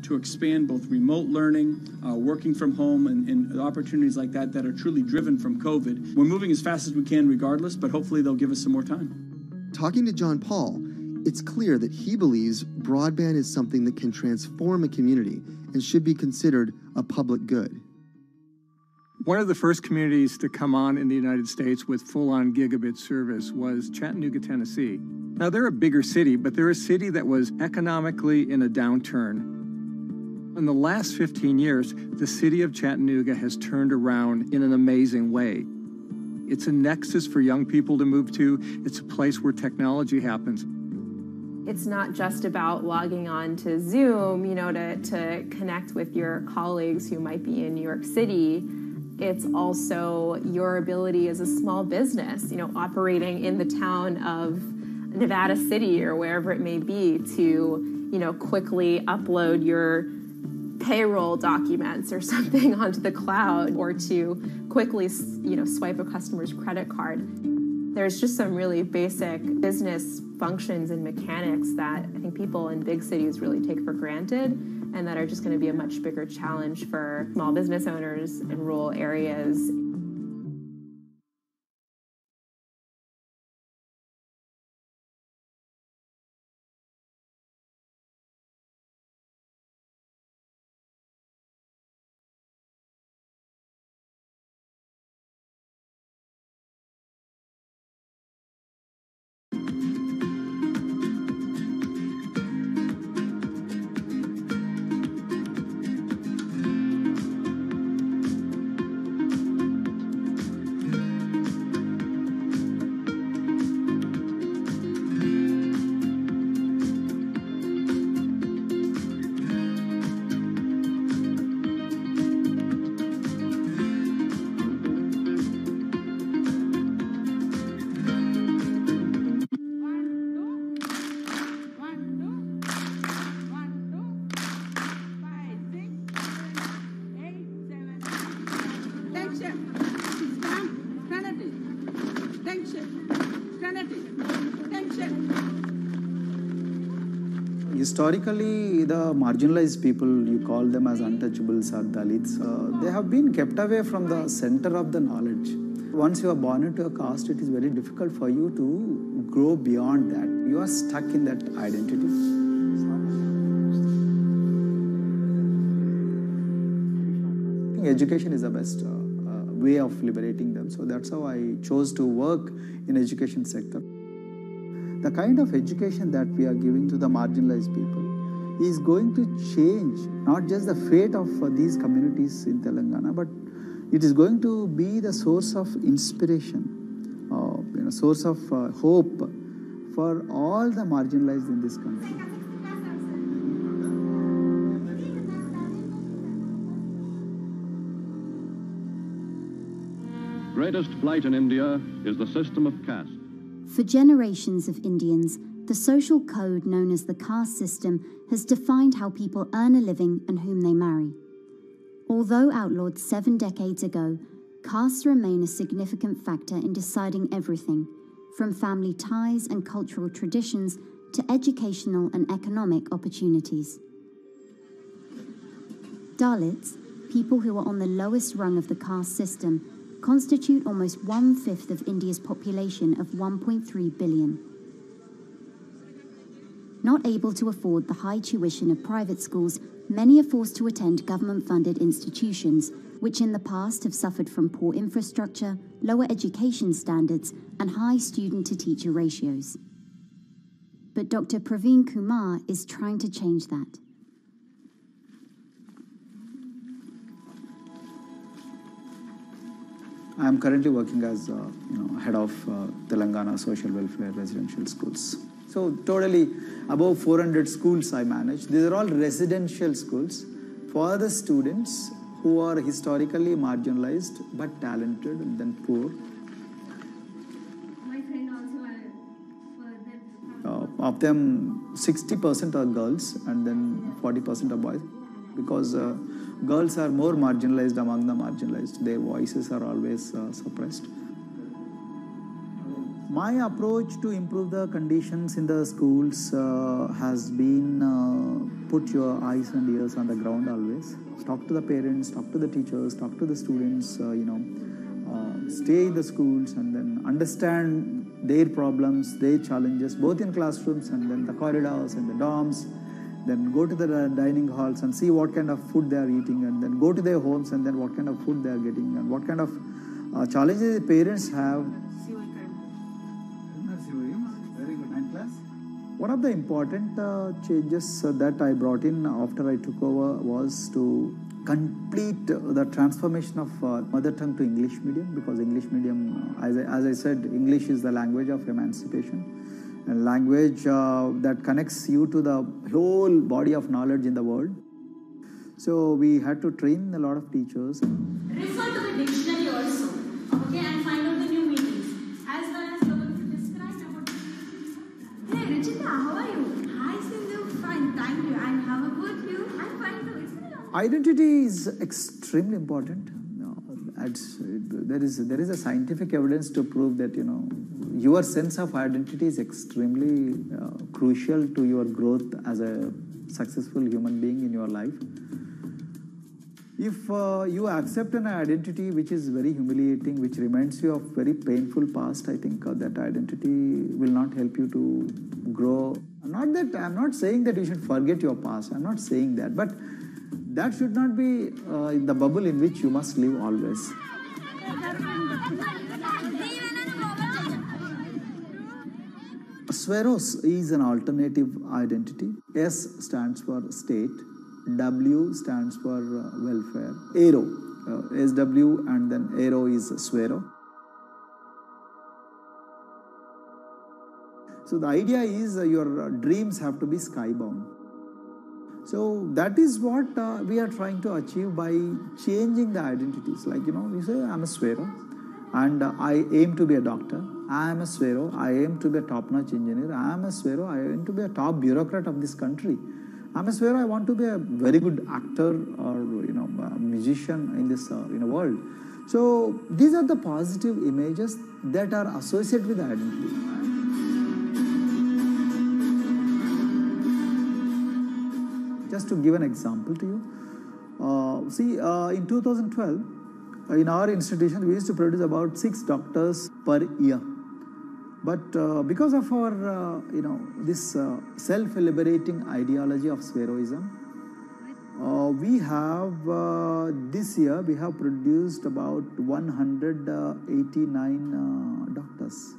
to expand both remote learning, working from home, and opportunities like that are truly driven from COVID. We're moving as fast as we can regardless, but hopefully they'll give us some more time. Talking to John Paul, it's clear that he believes broadband is something that can transform a community and should be considered a public good. One of the first communities to come on in the United States with full-on gigabit service was Chattanooga, Tennessee. Now, they're a bigger city, but they're a city that was economically in a downturn. In the last 15 years, the city of Chattanooga has turned around in an amazing way. It's a nexus for young people to move to. It's a place where technology happens. It's not just about logging on to Zoom, to connect with your colleagues who might be in New York City. It's also your ability as a small business, operating in the town of Nevada City or wherever it may be to, quickly upload your payroll documents or something onto the cloud, or to quickly, swipe a customer's credit card. There's just some really basic business functions and mechanics that I think people in big cities really take for granted, and that are just going to be a much bigger challenge for small business owners in rural areas. Historically, the marginalized people, you call them as untouchables or Dalits, they have been kept away from the center of the knowledge. Once you are born into a caste, it is very difficult for you to grow beyond that. You are stuck in that identity. I think education is the best way of liberating them. So that's how I chose to work in education sector. The kind of education that we are giving to the marginalized people is going to change not just the fate of these communities in Telangana, but it is going to be the source of inspiration, source of hope for all the marginalized in this country. Greatest flight in India is the system of caste. For generations of Indians, the social code known as the caste system has defined how people earn a living and whom they marry. Although outlawed 7 decades ago, castes remain a significant factor in deciding everything, from family ties and cultural traditions to educational and economic opportunities. Dalits, people who are on the lowest rung of the caste system, constitute almost 1/5 of India's population of 1.3 billion. Not able to afford the high tuition of private schools, many are forced to attend government-funded institutions, which in the past have suffered from poor infrastructure, lower education standards, and high student-to-teacher ratios. But Dr. Praveen Kumar is trying to change that. I am currently working as head of Telangana Social Welfare Residential Schools. So totally above 400 schools I manage. These are all residential schools for the students who are historically marginalized but talented and then poor. My friend also Of them, 60% are girls and then 40% are boys, because girls are more marginalized among the marginalized. Their voices are always suppressed. My approach to improve the conditions in the schools has been put your eyes and ears on the ground always. Talk to the parents, talk to the teachers, talk to the students, stay in the schools and then understand their problems, their challenges, both in classrooms and then the corridors and the dorms. Then go to the dining halls and see what kind of food they are eating, and then go to their homes and then what kind of food they are getting and what kind of challenges the parents have. One of the important changes that I brought in after I took over was to complete the transformation of mother tongue to English medium, because English medium, as I said, English is the language of emancipation, a language that connects you to the whole body of knowledge in the world. So we had to train a lot of teachers. Refer to the dictionary also, okay, and find out the new meanings. As well as described about. Hey, Richita, how are you? Hi, Sindhu. Fine, thank you. And how about you? I'm fine too. It's been a long time. Identity is extremely important. There is a scientific evidence to prove that your sense of identity is extremely crucial to your growth as a successful human being in your life. If you accept an identity which is very humiliating, which reminds you of very painful past, I think that identity will not help you to grow. I'm not saying that you should forget your past. I'm not saying that, but that should not be the bubble in which you must live always. Sweros is an alternative identity. S stands for state, W stands for welfare, Aero, SW and then Aero is Swero. So the idea is your dreams have to be skybound. So that is what we are trying to achieve by changing the identities. Like, you say, I'm a Swero and I aim to be a doctor. I am a Swero, I aim to be a top-notch engineer. I am a Swero, I aim to be a top bureaucrat of this country. I'm a Swero, I want to be a very good actor or a musician in this world. So these are the positive images that are associated with the identity. Just to give an example to you, in 2012, in our institution, we used to produce about 6 doctors per year. But because of our, this self-liberating ideology of Sveroism, we have, this year, we have produced about 189 doctors.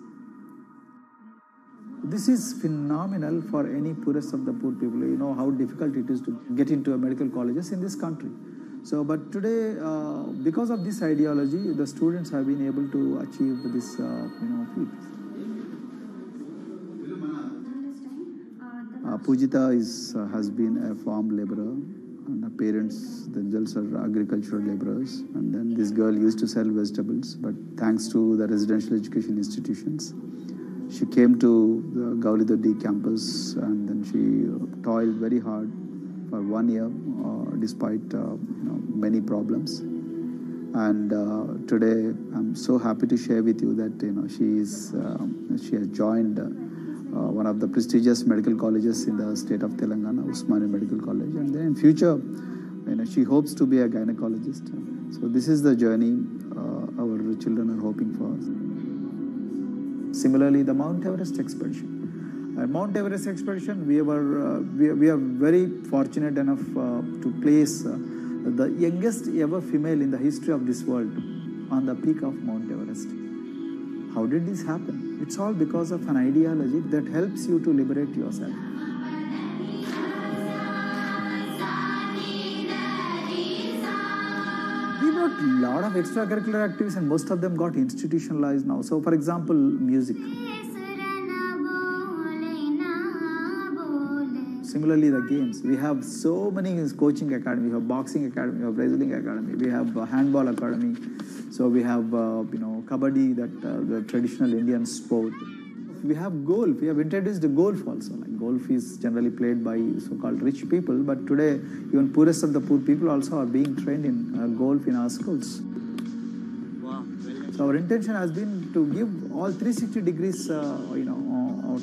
This is phenomenal for any poorest of the poor people. You know how difficult it is to get into medical colleges in this country. So, but today, because of this ideology, the students have been able to achieve this, feat. Pujita has been a farm laborer, and her parents themselves are agricultural laborers. And then this girl used to sell vegetables, but thanks to the residential education institutions, she came to the Gaulidoddi campus, and then she toiled very hard for 1 year, despite many problems. And today, I'm so happy to share with you that she has joined one of the prestigious medical colleges in the state of Telangana, Usmania Medical College, and then in future, she hopes to be a gynecologist. So this is the journey our children are hoping for. Similarly, the Mount Everest expedition. At Mount Everest expedition, we are very fortunate enough to place the youngest ever female in the history of this world on the peak of Mount Everest. How did this happen? It's all because of an ideology that helps you to liberate yourself. We brought a lot of extracurricular activities and most of them got institutionalized now. So for example, music. Similarly, the games. We have so many coaching academy. We have boxing academy, we have wrestling academy, we have handball academy. So we have, kabaddi, the traditional Indian sport. We have golf. We have introduced the golf also. Like golf is generally played by so-called rich people, but today even poorest of the poor people also are being trained in golf in our schools. Wow, brilliant. So our intention has been to give all 360 degrees,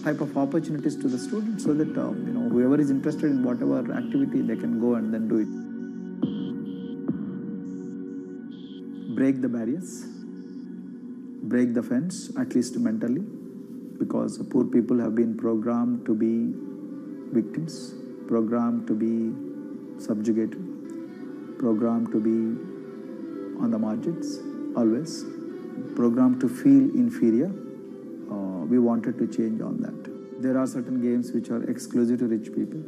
type of opportunities to the students, so that whoever is interested in whatever activity, they can go and then do it. Break the barriers, break the fence, at least mentally, because poor people have been programmed to be victims, programmed to be subjugated, programmed to be on the margins, always, programmed to feel inferior. We wanted to change on that. There are certain games which are exclusive to rich people.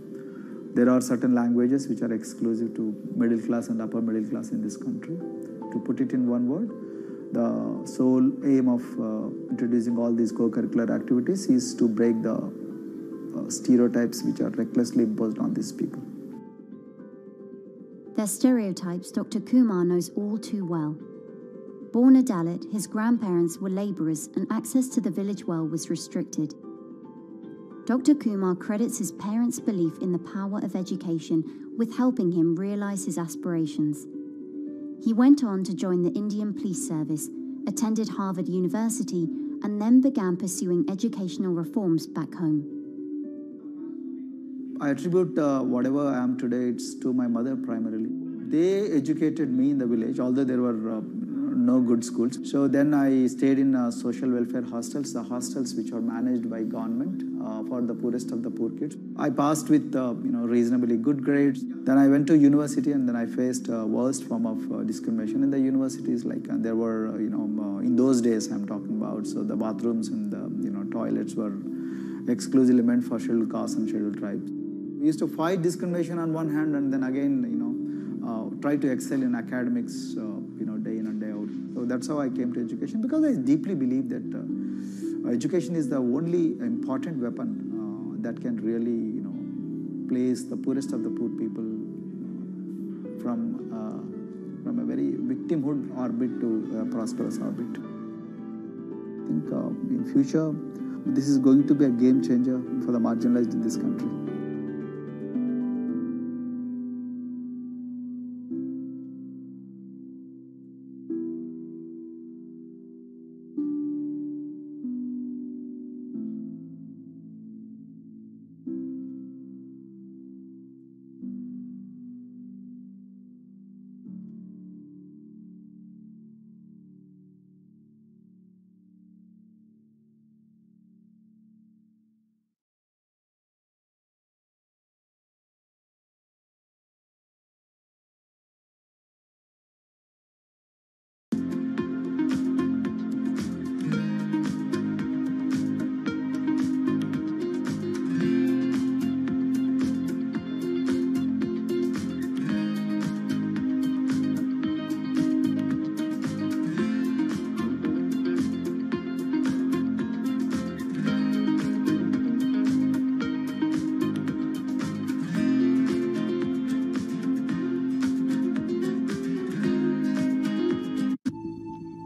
There are certain languages which are exclusive to middle class and upper middle class in this country. To put it in one word, the sole aim of introducing all these co-curricular activities is to break the stereotypes which are recklessly imposed on these people. Their stereotypes Dr. Kumar knows all too well. Born a Dalit, his grandparents were labourers and access to the village well was restricted. Dr. Kumar credits his parents' belief in the power of education with helping him realise his aspirations. He went on to join the Indian Police Service, attended Harvard University, and then began pursuing educational reforms back home. I attribute whatever I am today, it's to my mother primarily. They educated me in the village, although there were no good schools. So then I stayed in social welfare hostels, the hostels which are managed by government for the poorest of the poor kids. I passed with reasonably good grades. Then I went to university, and then I faced worst form of discrimination in the universities. Like there were in those days I'm talking about. So the bathrooms and the toilets were exclusively meant for scheduled castes and scheduled tribes. We used to fight discrimination on one hand, and then again try to excel in academics day in and day out. So that's how I came to education, because I deeply believe that education is the only important weapon that can really place the poorest of the poor people from a very victimhood orbit to a prosperous orbit. I think in future this is going to be a game changer for the marginalized in this country.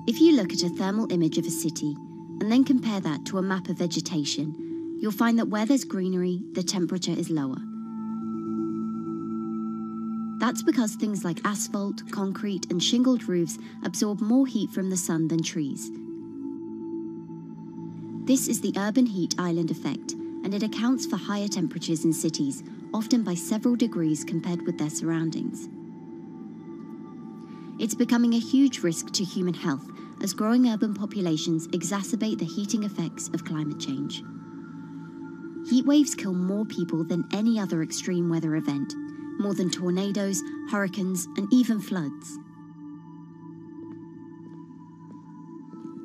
If you look at a thermal image of a city and then compare that to a map of vegetation, you'll find that where there's greenery, the temperature is lower. That's because things like asphalt, concrete, and shingled roofs absorb more heat from the sun than trees. This is the urban heat island effect, and it accounts for higher temperatures in cities, often by several degrees compared with their surroundings. It's becoming a huge risk to human health as growing urban populations exacerbate the heating effects of climate change. Heat waves kill more people than any other extreme weather event, more than tornadoes, hurricanes, and even floods.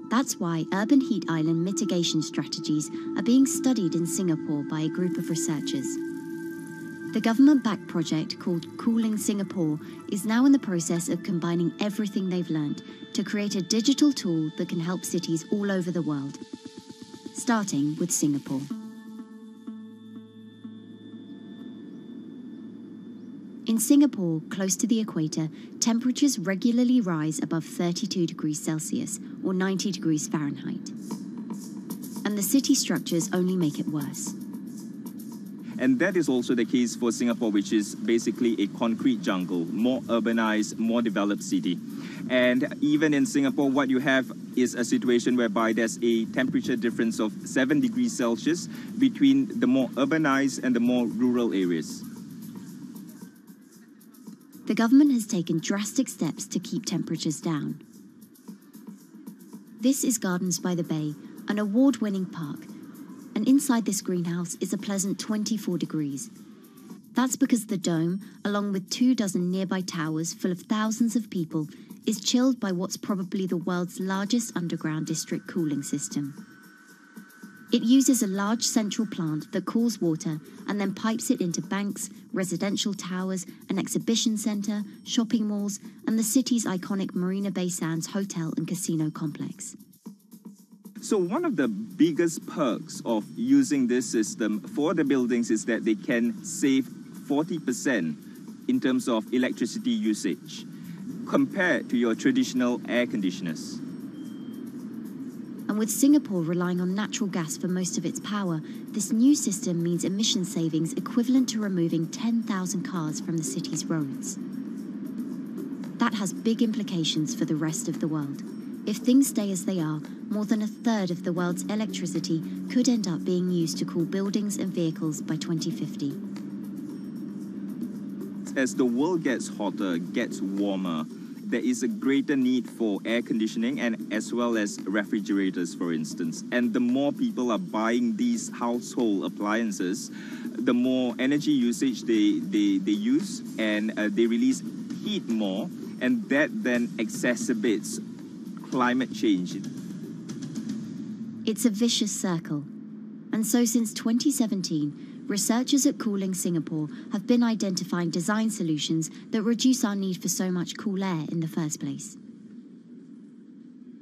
That's why urban heat island mitigation strategies are being studied in Singapore by a group of researchers. The government-backed project called Cooling Singapore is now in the process of combining everything they've learned to create a digital tool that can help cities all over the world, starting with Singapore. In Singapore, close to the equator, temperatures regularly rise above 32 degrees Celsius or 90 degrees Fahrenheit. And the city structures only make it worse. And that is also the case for Singapore, which is basically a concrete jungle, more urbanized, more developed city. And even in Singapore, what you have is a situation whereby there's a temperature difference of 7 degrees Celsius between the more urbanized and the more rural areas. The government has taken drastic steps to keep temperatures down. This is Gardens by the Bay, an award-winning park, and inside this greenhouse is a pleasant 24 degrees. That's because the dome, along with 24 nearby towers full of thousands of people, is chilled by what's probably the world's largest underground district cooling system. It uses a large central plant that cools water and then pipes it into banks, residential towers, an exhibition centre, shopping malls, and the city's iconic Marina Bay Sands hotel and casino complex. So one of the biggest perks of using this system for the buildings is that they can save 40% in terms of electricity usage compared to your traditional air conditioners. And with Singapore relying on natural gas for most of its power, this new system means emission savings equivalent to removing 10,000 cars from the city's roads. That has big implications for the rest of the world. If things stay as they are, more than a third of the world's electricity could end up being used to cool buildings and vehicles by 2050. As the world gets hotter, gets warmer, there is a greater need for air conditioning and as well as refrigerators, for instance. And the more people are buying these household appliances, the more energy usage they use, and they release heat more, and that then exacerbates climate change. It's a vicious circle. And so since 2017, researchers at Cooling Singapore have been identifying design solutions that reduce our need for so much cool air in the first place.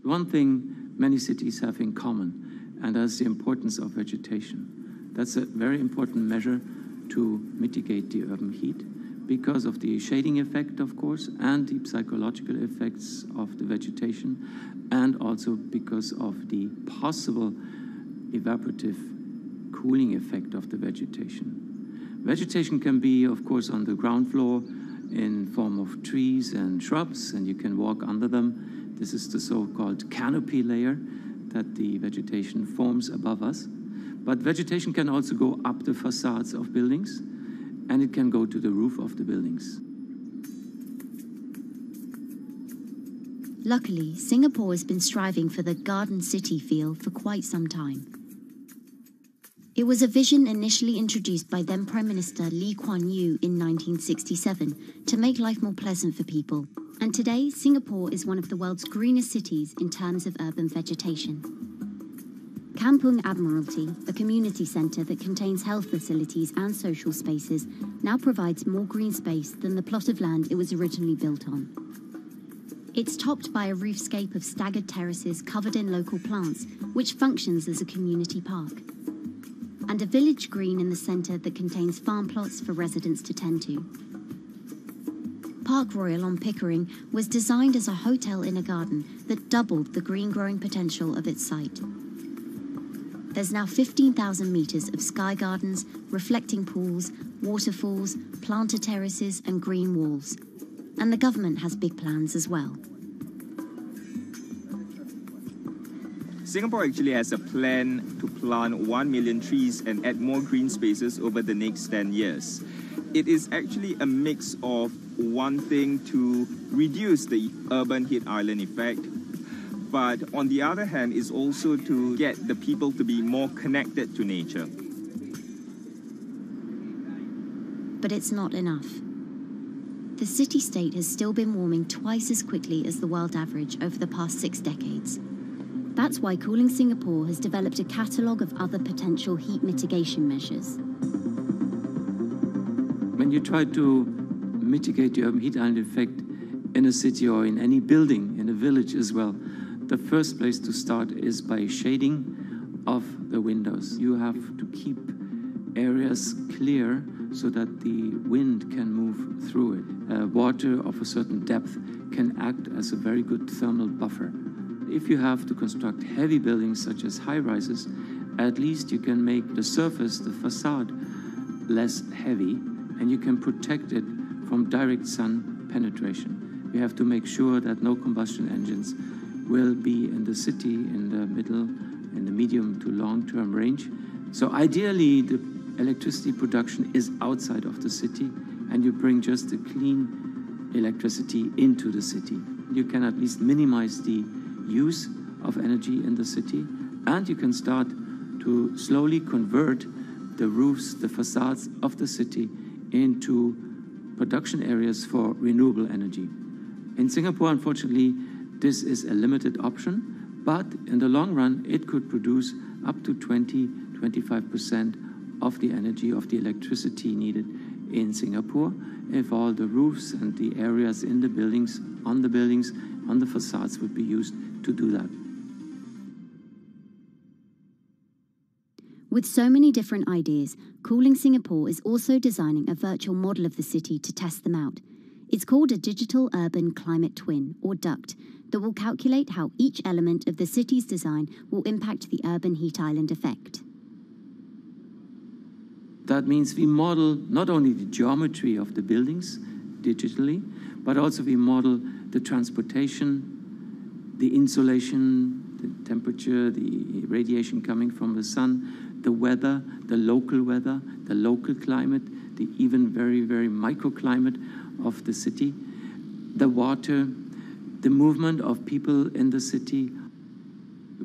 One thing many cities have in common, and that's the importance of vegetation. That's a very important measure to mitigate the urban heat because of the shading effect, of course, and the psychological effects of the vegetation, and also because of the possible evaporative cooling effect of the vegetation. Vegetation can be, of course, on the ground floor in form of trees and shrubs, and you can walk under them. This is the so-called canopy layer that the vegetation forms above us. But vegetation can also go up the facades of buildings, and it can go to the roof of the buildings. Luckily, Singapore has been striving for the garden city feel for quite some time. It was a vision initially introduced by then Prime Minister Lee Kuan Yew in 1967 to make life more pleasant for people. And today, Singapore is one of the world's greenest cities in terms of urban vegetation. Kampung Admiralty, a community centre that contains health facilities and social spaces, now provides more green space than the plot of land it was originally built on. It's topped by a roofscape of staggered terraces covered in local plants, which functions as a community park. And a village green in the centre that contains farm plots for residents to tend to. Park Royal on Pickering was designed as a hotel in a garden that doubled the green growing potential of its site. There's now 15,000 metres of sky gardens, reflecting pools, waterfalls, planter terraces and green walls. And the government has big plans as well. Singapore actually has a plan to plant 1 million trees and add more green spaces over the next 10 years. It is actually a mix of wanting to reduce the urban heat island effect, but on the other hand is also to get the people to be more connected to nature. But it's not enough. The city-state has still been warming twice as quickly as the world average over the past 6 decades. That's why Cooling Singapore has developed a catalogue of other potential heat mitigation measures. When you try to mitigate the urban heat island effect in a city or in any building, in a village as well, the first place to start is by shading of the windows. You have to keep areas clear so that the wind can move through it. Water of a certain depth can act as a very good thermal buffer. If you have to construct heavy buildings such as high-rises, at least you can make the surface, the facade, less heavy, and you can protect it from direct sun penetration. We have to make sure that no combustion engines will be in the city in the middle, in the medium to long-term range. So ideally, the electricity production is outside of the city, and you bring just the clean electricity into the city. You can at least minimize the use of energy in the city, and you can start to slowly convert the roofs, the facades of the city into production areas for renewable energy. In Singapore, unfortunately, this is a limited option, but in the long run, it could produce up to 20-25% of the energy, of the electricity needed in Singapore, if all the roofs and the areas in the buildings, on the facades would be used to do that. With so many different ideas, Cooling Singapore is also designing a virtual model of the city to test them out. It's called a Digital Urban Climate Twin, or DUCT, that will calculate how each element of the city's design will impact the urban heat island effect. That means we model not only the geometry of the buildings digitally, but also we model the transportation, the insulation, the temperature, the radiation coming from the sun, the weather, the local climate, the even very, very microclimate of the city, the water, the movement of people in the city.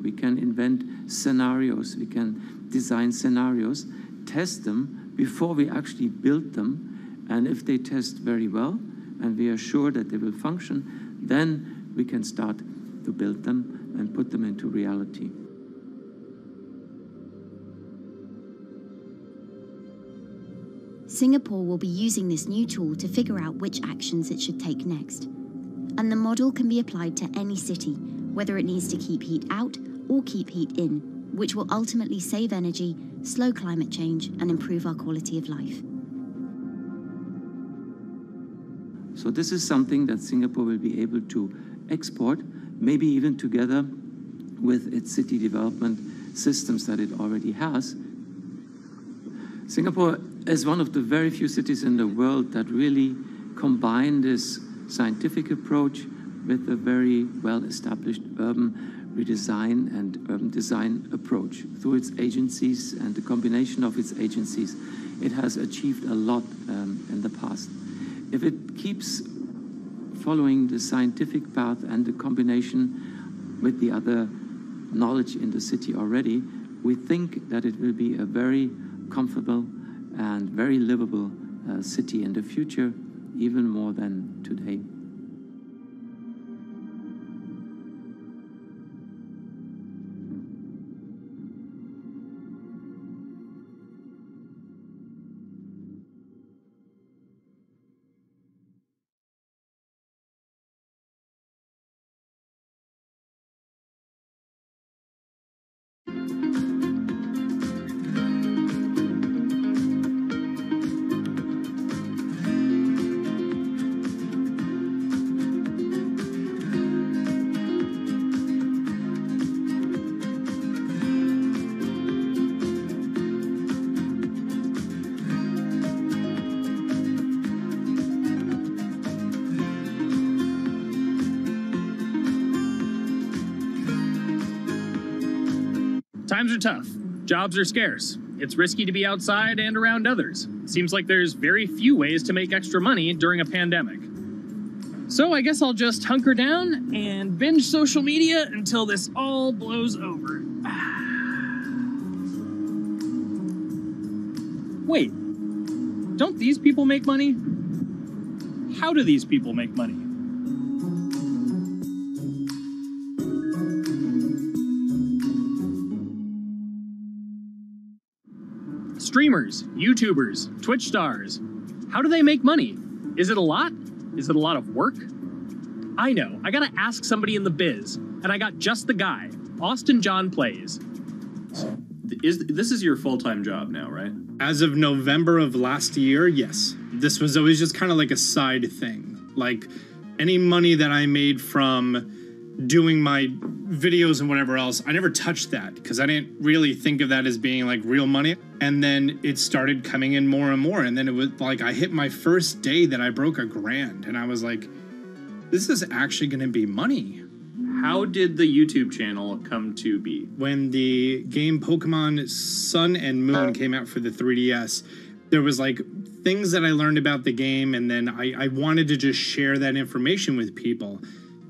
We can invent scenarios, we can design scenarios, test them before we actually build them, and if they test very well and we are sure that they will function, then we can start to build them and put them into reality. Singapore will be using this new tool to figure out which actions it should take next. And the model can be applied to any city, whether it needs to keep heat out or keep heat in, which will ultimately save energy, slow climate change, and improve our quality of life. So this is something that Singapore will be able to export, maybe even together with its city development systems that it already has. Singapore is one of the very few cities in the world that really combine this scientific approach with a very well-established urban redesign and urban design approach. Through its agencies and the combination of its agencies, it has achieved a lot in the past. If it keeps following the scientific path and the combination with the other knowledge in the city already, we think that it will be a very comfortable and very livable city in the future, even more than today. Times are tough. Jobs are scarce. It's risky to be outside and around others. Seems like there's very few ways to make extra money during a pandemic. So I guess I'll just hunker down and binge social media until this all blows over. Wait, don't these people make money? How do these people make money? Streamers, YouTubers, Twitch stars. How do they make money? Is it a lot? Is it a lot of work? I know, I gotta ask somebody in the biz, and I got just the guy. Austin John Plays. This is your full-time job now, right? As of November of last year, yes. This was always just kind of like a side thing. Like, any money that I made from doing my videos and whatever else, I never touched that because I didn't really think of that as being like real money. And then it started coming in more and more. And then it was like I hit my first day that I broke $1,000 and I was like, this is actually going to be money. How did the YouTube channel come to be? When the game Pokemon Sun and Moon came out for the 3DS, there was like things that I learned about the game, and then I wanted to just share that information with people.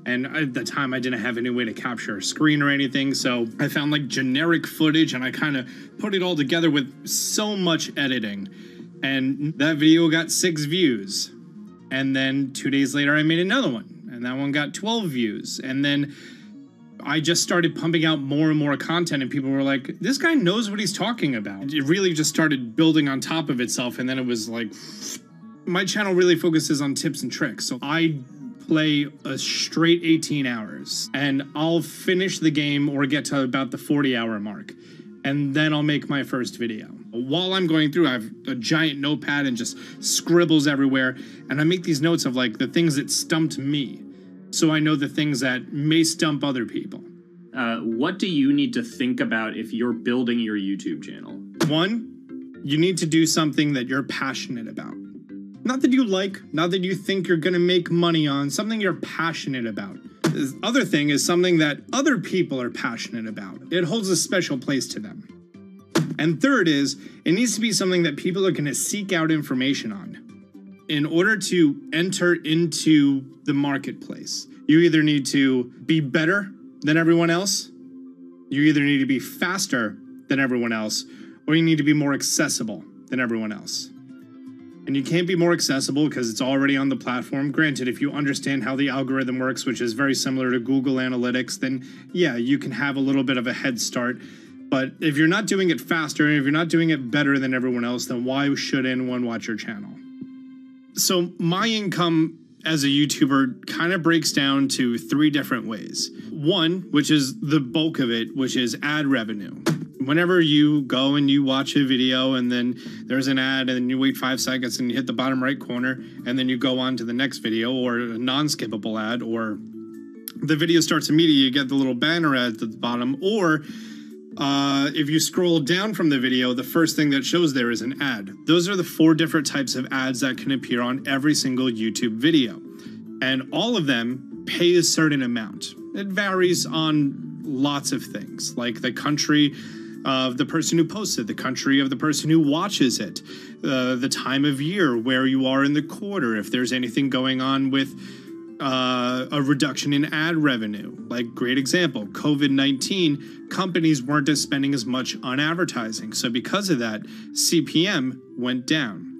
And at the time, I didn't have any way to capture a screen or anything, so I found like generic footage, and I kind of put it all together with so much editing. And that video got 6 views. And then 2 days later, I made another one, and that one got 12 views. And then I just started pumping out more and more content, and people were like, this guy knows what he's talking about. It really just started building on top of itself, and then it was like, my channel really focuses on tips and tricks. So I play a straight 18 hours, and I'll finish the game or get to about the 40-hour mark, and then I'll make my first video. While I'm going through, I have a giant notepad and just scribbles everywhere, and I make these notes of like the things that stumped me, so I know the things that may stump other people. What do you need to think about if you're building your YouTube channel? 1, you need to do something that you're passionate about. Not that you like, not that you think you're going to make money on, something you're passionate about. The other thing is something that other people are passionate about. It holds a special place to them. And third is, it needs to be something that people are going to seek out information on. In order to enter into the marketplace, you either need to be better than everyone else, you either need to be faster than everyone else, or you need to be more accessible than everyone else. And you can't be more accessible because it's already on the platform. Granted, if you understand how the algorithm works, which is very similar to Google Analytics, then yeah, you can have a little bit of a head start. But if you're not doing it faster, and if you're not doing it better than everyone else, then why should anyone watch your channel? So my income as a YouTuber kind of breaks down to 3 different ways. 1, which is the bulk of it, which is ad revenue. Whenever you go and you watch a video and then there's an ad and then you wait 5 seconds and you hit the bottom right corner and then you go on to the next video, or a non-skippable ad, or the video starts immediately, you get the little banner ad at the bottom, or if you scroll down from the video, the first thing that shows there is an ad. Those are the 4 different types of ads that can appear on every single YouTube video. And all of them pay a certain amount. It varies on lots of things, like the country of the person who posts it, the country of the person who watches it, the time of year, where you are in the quarter, if there's anything going on with a reduction in ad revenue. Like, great example, COVID-19, companies weren't spending as much on advertising. So because of that, CPM went down.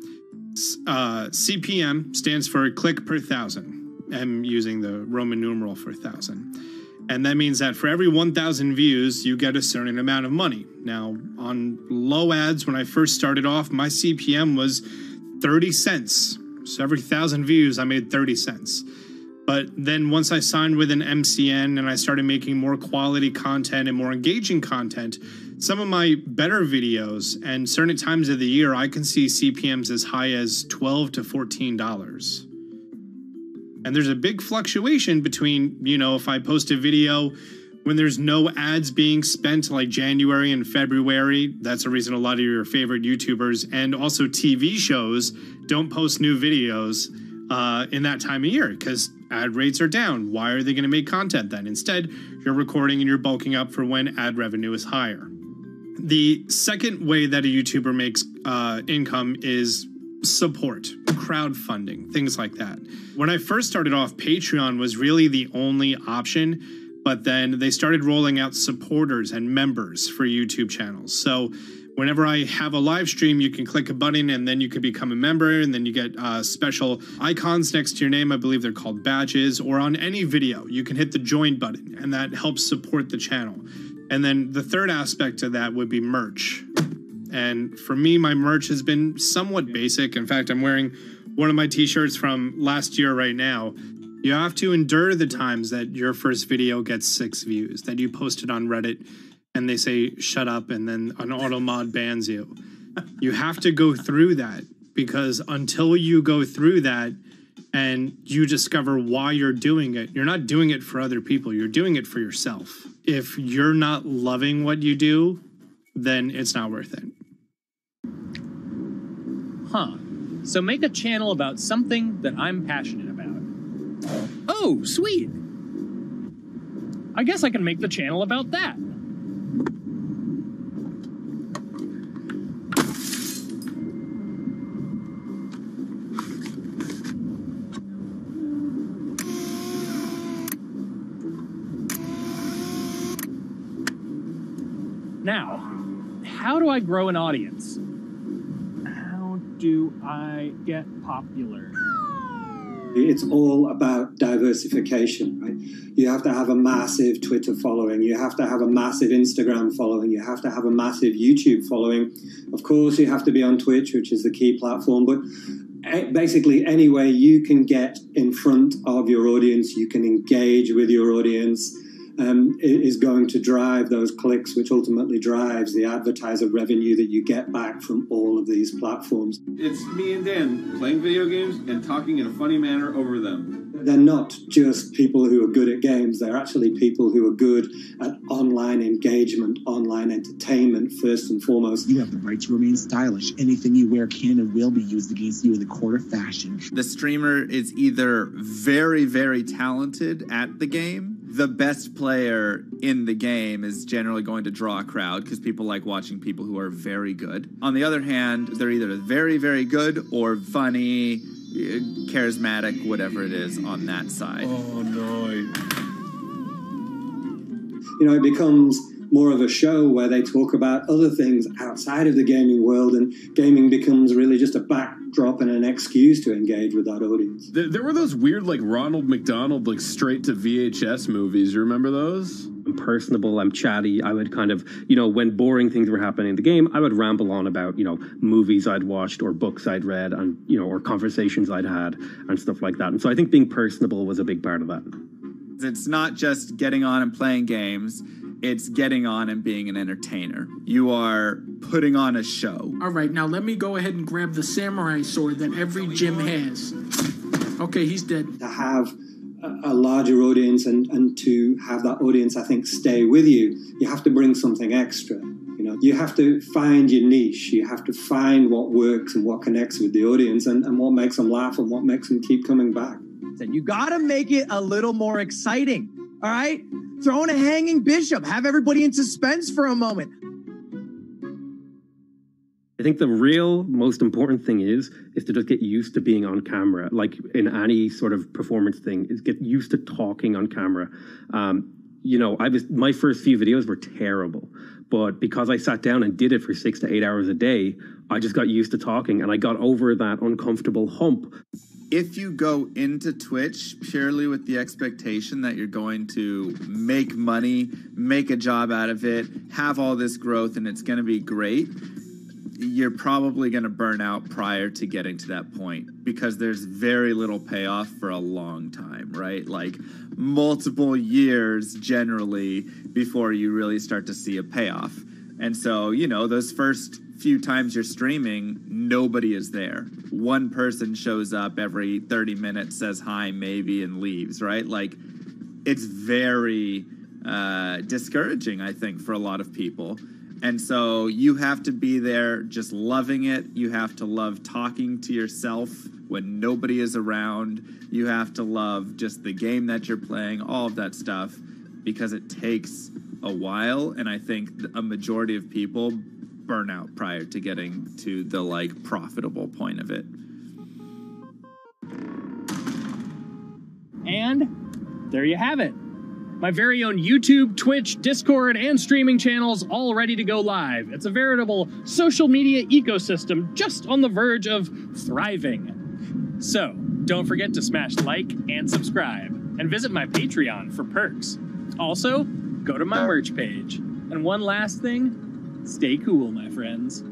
CPM stands for click per thousand. I'm using the Roman numeral for 1,000. And that means that for every 1,000 views, you get a certain amount of money. Now, on low ads, when I first started off, my CPM was 30 cents. So every 1,000 views, I made 30 cents. But then once I signed with an MCN and I started making more quality content and more engaging content, some of my better videos and certain times of the year, I can see CPMs as high as $12 to $14. And there's a big fluctuation between, you know, if I post a video when there's no ads being spent, like January and February, that's the reason a lot of your favorite YouTubers and also TV shows don't post new videos in that time of year, because ad rates are down. Why are they going to make content then? Instead, you're recording and you're bulking up for when ad revenue is higher. The second way that a YouTuber makes income is support, crowdfunding, things like that. When I first started off, Patreon was really the only option, but then they started rolling out supporters and members for YouTube channels. So whenever I have a live stream, you can click a button and then you can become a member, and then you get special icons next to your name. I believe they're called badges. Or on any video, you can hit the join button, and that helps support the channel. And then the third aspect of that would be merch. And for me, my merch has been somewhat basic. In fact, I'm wearing one of my t-shirts from last year right now. You have to endure the times that your first video gets 6 views, that you post it on Reddit and they say, shut up, and then an auto mod bans you. You have to go through that, because until you go through that, and you discover why you're doing it, you're not doing it for other people, you're doing it for yourself. If you're not loving what you do, then it's not worth it. Huh. So make a channel about something that I'm passionate about. Oh, sweet. I guess I can make the channel about that. Now, how do I grow an audience? How do I get popular? It's all about diversification, right? You have to have a massive Twitter following. You have to have a massive Instagram following. You have to have a massive YouTube following. Of course, you have to be on Twitch, which is the key platform. But basically, any way you can get in front of your audience, you can engage with your audience, is going to drive those clicks, which ultimately drives the advertiser revenue that you get back from all of these platforms. It's me and Dan playing video games and talking in a funny manner over them. They're not just people who are good at games. They're actually people who are good at online engagement, online entertainment, first and foremost. You have the right to remain stylish. Anything you wear can and will be used against you in the court of fashion. The streamer is either very, very talented at the game. The best player in the game is generally going to draw a crowd because people like watching people who are very good. On the other hand, they're either very, very good or funny, charismatic, whatever it is on that side. Oh, no. You know, it becomes more of a show where they talk about other things outside of the gaming world, and gaming becomes really just a backdrop and an excuse to engage with that audience. There were those weird, like, Ronald McDonald, like, straight to VHS movies. You remember those? I'm personable, I'm chatty. I would kind of, you know, when boring things were happening in the game, I would ramble on about, you know, movies I'd watched or books I'd read and, you know, or conversations I'd had and stuff like that. And so I think being personable was a big part of that. It's not just getting on and playing games. It's getting on and being an entertainer. You are putting on a show. All right, now let me go ahead and grab the samurai sword that every gym has. Okay, he's dead. To have a larger audience and to have that audience, I think, stay with you, you have to bring something extra. You know, you have to find your niche. You have to find what works and what connects with the audience and what makes them laugh and what makes them keep coming back. You gotta make it a little more exciting, all right? Throw in a hanging bishop. Have everybody in suspense for a moment. I think the real most important thing is to just get used to being on camera. Like in any sort of performance thing, is get used to talking on camera. You know, my first few videos were terrible, but because I sat down and did it for 6 to 8 hours a day, I just got used to talking and I got over that uncomfortable hump. If you go into Twitch purely with the expectation that you're going to make money, make a job out of it, have all this growth, and it's going to be great, you're probably going to burn out prior to getting to that point because there's very little payoff for a long time, right? Like multiple years generally before you really start to see a payoff. And so, you know, those first few times you're streaming, nobody is there. One person shows up every 30 minutes, says hi, maybe, and leaves, right? Like, it's very discouraging, I think, for a lot of people. And so you have to be there just loving it. You have to love talking to yourself when nobody is around. You have to love just the game that you're playing, all of that stuff, because it takes a while. And I think a majority of people burn out prior to getting to the, like, profitable point of it. And there you have it. My very own YouTube, Twitch, Discord, and streaming channels all ready to go live. It's a veritable social media ecosystem just on the verge of thriving. So, don't forget to smash like and subscribe, and visit my Patreon for perks. Also, go to my merch page. And one last thing, stay cool, my friends.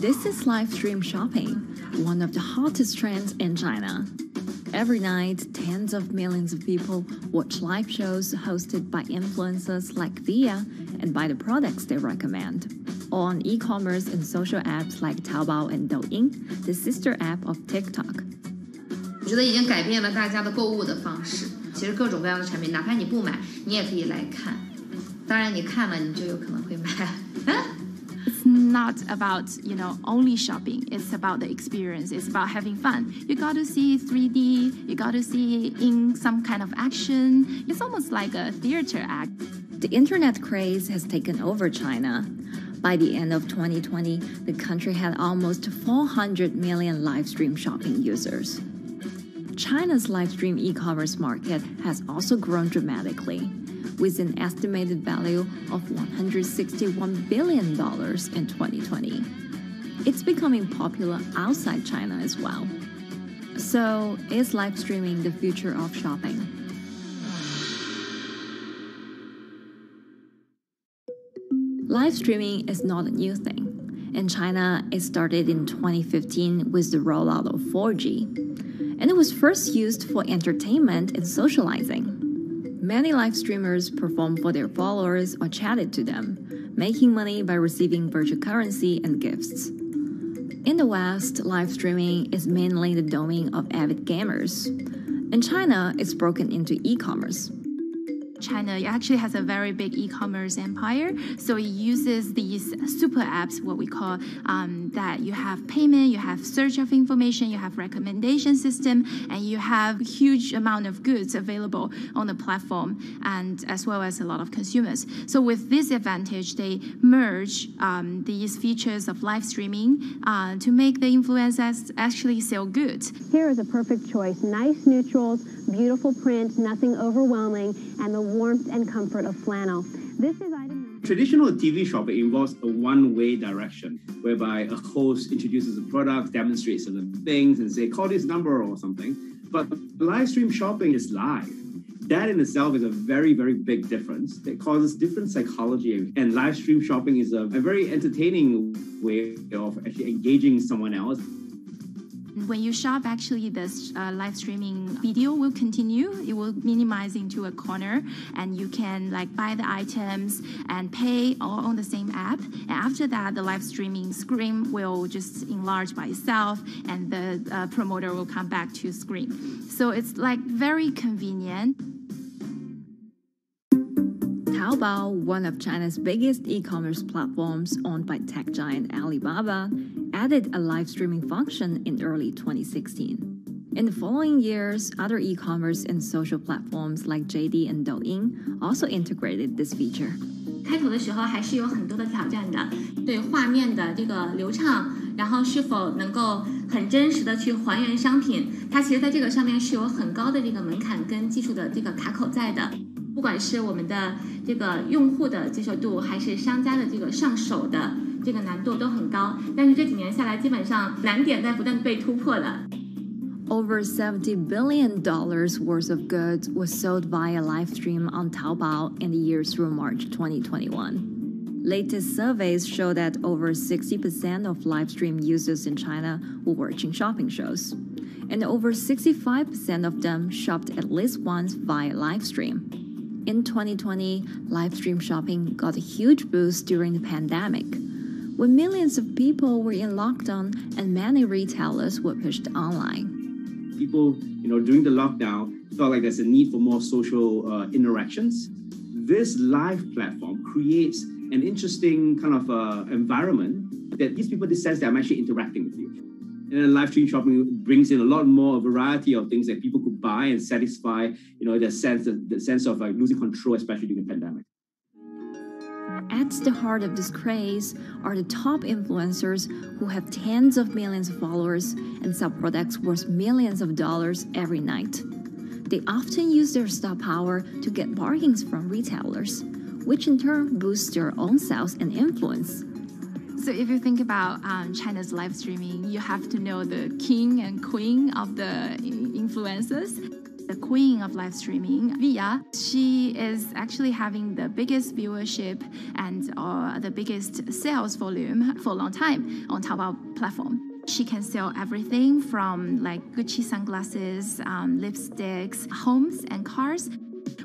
This is live stream shopping, one of the hottest trends in China. Every night, tens of millions of people watch live shows hosted by influencers like Via and buy the products they recommend. On e-commerce and social apps like Taobao and Douyin, the sister app of TikTok. 我觉得已经改变了大家的购物的方式。其实各种各样的产品，哪怕你不买，你也可以来看。当然，你看了，你就有可能会买。It's not about, only shopping. It's about the experience. It's about having fun. You got to see 3D. You got to see in some kind of action. It's almost like a theater act. The internet craze has taken over China. By the end of 2020, the country had almost 400 million live stream shopping users. China's live stream e-commerce market has also grown dramatically, with an estimated value of $161 billion in 2020. It's becoming popular outside China as well. So, is live streaming the future of shopping? Live streaming is not a new thing. In China, it started in 2015 with the rollout of 4G. And it was first used for entertainment and socializing. Many live streamers performed for their followers or chatted to them, making money by receiving virtual currency and gifts. In the West, live streaming is mainly the domain of avid gamers. In China, it's broken into e-commerce. China actually has a very big e-commerce empire, so it uses these super apps, what we call that you have payment, you have search of information, you have recommendation system, and you have huge amount of goods available on the platform, and as well as a lot of consumers. So with this advantage, they merge these features of live streaming to make the influencers actually sell goods. Here is a perfect choice. Nice neutrals, beautiful print, nothing overwhelming, and the warmth and comfort of flannel. This is item. Traditional TV shopping involves a one-way direction, whereby a host introduces a product, demonstrates certain things, and say, call this number or something. But live stream shopping is live. That in itself is a very, very big difference. It causes different psychology. And live stream shopping is a very entertaining way of actually engaging someone else. When you shop, actually, this live streaming video will continue. It will minimize into a corner, and you can buy the items and pay all on the same app. And after that, the live streaming screen will just enlarge by itself, and the promoter will come back to screen. So it's very convenient. Taobao, one of China's biggest e-commerce platforms owned by tech giant Alibaba, added a live streaming function in early 2016. In the following years, other e-commerce and social platforms like JD and Douyin also integrated this feature. 开头的时候还是有很多的挑战的，对画面的这个流畅，然后是否能够很真实的去还原商品，它其实在这个上面是有很高的这个门槛跟技术的这个卡口在的。不管是我们的这个用户的接受度，还是商家的这个上手的这个难度都很高，但是这几年下来，基本上难点在不断被突破的。Over $70 billion worth of goods was sold via live stream on Taobao in the year through March 2021. Latest surveys show that over 60% of live stream users in China were watching shopping shows, and over 65% of them shopped at least once via live stream. In 2020, live stream shopping got a huge boost during the pandemic, when millions of people were in lockdown and many retailers were pushed online. People, during the lockdown, felt like there's a need for more social interactions. This live platform creates an interesting kind of environment that gives people the sense that I'm actually interacting with you. And then live stream shopping brings in a lot more variety of things that people could buy and satisfy, the sense of losing control, especially during the pandemic. At the heart of this craze are the top influencers who have tens of millions of followers and sell products worth millions of dollars every night. They often use their star power to get bargains from retailers, which in turn boosts their own sales and influence. So if you think about China's live streaming, you have to know the king and queen of the influencers. The queen of live streaming, Via, she is actually having the biggest viewership and the biggest sales volume for a long time on Taobao platform. She can sell everything from like Gucci sunglasses, lipsticks, homes, and cars.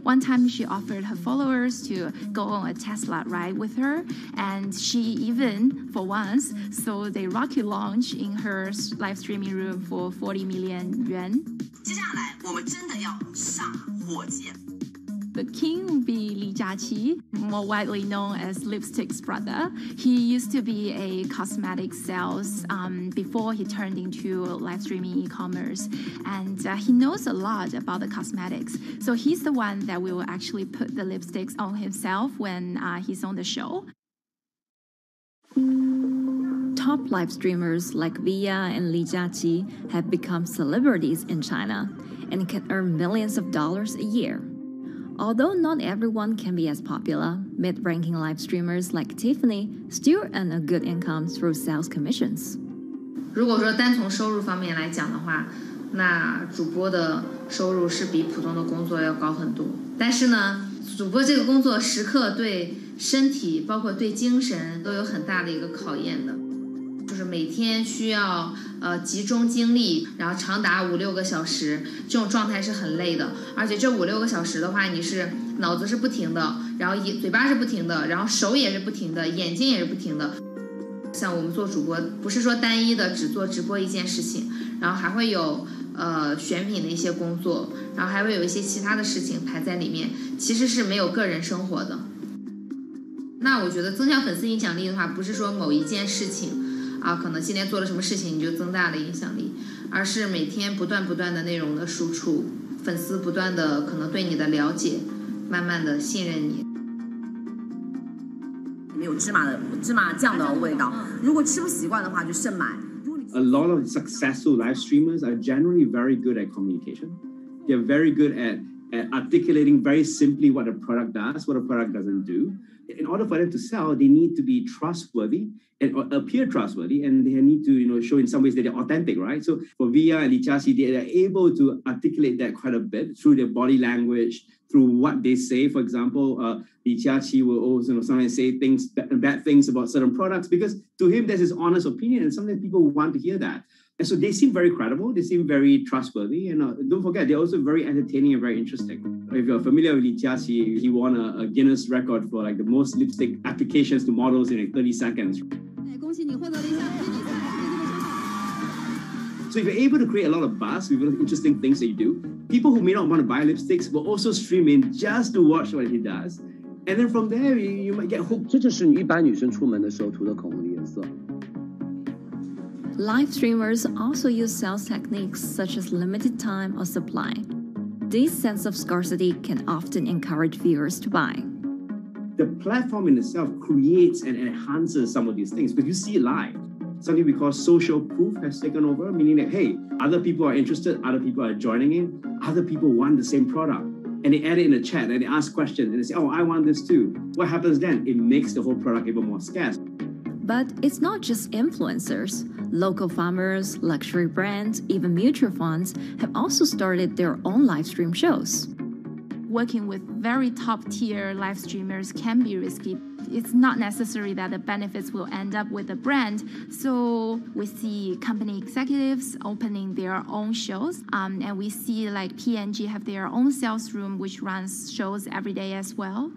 One time she offered her followers to go on a Tesla ride with her, and she even, for once, sold a rocket launch in her live streaming room for 40 million yuan. 接下来我们真的要上火箭。 The king would be Li Jiaqi, more widely known as Lipstick's brother. He used to be a cosmetic sales before he turned into live streaming e-commerce. And he knows a lot about the cosmetics. So he's the one that will actually put the lipsticks on himself when he's on the show. Top live streamers like Via and Li Jiaqi have become celebrities in China and can earn millions of dollars a year. Although not everyone can be as popular, mid-ranking live streamers like Tiffany still earn a good income through sales commissions. 如果说单从收入方面来讲的话，那主播的收入是比普通的工作要高很多。但是呢，主播这个工作时刻对身体，包括对精神都有很大的一个考验的。就是每天需要集中精力，然后长达5-6个小时，这种状态是很累的。而且这5-6个小时的话，你是脑子是不停的，然后嘴巴是不停的，然后手也是不停的，眼睛也是不停的。像我们做主播，不是说单一的只做直播一件事情，然后还会有选品的一些工作，然后还会有一些其他的事情排在里面，其实是没有个人生活的。那我觉得增强粉丝影响力的话，不是说某一件事情。可能今天做了什么事情你就增大了影响力，而是每天不断的内容的输出，粉丝不断的可能对你的了解，慢慢的信任你。里面有芝麻酱的味道，如果吃不习惯的话就慎买。A lot of successful live streamers are generally very good at communication. They're very good at articulating very simply what a product does, what a product doesn't do. In order for them to sell, they need to be trustworthy and appear trustworthy, and they need to, show in some ways that they're authentic, right? So for Via and Li Jiaqi, they are able to articulate that quite a bit through their body language, through what they say. For example, Li Jiaqi will also sometimes say bad things about certain products because to him that's his honest opinion, and sometimes people want to hear that. And so they seem very credible, they seem very trustworthy, and don't forget, they're also very entertaining and very interesting. If you're familiar with Li Jiaqi, he won a Guinness record for like the most lipstick applications to models in like 30 seconds. So if you're able to create a lot of buzz with interesting things that you do, people who may not want to buy lipsticks will also stream in just to watch what he does. And then from there, you might get hooked. 这就是一般女生出门的时候涂的口红的颜色。 Live streamers also use sales techniques such as limited time or supply. This sense of scarcity can often encourage viewers to buy. The platform in itself creates and enhances some of these things because you see it live. Something we call social proof has taken over, meaning that, hey, other people are interested, other people are joining in, other people want the same product. And they add it in a chat and they ask questions and they say, oh, I want this too. What happens then? It makes the whole product even more scarce. But it's not just influencers. Local farmers, luxury brands, even mutual funds have also started their own live stream shows. Working with very top-tier live streamers can be risky. It's not necessary that the benefits will end up with the brand. So we see company executives opening their own shows. And we see like P&G have their own sales room, which runs shows every day as well.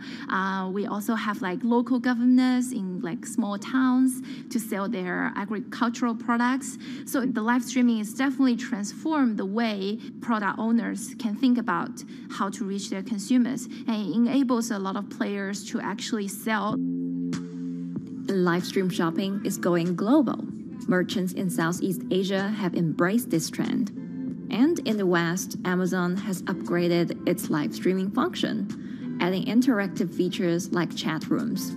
We also have like local governors in like small towns to sell their agricultural products. So the live streaming is definitely transformed the way product owners can think about how to reach their consumers. And it enables a lot of players to actually sell. Live stream shopping is going global. Merchants in Southeast Asia have embraced this trend. And in the West, Amazon has upgraded its live streaming function, adding interactive features like chat rooms.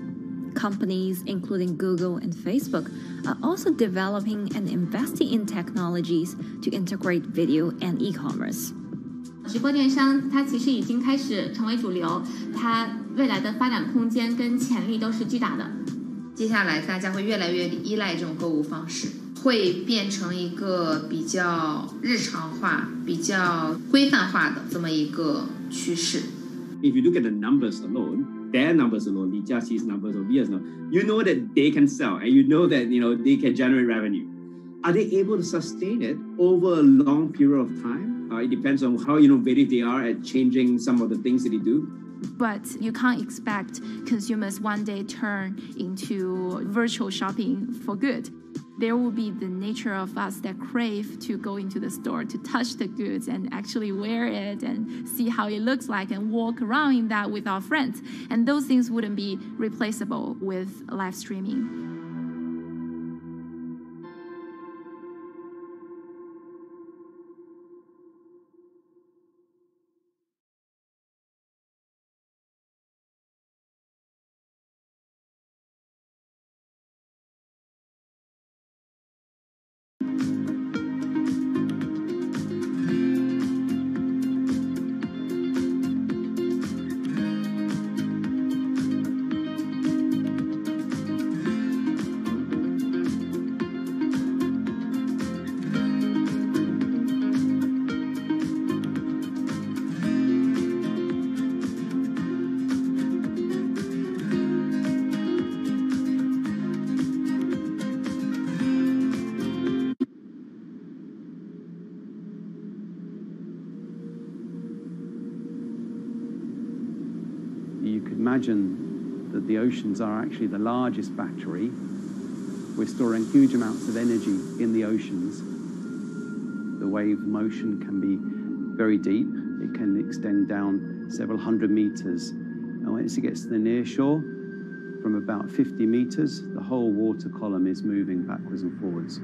Companies, including Google and Facebook, are also developing and investing in technologies to integrate video and e-commerce. 直播电商它其实已经开始成为主流，它未来的发展空间跟潜力都是巨大的。接下来大家会越来越依赖这种购物方式，会变成一个比较日常化、比较规范化的这么一个趋势。If you look at the numbers alone, their numbers alone, Li Jiaxi's numbers or Via's numbers, you know that they can sell and you know that they can generate revenue. Are they able to sustain it over a long period of time? It depends on how innovative they are at changing some of the things that they do. But you can't expect consumers one day turn into virtual shopping for good. There will be the nature of us that crave to go into the store, to touch the goods and actually wear it and see how it looks like and walk around in that with our friends. And those things wouldn't be replaceable with live streaming. You could imagine that the oceans are actually the largest battery. We're storing huge amounts of energy in the oceans. The wave motion can be very deep. It can extend down several hundred meters. And once it gets to the near shore, from about 50 meters, the whole water column is moving backwards and forwards.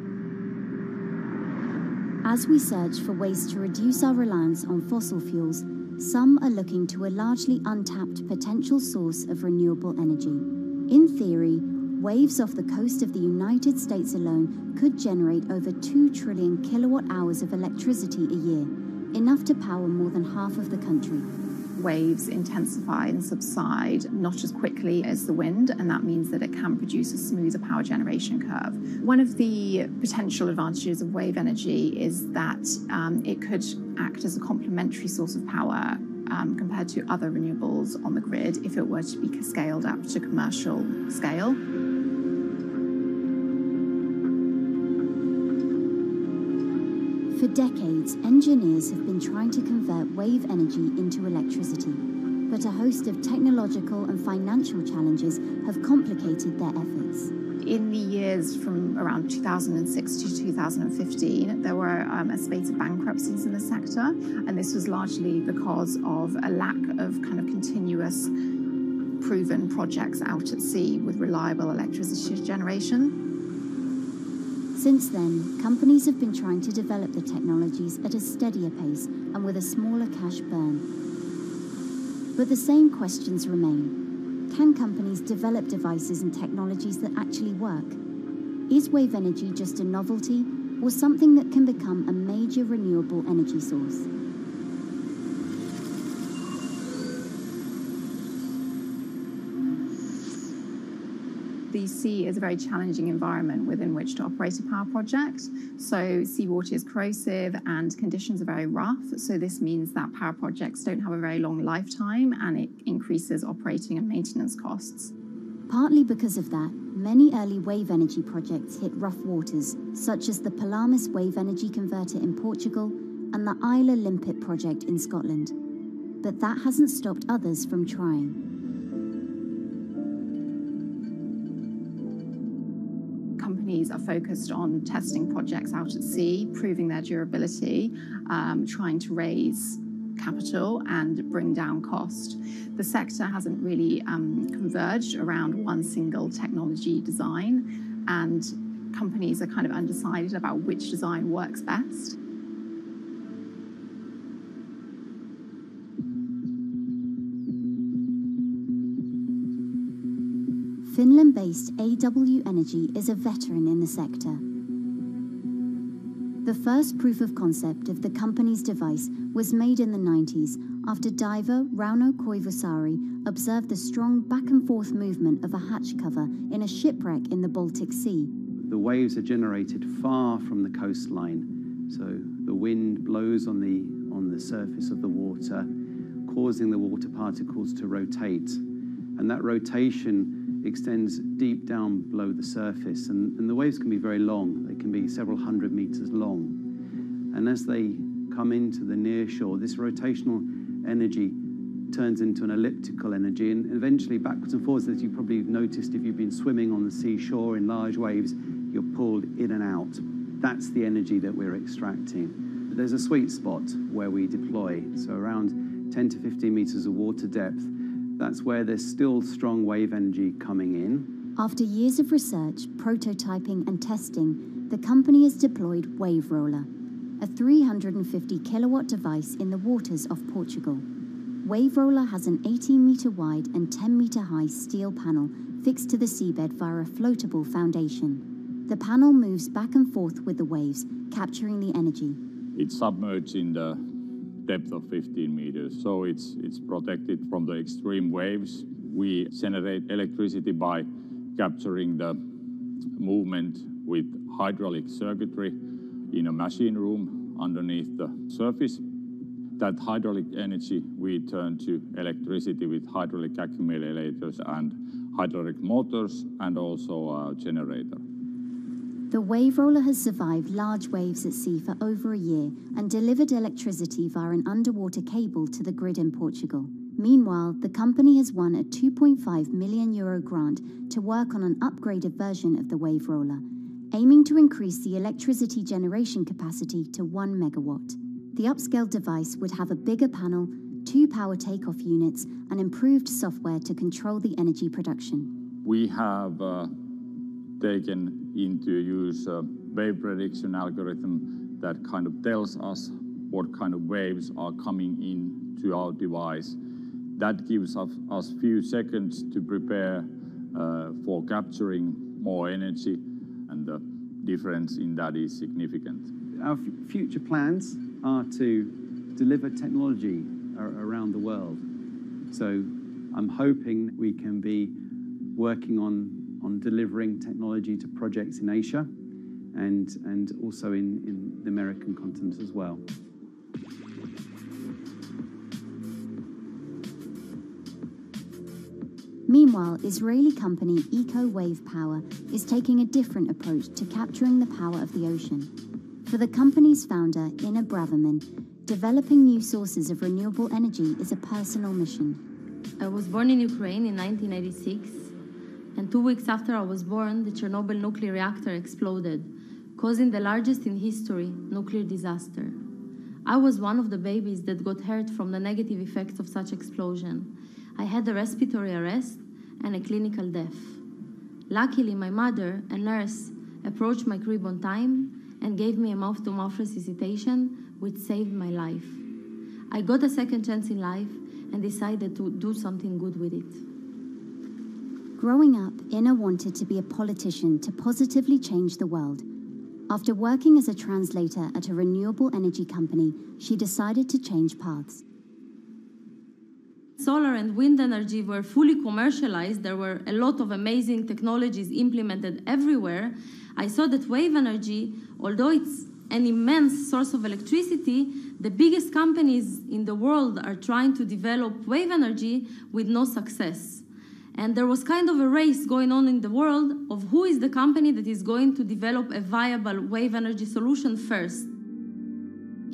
As we search for ways to reduce our reliance on fossil fuels, some are looking to a largely untapped potential source of renewable energy. In theory, waves off the coast of the United States alone could generate over 2 trillion kilowatt hours of electricity a year, enough to power more than half of the country. Waves intensify and subside not as quickly as the wind, and that means that it can produce a smoother power generation curve. One of the potential advantages of wave energy is that it could act as a complementary source of power compared to other renewables on the grid if it were to be scaled up to commercial scale. For decades, engineers have been trying to convert wave energy into electricity, but a host of technological and financial challenges have complicated their efforts. In the years from around 2006 to 2015, there were a spate of bankruptcies in the sector, and this was largely because of a lack of kind of continuous proven projects out at sea with reliable electricity generation. Since then, companies have been trying to develop the technologies at a steadier pace and with a smaller cash burn. But the same questions remain. Can companies develop devices and technologies that actually work? Is wave energy just a novelty or something that can become a major renewable energy source? The sea is a very challenging environment within which to operate a power project. So seawater is corrosive and conditions are very rough. So this means that power projects don't have a very long lifetime, and it increases operating and maintenance costs. Partly because of that, many early wave energy projects hit rough waters, such as the Palamas Wave Energy Converter in Portugal and the Isla Limpet project in Scotland. But that hasn't stopped others from trying. Companies are focused on testing projects out at sea, proving their durability, trying to raise capital and bring down cost. The sector hasn't really converged around one single technology design, and companies are kind of undecided about which design works best. Finland-based AW Energy is a veteran in the sector. The first proof of concept of the company's device was made in the 90s after diver Rauno Koivusaari observed the strong back-and-forth movement of a hatch cover in a shipwreck in the Baltic Sea. the waves are generated far from the coastline. So the wind blows on the surface of the water, causing the water particles to rotate. And that rotation extends deep down below the surface. And the waves can be very long. They can be several hundred meters long. And as they come into the near shore, this rotational energy turns into an elliptical energy, and eventually backwards and forwards, as you probably noticed if you've been swimming on the seashore in large waves, you're pulled in and out. That's the energy that we're extracting. There's a sweet spot where we deploy, so around 10 to 15 meters of water depth. That's where there's still strong wave energy coming in. After years of research, prototyping and testing, the company has deployed Wave Roller, a 350 kilowatt device in the waters off Portugal. Wave Roller has an 18-meter wide and 10-meter high steel panel fixed to the seabed via a floatable foundation. The panel moves back and forth with the waves, capturing the energy. It's submerged in the depth of 15 meters, so it's protected from the extreme waves. We generate electricity by capturing the movement with hydraulic circuitry in a machine room underneath the surface. That hydraulic energy we turn to electricity with hydraulic accumulators and hydraulic motors, and also a generator. The Wave Roller has survived large waves at sea for over a year and delivered electricity via an underwater cable to the grid in Portugal. Meanwhile, the company has won a €2.5 million grant to work on an upgraded version of the Wave Roller, aiming to increase the electricity generation capacity to 1 megawatt. The upscaled device would have a bigger panel, 2 power takeoff units, and improved software to control the energy production. We have taken into use a wave prediction algorithm that kind of tells us what kind of waves are coming in to our device. That gives us few seconds to prepare for capturing more energy, and the difference in that is significant. Our future plans are to deliver technology around the world. So I'm hoping we can be working on delivering technology to projects in Asia and also in the American continent as well. Meanwhile, Israeli company Eco Wave Power is taking a different approach to capturing the power of the ocean. For the company's founder, Inna Braverman, developing new sources of renewable energy is a personal mission. I was born in Ukraine in 1986, and 2 weeks after I was born, the Chernobyl nuclear reactor exploded, causing the largest in history nuclear disaster. I was one of the babies that got hurt from the negative effects of such explosion. I had a respiratory arrest and a clinical death. Luckily, my mother, a nurse, approached my crib on time and gave me a mouth-to-mouth resuscitation, which saved my life. I got a second chance in life and decided to do something good with it. Growing up, Inna wanted to be a politician to positively change the world. After working as a translator at a renewable energy company, she decided to change paths. Solar and wind energy were fully commercialized. There were a lot of amazing technologies implemented everywhere. I saw that wave energy, although it's an immense source of electricity, the biggest companies in the world are trying to develop wave energy with no success. And there was kind of a race going on in the world of who is the company that is going to develop a viable wave energy solution first.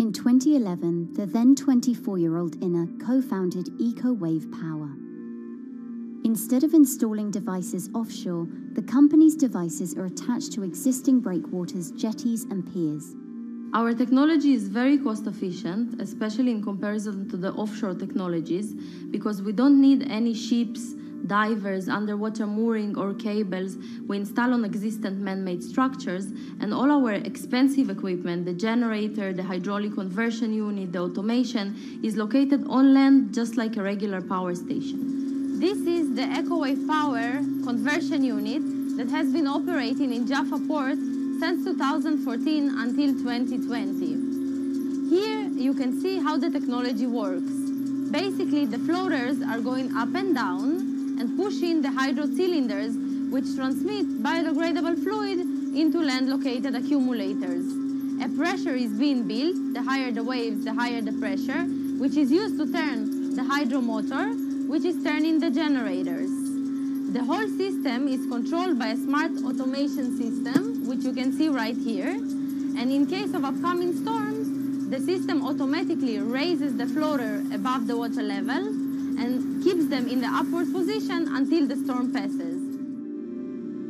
In 2011, the then 24-year-old Inna co-founded Eco Wave Power. Instead of installing devices offshore, the company's devices are attached to existing breakwaters, jetties, and piers. Our technology is very cost efficient, especially in comparison to the offshore technologies, because we don't need any ships, divers, underwater mooring, or cables. We install on existing man-made structures, and all our expensive equipment, the generator, the hydraulic conversion unit, the automation, is located on land just like a regular power station. This is the EcoWave Power conversion unit that has been operating in Jaffa Port since 2014 until 2020. Here you can see how the technology works. Basically, the floaters are going up and down and pushing the hydro cylinders, which transmit biodegradable fluid into land-located accumulators. A pressure is being built, the higher the waves, the higher the pressure, which is used to turn the hydromotor, which is turning the generators. The whole system is controlled by a smart automation system, which you can see right here. And in case of upcoming storms, the system automatically raises the floater above the water level and keeps them in the upward position until the storm passes.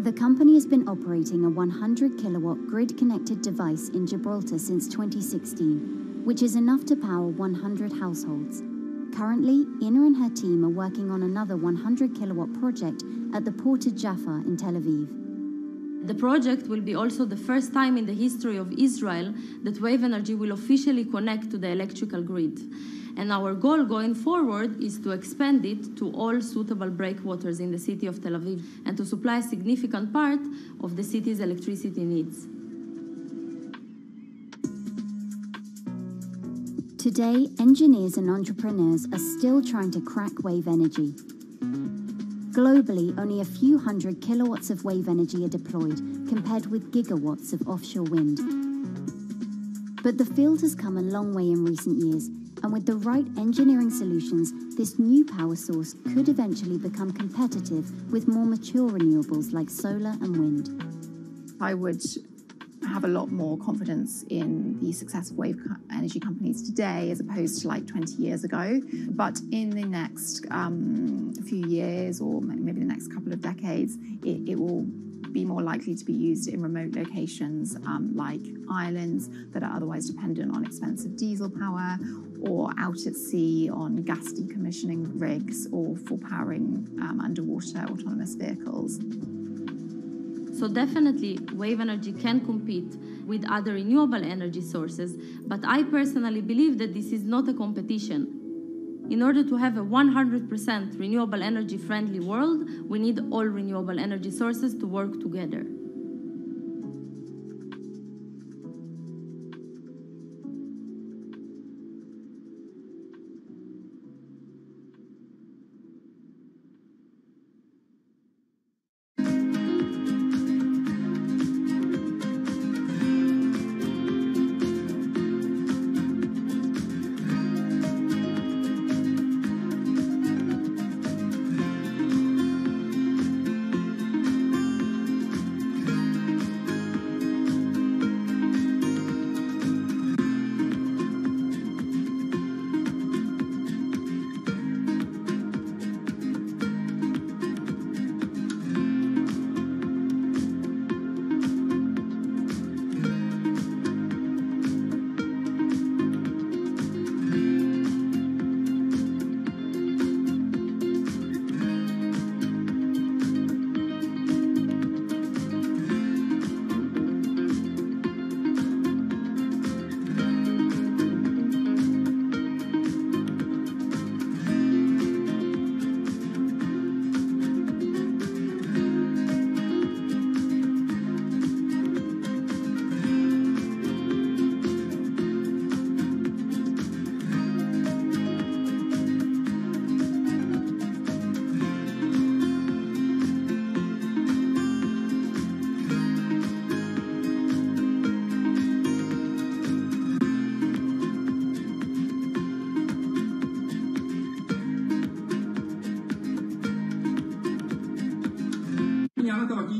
The company has been operating a 100-kilowatt grid-connected device in Gibraltar since 2016, which is enough to power 100 households. Currently, Ina and her team are working on another 100-kilowatt project at the port of Jaffa in Tel Aviv. The project will be also the first time in the history of Israel that wave energy will officially connect to the electrical grid. And our goal going forward is to expand it to all suitable breakwaters in the city of Tel Aviv and to supply a significant part of the city's electricity needs. Today, engineers and entrepreneurs are still trying to crack wave energy. Globally, only a few hundred kilowatts of wave energy are deployed, compared with gigawatts of offshore wind. But the field has come a long way in recent years, and with the right engineering solutions, this new power source could eventually become competitive with more mature renewables like solar and wind. I would have a lot more confidence in the success of wave energy companies today as opposed to like 20 years ago. But in the next few years, or maybe the next couple of decades, it will be more likely to be used in remote locations like islands that are otherwise dependent on expensive diesel power, or out at sea on gas decommissioning rigs, or for powering underwater autonomous vehicles. So definitely, wave energy can compete with other renewable energy sources, but I personally believe that this is not a competition. In order to have a 100% renewable energy friendly world, we need all renewable energy sources to work together.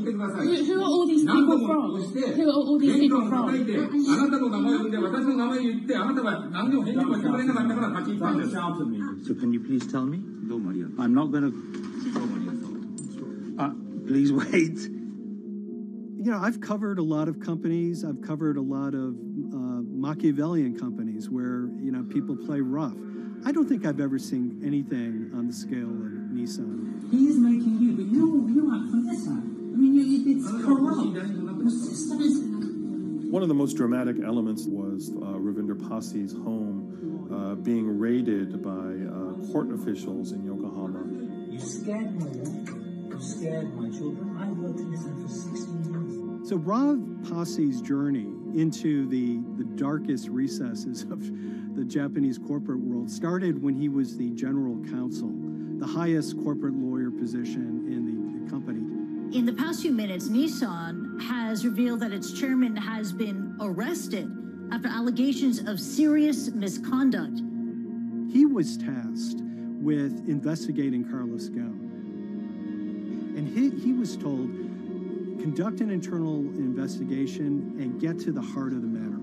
Who are all these people from? Who are all these people from? So can you please tell me? I'm not going to... please wait. You know, I've covered a lot of companies. I've covered a lot of Machiavellian companies where, you know, people play rough. I don't think I've ever seen anything on the scale of Nissan. He is making you, but you're out from this side. I mean, it's corrupt. The system is... One of the most dramatic elements was Ravinder Pasi's home being raided by court officials in Yokohama. You scared my wife. You scared my children. I worked in Nissan for 16 years. So Rav Pasi's journey into the darkest recesses of the Japanese corporate world started when he was the general counsel, the highest corporate lawyer position in the company. In the past few minutes, Nissan has revealed that its chairman has been arrested after allegations of serious misconduct. He was tasked with investigating Carlos Ghosn. And he was told, conduct an internal investigation and get to the heart of the matter.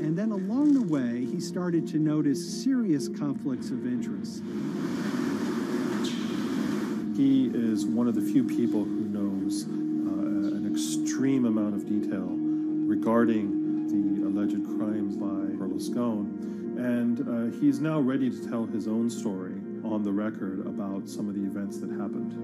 And then along the way, he started to notice serious conflicts of interest. He is one of the few people who knows an extreme amount of detail regarding the alleged crimes by Carlos Ghosn, and he's now ready to tell his own story on the record about some of the events that happened.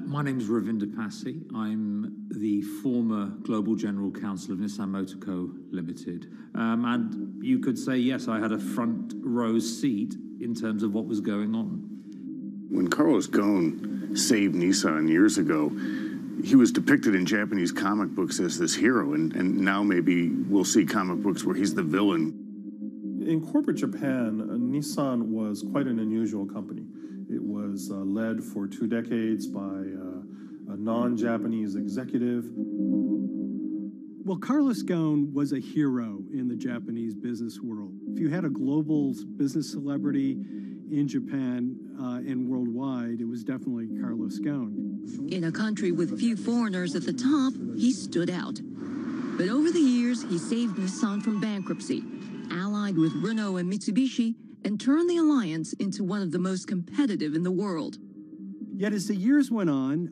My name is Ravinder Passy. I'm the former Global General Counsel of Nissan Motor Co. Limited. And you could say, yes, I had a front row seat in terms of what was going on. When Carlos Ghosn saved Nissan years ago, he was depicted in Japanese comic books as this hero, and now maybe we'll see comic books where he's the villain. In corporate Japan, Nissan was quite an unusual company. It was led for 2 decades by a non-Japanese executive. Well, Carlos Ghosn was a hero in the Japanese business world. If you had a global business celebrity in Japan and worldwide, it was definitely Carlos Ghosn. In a country with few foreigners at the top, he stood out. But over the years, he saved Nissan from bankruptcy, allied with Renault and Mitsubishi, and turned the alliance into one of the most competitive in the world. Yet as the years went on,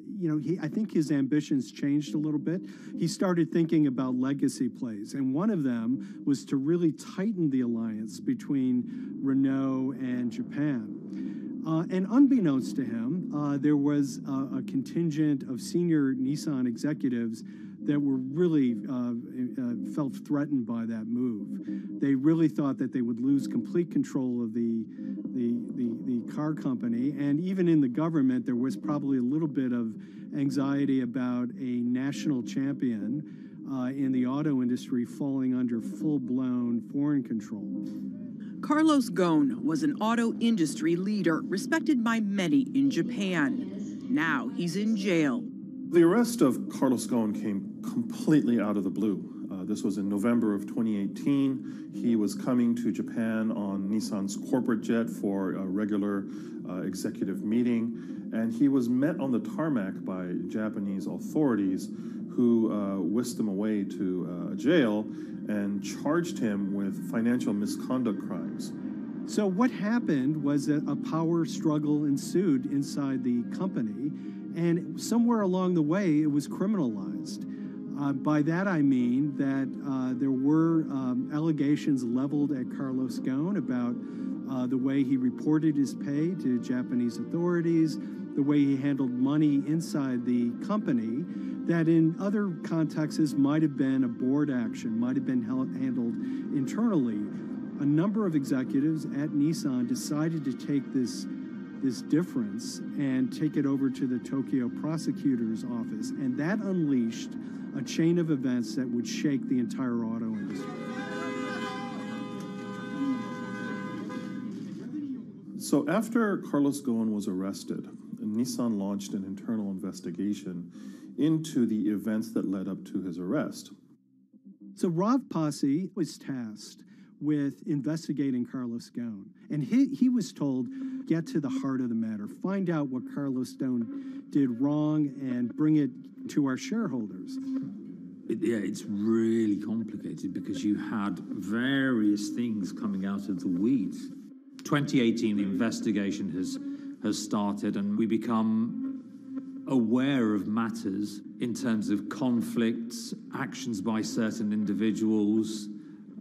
I think his ambitions changed a little bit. He started thinking about legacy plays, and one of them was to really tighten the alliance between Renault and Japan. And unbeknownst to him, there was a contingent of senior Nissan executives that were really felt threatened by that move. They really thought that they would lose complete control of the car company, and even in the government, there was probably a little bit of anxiety about a national champion in the auto industry falling under full-blown foreign control. Carlos Ghosn was an auto industry leader, respected by many in Japan. Now he's in jail. The arrest of Carlos Ghosn came completely out of the blue. This was in November of 2018. He was coming to Japan on Nissan's corporate jet for a regular executive meeting, and he was met on the tarmac by Japanese authorities who whisked him away to jail and charged him with financial misconduct crimes. So what happened was that a power struggle ensued inside the company, and somewhere along the way, it was criminalized. By that I mean that there were allegations leveled at Carlos Ghosn about the way he reported his pay to Japanese authorities, the way he handled money inside the company, that in other contexts might have been a board action, might have been handled internally. A number of executives at Nissan decided to take this difference and take it over to the Tokyo prosecutor's office, and that unleashed a chain of events that would shake the entire auto industry. So after Carlos Ghosn was arrested, Nissan launched an internal investigation into the events that led up to his arrest. So Rav Passy was tasked with investigating Carlos Ghosn, and he was told, get to the heart of the matter, find out what Carlos Ghosn did wrong and bring it to our shareholders. It's really complicated because you had various things coming out of the weeds. 2018, the investigation has started, and we become aware of matters in terms of conflicts, actions by certain individuals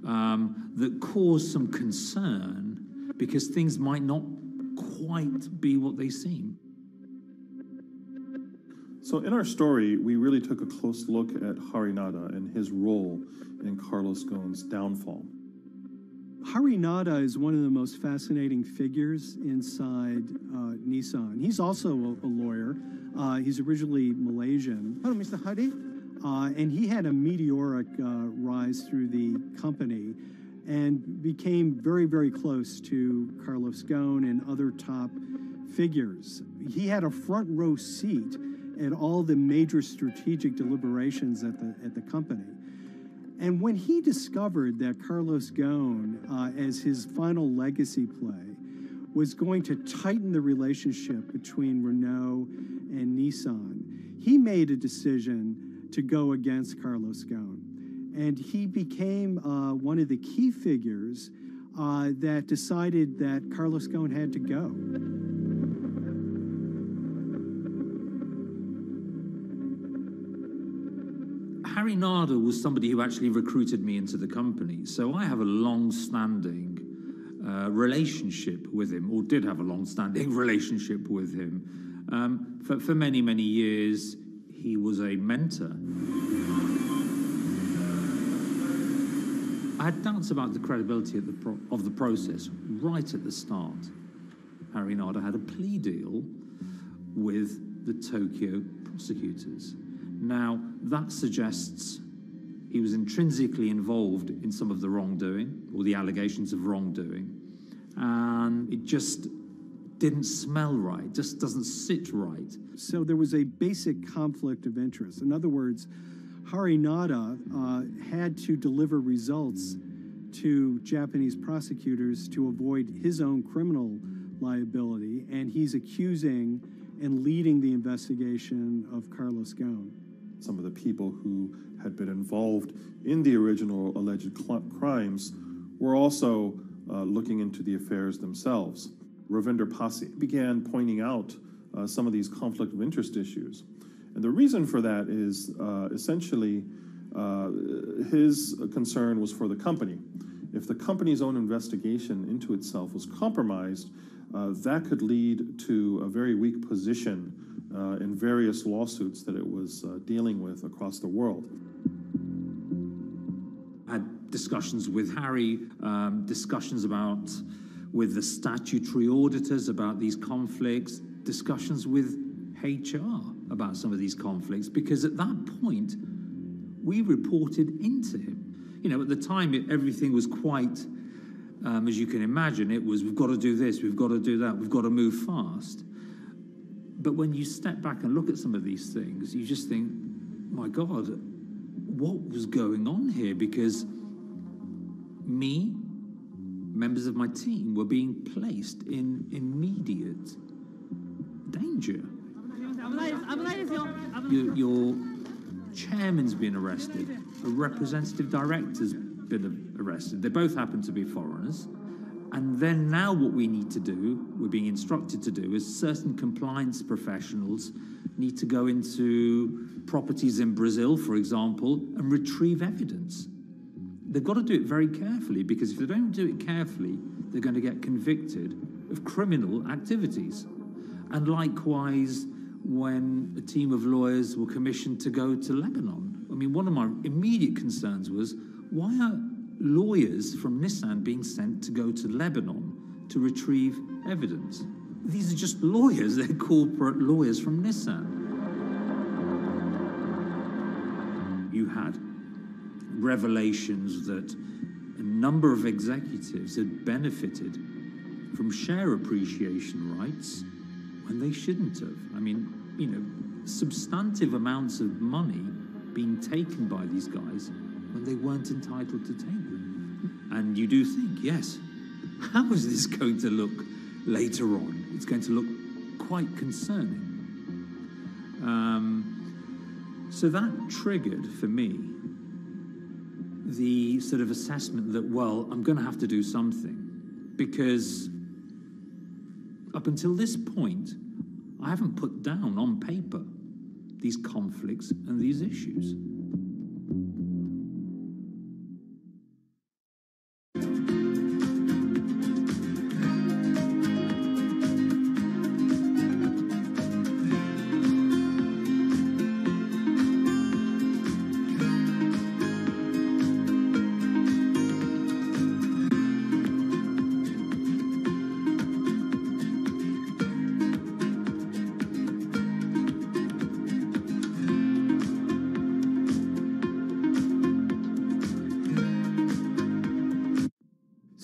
that cause some concern because things might not quite be what they seem. So in our story, we really took a close look at Harinada and his role in Carlos Ghosn's downfall. Harinada is one of the most fascinating figures inside Nissan. He's also a lawyer. He's originally Malaysian. Hello, Mr. Hadi. And he had a meteoric rise through the company and became very, very close to Carlos Ghosn and other top figures. He had a front row seat at all the major strategic deliberations at the company. And when he discovered that Carlos Ghosn, as his final legacy play, was going to tighten the relationship between Renault and Nissan, he made a decision to go against Carlos Ghosn. And he became one of the key figures that decided that Carlos Ghosn had to go. Harinada was somebody who actually recruited me into the company, so I have a long-standing relationship with him, or did have a long-standing relationship with him. For many, many years, he was a mentor. I had doubts about the credibility of the process right at the start. Harinada had a plea deal with the Tokyo prosecutors. Now, that suggests he was intrinsically involved in some of the wrongdoing, or the allegations of wrongdoing, and it just didn't smell right, just doesn't sit right. So there was a basic conflict of interest. In other words, Harinada had to deliver results to Japanese prosecutors to avoid his own criminal liability, and he's accusing and leading the investigation of Carlos Ghosn. Some of the people who had been involved in the original alleged crimes were also looking into the affairs themselves. Ravinder Pasi began pointing out some of these conflict of interest issues. And the reason for that is essentially his concern was for the company. If the company's own investigation into itself was compromised, that could lead to a very weak position in various lawsuits that it was dealing with across the world. I had discussions with Harry, discussions with the statutory auditors about these conflicts, discussions with HR about some of these conflicts, because at that point, we reported into him. You know, at the time, everything was quite, as you can imagine, it was, we've got to do this, we've got to do that, we've got to move fast. But when you step back and look at some of these things, you just think, my God, what was going on here? Because me, members of my team, were being placed in immediate danger. Your chairman's been arrested. A representative director's been arrested. They both happen to be foreigners. And then now what we need to do, we're being instructed to do, is certain compliance professionals need to go into properties in Brazil, for example, and retrieve evidence. They've got to do it very carefully, because if they don't do it carefully, they're going to get convicted of criminal activities. And likewise, when a team of lawyers were commissioned to go to Lebanon, I mean, one of my immediate concerns was, why are lawyers from Nissan being sent to go to Lebanon to retrieve evidence? These are just lawyers, they're corporate lawyers from Nissan. You had revelations that a number of executives had benefited from share appreciation rights when they shouldn't have. I mean, you know, substantive amounts of money being taken by these guys when they weren't entitled to take them. And you do think, yes, how is this going to look later on? It's going to look quite concerning. So that triggered, for me, the sort of assessment that, well, I'm going to have to do something, because up until this point, I haven't put down on paper these conflicts and these issues.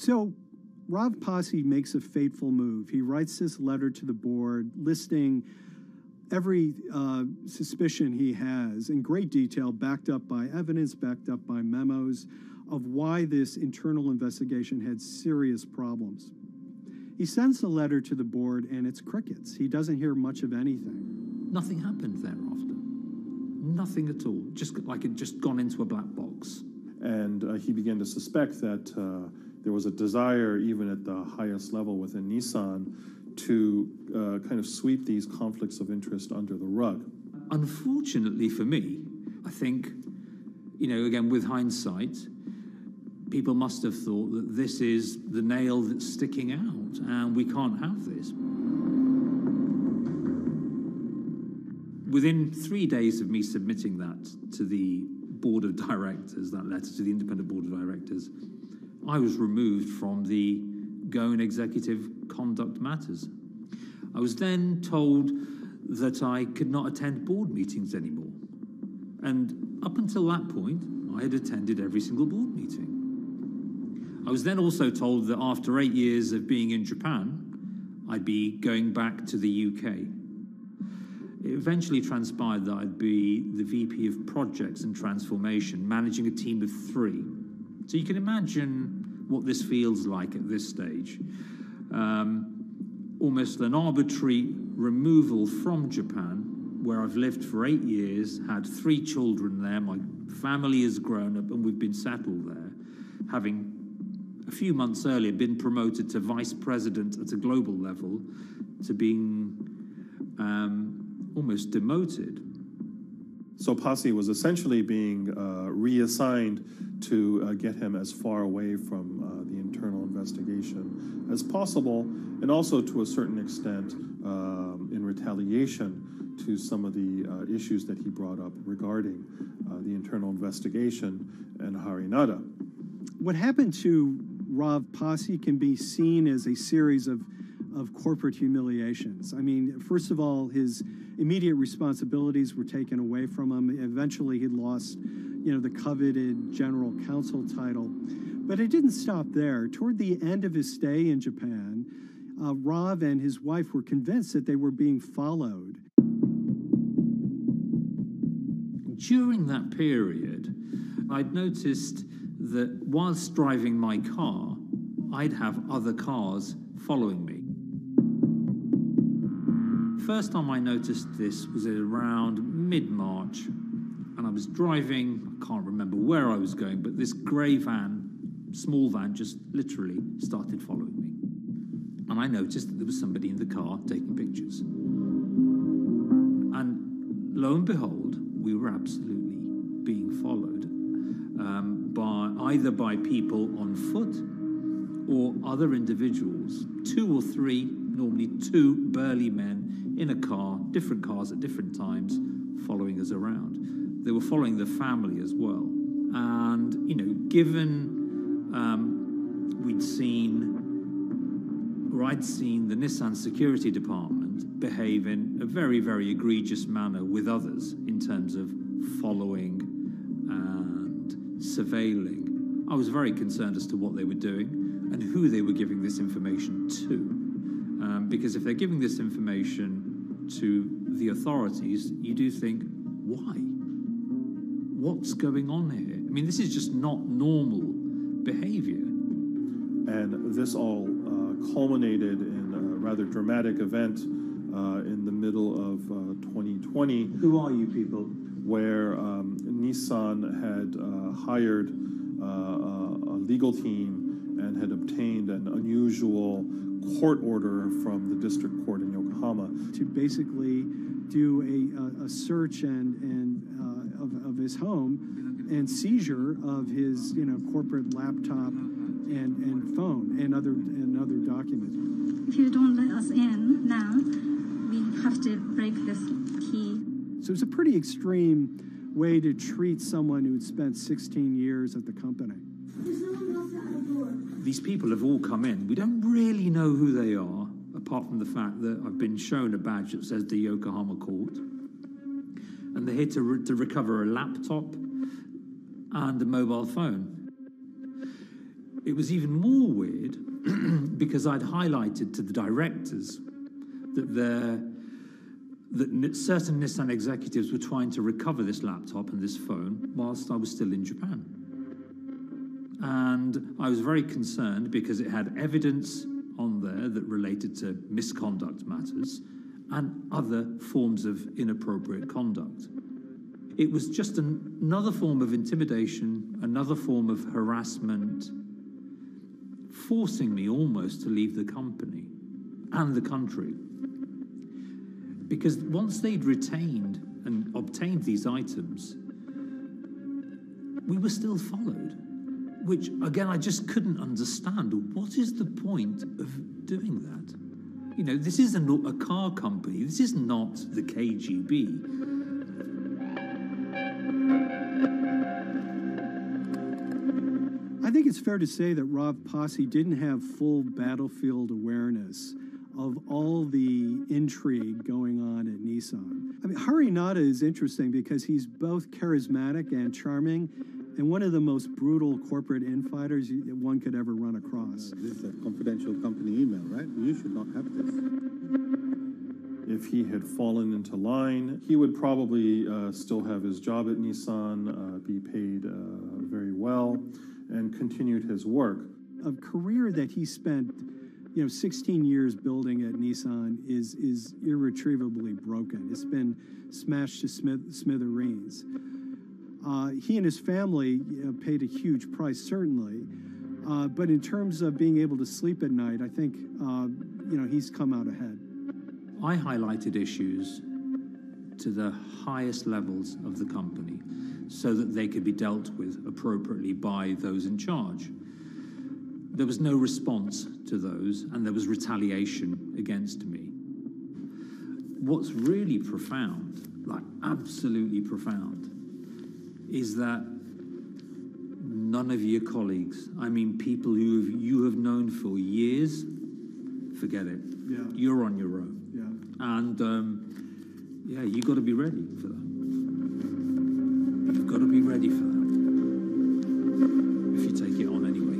So Rav Pasi makes a fateful move. He writes this letter to the board listing every suspicion he has in great detail, backed up by evidence, backed up by memos, of why this internal investigation had serious problems. He sends the letter to the board, and it's crickets. He doesn't hear much of anything. Nothing happened thereafter. Nothing at all. Just like it just gone into a black box. And he began to suspect that there was a desire, even at the highest level within Nissan, to kind of sweep these conflicts of interest under the rug. Unfortunately for me, I think, again, with hindsight, people must have thought that this is the nail that's sticking out, and we can't have this. Within 3 days of me submitting that to the board of directors, that letter to the independent board of directors, I was removed from the Goan Executive Conduct Matters. I was then told that I could not attend board meetings anymore. And up until that point, I had attended every single board meeting. I was then also told that after 8 years of being in Japan, I'd be going back to the UK. It eventually transpired that I'd be the VP of Projects and Transformation, managing a team of 3. So you can imagine what this feels like at this stage. Almost an arbitrary removal from Japan, where I've lived for 8 years, had 3 children there, my family has grown up, and we've been settled there, having a few months earlier been promoted to vice president at a global level, to being almost demoted. So Pasi was essentially being reassigned to get him as far away from the internal investigation as possible, and also to a certain extent in retaliation to some of the issues that he brought up regarding the internal investigation and Harinada. What happened to Rav Pasi can be seen as a series of corporate humiliations. I mean, first of all, his immediate responsibilities were taken away from him. Eventually, he lost, the coveted general counsel title. But it didn't stop there. Toward the end of his stay in Japan, Rav and his wife were convinced that they were being followed. During that period, I'd noticed that whilst driving my car, I'd have other cars following me. First time I noticed this was around mid-March, and I was driving, I can't remember where I was going, but this grey van, small van, just literally started following me. And I noticed that there was somebody in the car taking pictures. And lo and behold, we were absolutely being followed either by people on foot or other individuals, 2 or 3, normally 2 burly men in a car, different cars at different times, following us around. They were following the family as well. And, given I'd seen the Nissan security department behave in a very, very egregious manner with others in terms of following and surveilling, I was very concerned as to what they were doing and who they were giving this information to. Because if they're giving this information to the authorities, you do think, why? What's going on here? I mean, this is just not normal behavior. And this all culminated in a rather dramatic event in the middle of 2020. Who are you people? Where Nissan had hired a legal team and had obtained an unusual court order from the district court in Yokohama to basically do a search of his home and seizure of his corporate laptop and phone and other documents. If you don't let us in now, we have to break this key. So it's a pretty extreme way to treat someone who'd spent 16 years at the company. These people have all come in. We don't really know who they are, apart from the fact that I've been shown a badge that says the Yokohama Court. And they're here to recover a laptop and a mobile phone. It was even more weird because I'd highlighted to the directors that certain Nissan executives were trying to recover this laptop and this phone whilst I was still in Japan. And I was very concerned because it had evidence on there that related to misconduct matters and other forms of inappropriate conduct. It was just another form of intimidation, another form of harassment, forcing me almost to leave the company and the country. Because once they'd retained and obtained these items, we were still followed, which, again, I just couldn't understand. What is the point of doing that? You know, this isn't a car company. This is not the KGB. I think it's fair to say that Rob Posse didn't have full battlefield awareness of all the intrigue going on at Nissan. I mean, Hari Nada is interesting because he's both charismatic and charming, and one of the most brutal corporate infighters one could ever run across. This is a confidential company email, right? You should not have this. If he had fallen into line, he would probably still have his job at Nissan, be paid very well, and continued his work. A career that he spent 16 years building at Nissan is irretrievably broken. It's been smashed to smithereens. He and his family paid a huge price, certainly. But in terms of being able to sleep at night, I think he's come out ahead. I highlighted issues to the highest levels of the company so that they could be dealt with appropriately by those in charge. There was no response to those, and there was retaliation against me. What's really profound, like absolutely profound, is that none of your colleagues, I mean people who you have known for years, forget it. Yeah. You're on your own. Yeah. And you got to be ready for that. You've got to be ready for that. If you take it on anyway.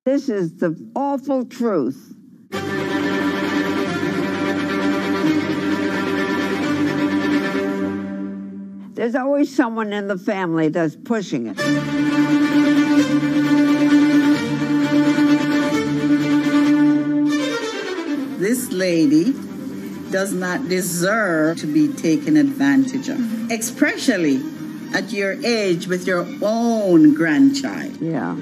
This is the awful truth. There's always someone in the family that's pushing it. This lady does not deserve to be taken advantage of, especially at your age with your own grandchild. Yeah.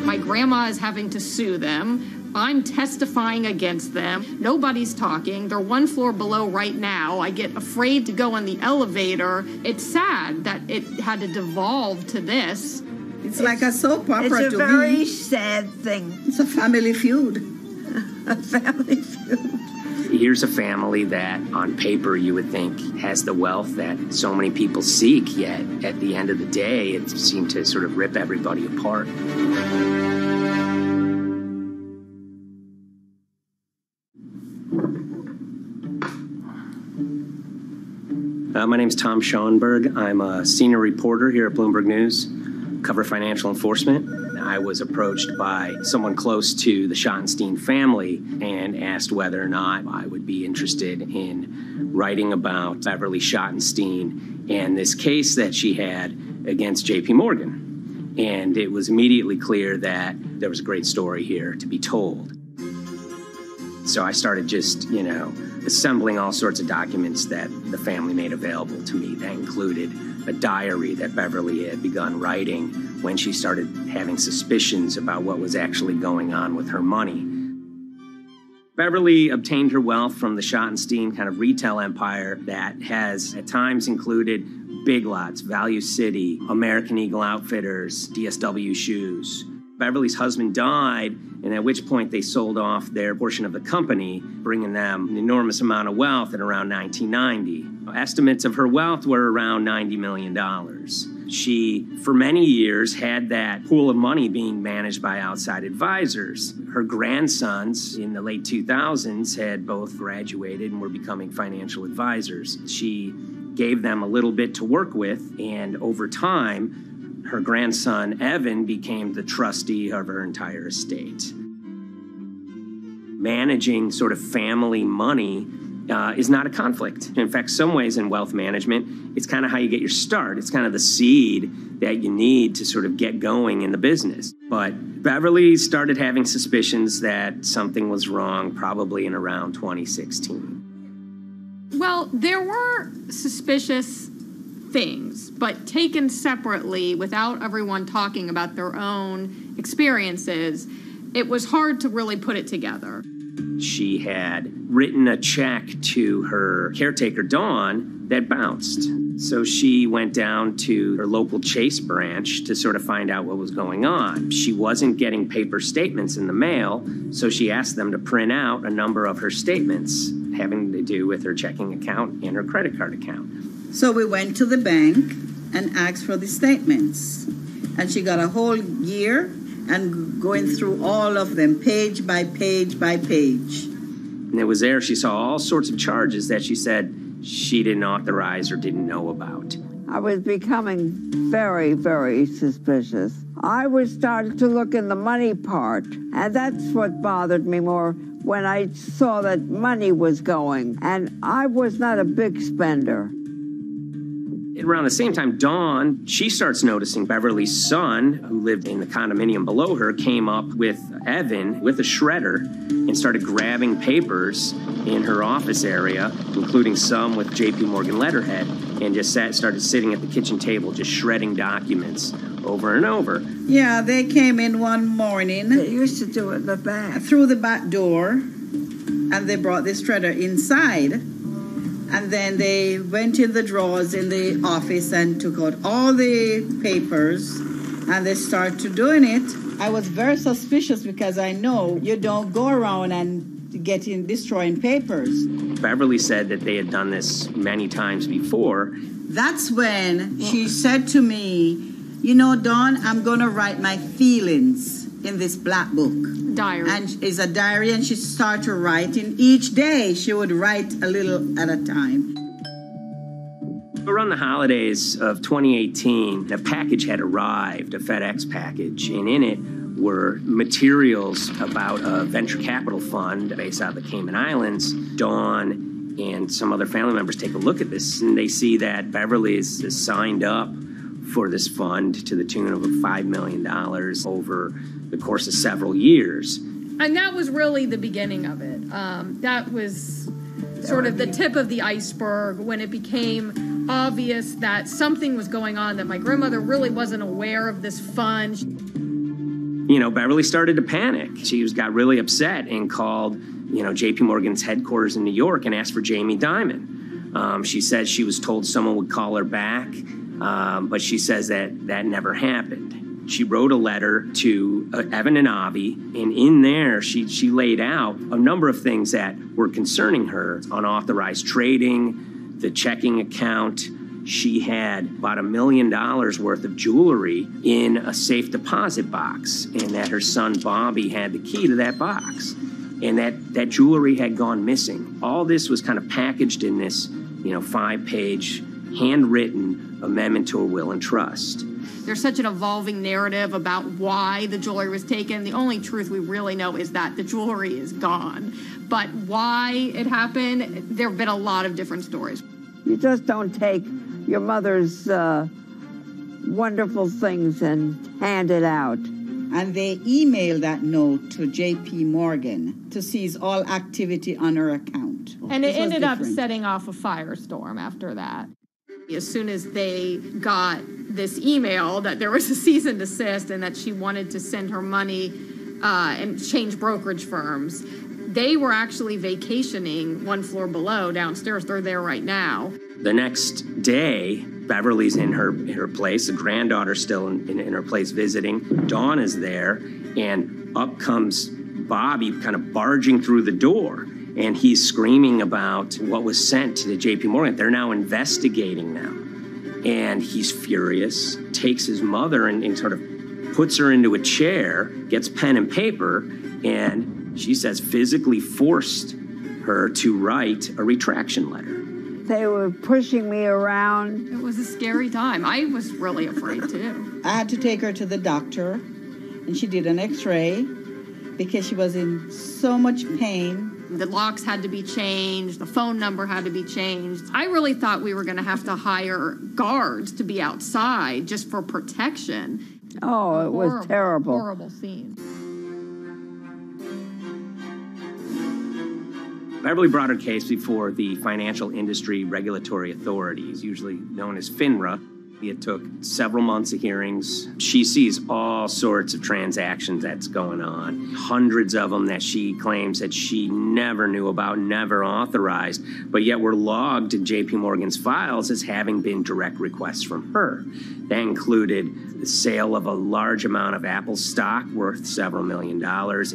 My grandma is having to sue them. I'm testifying against them. Nobody's talking. They're one floor below right now. I get afraid to go on the elevator. It's sad that it had to devolve to this. It's like a soap opera to me. It's a very sad thing. It's a family feud. A family feud. Here's a family that, on paper, you would think has the wealth that so many people seek, yet at the end of the day, it seemed to sort of rip everybody apart. My name's Tom Schoenberg. I'm a senior reporter here at Bloomberg News, cover financial enforcement. I was approached by someone close to the Schottenstein family and asked whether or not I would be interested in writing about Beverly Schottenstein and this case that she had against J.P. Morgan. And it was immediately clear that there was a great story here to be told. So I started just, assembling all sorts of documents that the family made available to me. That included a diary that Beverly had begun writing when she started having suspicions about what was actually going on with her money. Beverly obtained her wealth from the Schottenstein kind of retail empire that has at times included Big Lots, Value City, American Eagle Outfitters, DSW Shoes. Beverly's husband died, and at which point they sold off their portion of the company, bringing them an enormous amount of wealth at around 1990. Estimates of her wealth were around $90 million. She, for many years, had that pool of money being managed by outside advisors. Her grandsons in the late 2000s had both graduated and were becoming financial advisors. She gave them a little bit to work with, and over time, her grandson, Evan, became the trustee of her entire estate. Managing sort of family money is not a conflict. In fact, some ways in wealth management, it's kind of how you get your start. It's kind of the seed that you need to sort of get going in the business. But Beverly started having suspicions that something was wrong probably in around 2016. Well, there were suspicious things, but taken separately without everyone talking about their own experiences, it was hard to really put it together. She had written a check to her caretaker, Dawn, that bounced. So she went down to her local Chase branch to sort of find out what was going on. She wasn't getting paper statements in the mail, so she asked them to print out a number of her statements having to do with her checking account and her credit card account. So we went to the bank and asked for the statements. And she got a whole year and going through all of them, page by page by page. And it was there she saw all sorts of charges that she said she didn't authorize or didn't know about. I was becoming very, very suspicious. I was starting to look in the money part, and that's what bothered me more when I saw that money was going. And I was not a big spender. Around the same time, Dawn, she starts noticing Beverly's son, who lived in the condominium below her, came up with Evan with a shredder and started grabbing papers in her office area, including some with J.P. Morgan letterhead, and just started sitting at the kitchen table, just shredding documents over and over. Yeah, they came in one morning. They used to do it in the back. Through the back door, and they brought the shredder inside. And then they went in the drawers in the office and took out all the papers, and they started doing it. I was very suspicious because I know you don't go around and destroying papers. Beverly said that they had done this many times before. That's when she said to me, Dawn, I'm going to write my feelings in this black book. Diary. And it's a diary, and she started writing. Each day, she would write a little at a time. Around the holidays of 2018, a package had arrived, a FedEx package, and in it were materials about a venture capital fund based out of the Cayman Islands. Dawn and some other family members take a look at this, and they see that Beverly is signed up for this fund to the tune of $5 million over the course of several years. And that was really the beginning of it. That was sort of the tip of the iceberg when it became obvious that something was going on, that my grandmother really wasn't aware of this fund. Beverly started to panic. She got really upset and called, JP Morgan's headquarters in New York and asked for Jamie Dimon. She said she was told someone would call her back, but she says that never happened. She wrote a letter to Evan and Avi, and in there she laid out a number of things that were concerning her: unauthorized trading, the checking account. She had about $1 million worth of jewelry in a safe deposit box, and that her son Bobby had the key to that box, and that jewelry had gone missing. All this was kind of packaged in this, 5-page handwritten amendment to a will and trust. There's such an evolving narrative about why the jewelry was taken. The only truth we really know is that the jewelry is gone. But why it happened, there have been a lot of different stories. You just don't take your mother's wonderful things and hand it out. And they emailed that note to JP Morgan to seize all activity on her account. And it ended up setting off a firestorm after that. As soon as they got this email that there was a cease and desist and that she wanted to send her money and change brokerage firms, they were actually vacationing one floor below downstairs. They're there right now. The next day, Beverly's in her place. The granddaughter's still in her place visiting. Dawn is there, and up comes Bobby kind of barging through the door. And he's screaming about what was sent to the JP Morgan. They're now investigating now. And he's furious, takes his mother and sort of puts her into a chair, gets pen and paper, and she says physically forced her to write a retraction letter. They were pushing me around. It was a scary time. I was really afraid too. I had to take her to the doctor, and she did an x-ray because she was in so much pain. The locks had to be changed. The phone number had to be changed. I really thought we were going to have to hire guards to be outside just for protection. Oh, it was terrible. Horrible scene. Beverly brought her case before the Financial Industry Regulatory Authorities, usually known as FINRA. It took several months of hearings. She sees all sorts of transactions that's going on, hundreds of them that she claims that she never knew about, never authorized, but yet were logged in JP Morgan's files as having been direct requests from her. That included the sale of a large amount of Apple stock worth several $1 million,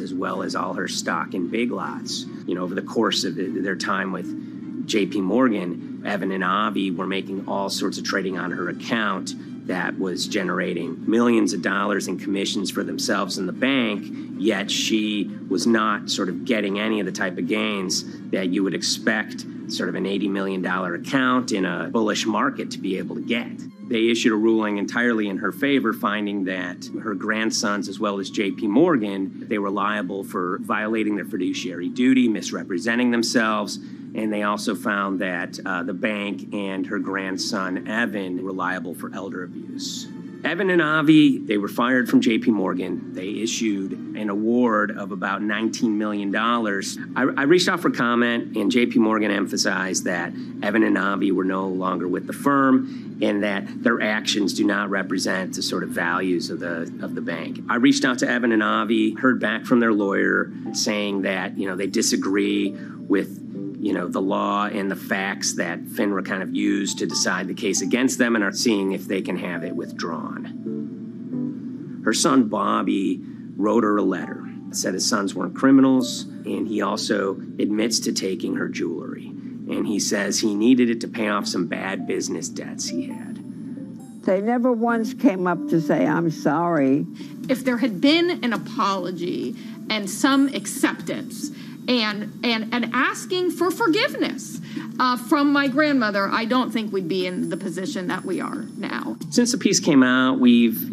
as well as all her stock in Big Lots. Over the course of their time with JP Morgan, Evan and Avi were making all sorts of trading on her account that was generating millions of dollars in commissions for themselves and the bank, yet she was not sort of getting any of the type of gains that you would expect sort of an $80 million account in a bullish market to be able to get. They issued a ruling entirely in her favor, finding that her grandsons, as well as JP Morgan, they were liable for violating their fiduciary duty, misrepresenting themselves, and they also found that the bank and her grandson, Evan, were liable for elder abuse. Evan and Avi, they were fired from JP Morgan. They issued an award of about $19 million. I reached out for comment, and JP Morgan emphasized that Evan and Avi were no longer with the firm and that their actions do not represent the sort of values of the bank. I reached out to Evan and Avi, heard back from their lawyer saying that, they disagree with the law and the facts that FINRA kind of used to decide the case against them and are seeing if they can have it withdrawn. Her son, Bobby, wrote her a letter, said his sons weren't criminals, and he also admits to taking her jewelry. And he says he needed it to pay off some bad business debts he had. They never once came up to say, I'm sorry. If there had been an apology and some acceptance, and asking for forgiveness from my grandmother, I don't think we'd be in the position that we are now. Since the piece came out, we've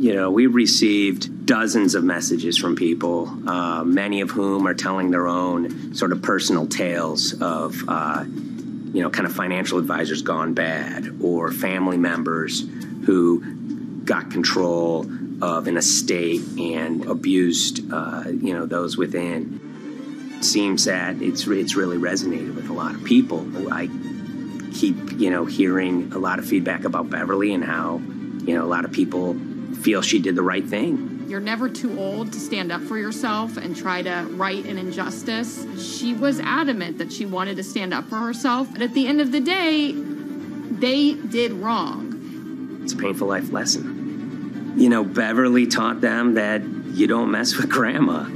received dozens of messages from people, many of whom are telling their own sort of personal tales of, kind of financial advisors gone bad, or family members who got control of an estate and abused, those within. It seems that it's really resonated with a lot of people. I keep, hearing a lot of feedback about Beverly and how, a lot of people feel she did the right thing. You're never too old to stand up for yourself and try to right an injustice. She was adamant that she wanted to stand up for herself, but at the end of the day, they did wrong. It's a painful life lesson. You know, Beverly taught them that you don't mess with grandma.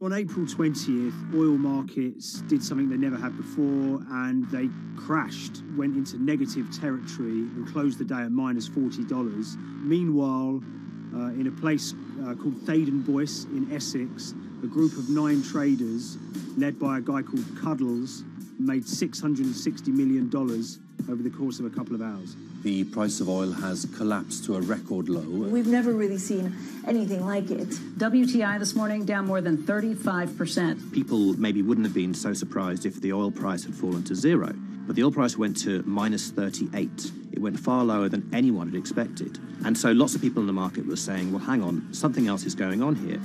On April 20th, oil markets did something they never had before, and they crashed, went into negative territory and closed the day at minus $40. Meanwhile, in a place called Thaden Boyce in Essex, a group of 9 traders, led by a guy called Cuddles, made $660 million over the course of a couple of hours. The price of oil has collapsed to a record low. We've never really seen anything like it. WTI this morning down more than 35%. People maybe wouldn't have been so surprised if the oil price had fallen to zero, but the oil price went to minus 38. It went far lower than anyone had expected. And so lots of people in the market were saying, well, hang on, something else is going on here.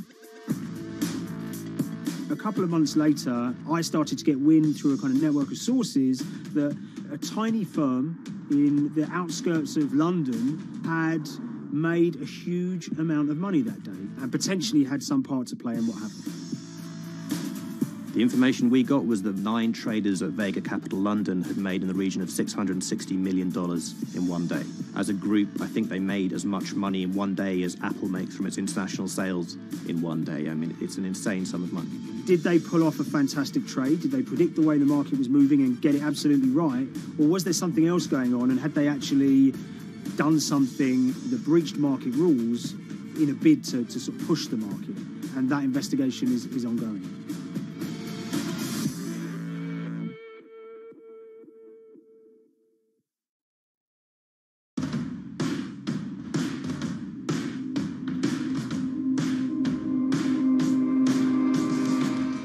A couple of months later, I started to get wind through a kind of network of sources that a tiny firm in the outskirts of London had made a huge amount of money that day and potentially had some part to play in what happened. The information we got was that 9 traders at Vega Capital London had made in the region of $660 million in one day. As a group, I think they made as much money in one day as Apple makes from its international sales in one day. I mean, it's an insane sum of money. Did they pull off a fantastic trade? Did they predict the way the market was moving and get it absolutely right? Or was there something else going on, and had they actually done something that breached market rules in a bid to sort of push the market? And that investigation is ongoing.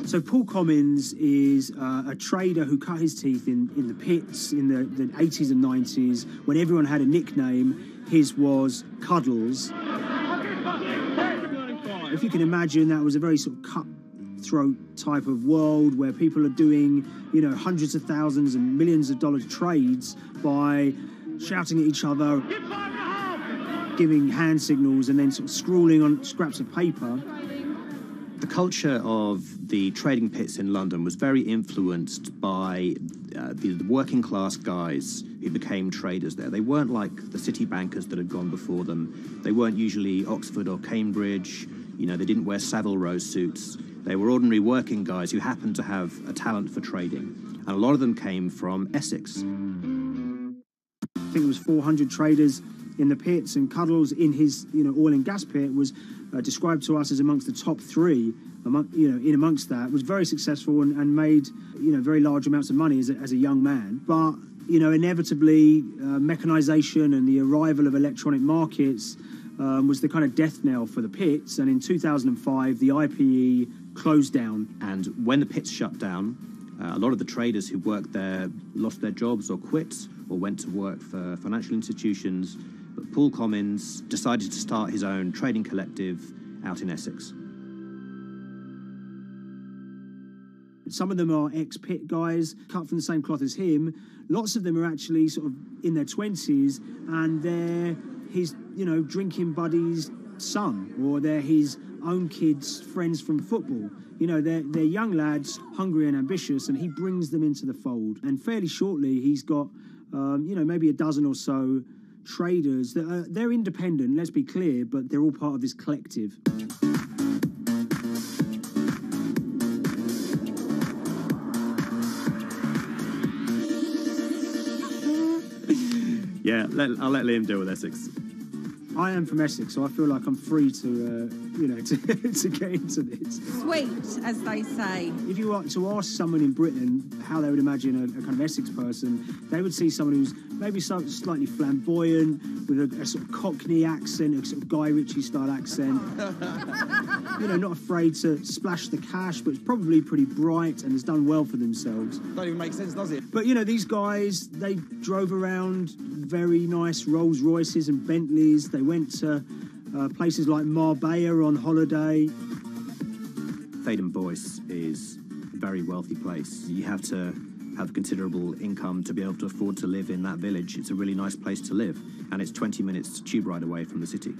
So Paul Commins is a trader who cut his teeth in the pits in the 80s and 90s when everyone had a nickname. His was Cuddles. If you can imagine, that was a very sort of cutthroat type of world where people are doing, you know, hundreds of thousands and millions of dollar trades by shouting at each other, giving hand signals, and then sort of scrawling on scraps of paper. The culture of the trading pits in London was very influenced by the working class guys who became traders there. They weren't like the city bankers that had gone before them. They weren't usually Oxford or Cambridge. You know, they didn't wear Savile Row suits. They were ordinary working guys who happened to have a talent for trading. And a lot of them came from Essex. I think it was 400 traders in the pits, and Cuddles in his, you know, oil and gas pit was described to us as amongst the top 3. In amongst that, was very successful and made, you know, very large amounts of money as a young man. But, you know, inevitably, mechanization and the arrival of electronic markets was the kind of death knell for the pits. And in 2005, the IPE closed down. And when the pits shut down, a lot of the traders who worked there lost their jobs or quit or went to work for financial institutions. But Paul Commins decided to start his own trading collective out in Essex. Some of them are ex-pit guys, cut from the same cloth as him. Lots of them are actually sort of in their 20s, and they're his, you know, drinking buddy's son, or they're his own kids' friends from football. You know, they're young lads, hungry and ambitious, and he brings them into the fold. And fairly shortly, he's got, you know, maybe a dozen or so traders that they're independent, let's be clear, but they're all part of this collective. Yeah, I'll let Liam deal with Essex. I am from Essex, so I feel like I'm free to, to get into this. Sweet, as they say. If you were to ask someone in Britain how they would imagine a kind of Essex person, they would see someone who's maybe slightly flamboyant, with a sort of Cockney accent, a sort of Guy Ritchie-style accent. Not afraid to splash the cash, but it's probably pretty bright and has done well for themselves. Don't even make sense, does it? But, these guys, they drove around very nice Rolls Royces and Bentleys. They went to places like Marbella on holiday. Thaden Boyce is a very wealthy place. You have to have considerable income to be able to afford to live in that village. It's a really nice place to live, and it's 20 minutes tube ride away from the city.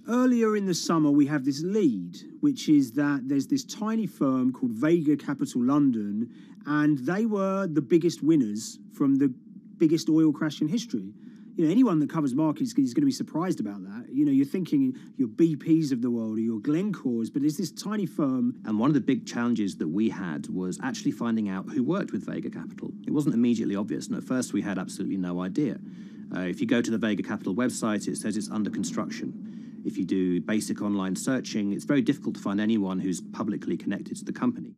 Earlier in the summer, we have this lead, which is that there's this tiny firm called Vega Capital London, and they were the biggest winners from the biggest oil crash in history. Anyone that covers markets is going to be surprised about that. You're thinking your BPs of the world or your Glencores, but it's this tiny firm. And one of the big challenges that we had was actually finding out who worked with Vega Capital. It wasn't immediately obvious, and at first we had absolutely no idea. If you go to the Vega Capital website, it says it's under construction. If you do basic online searching, it's very difficult to find anyone who's publicly connected to the company.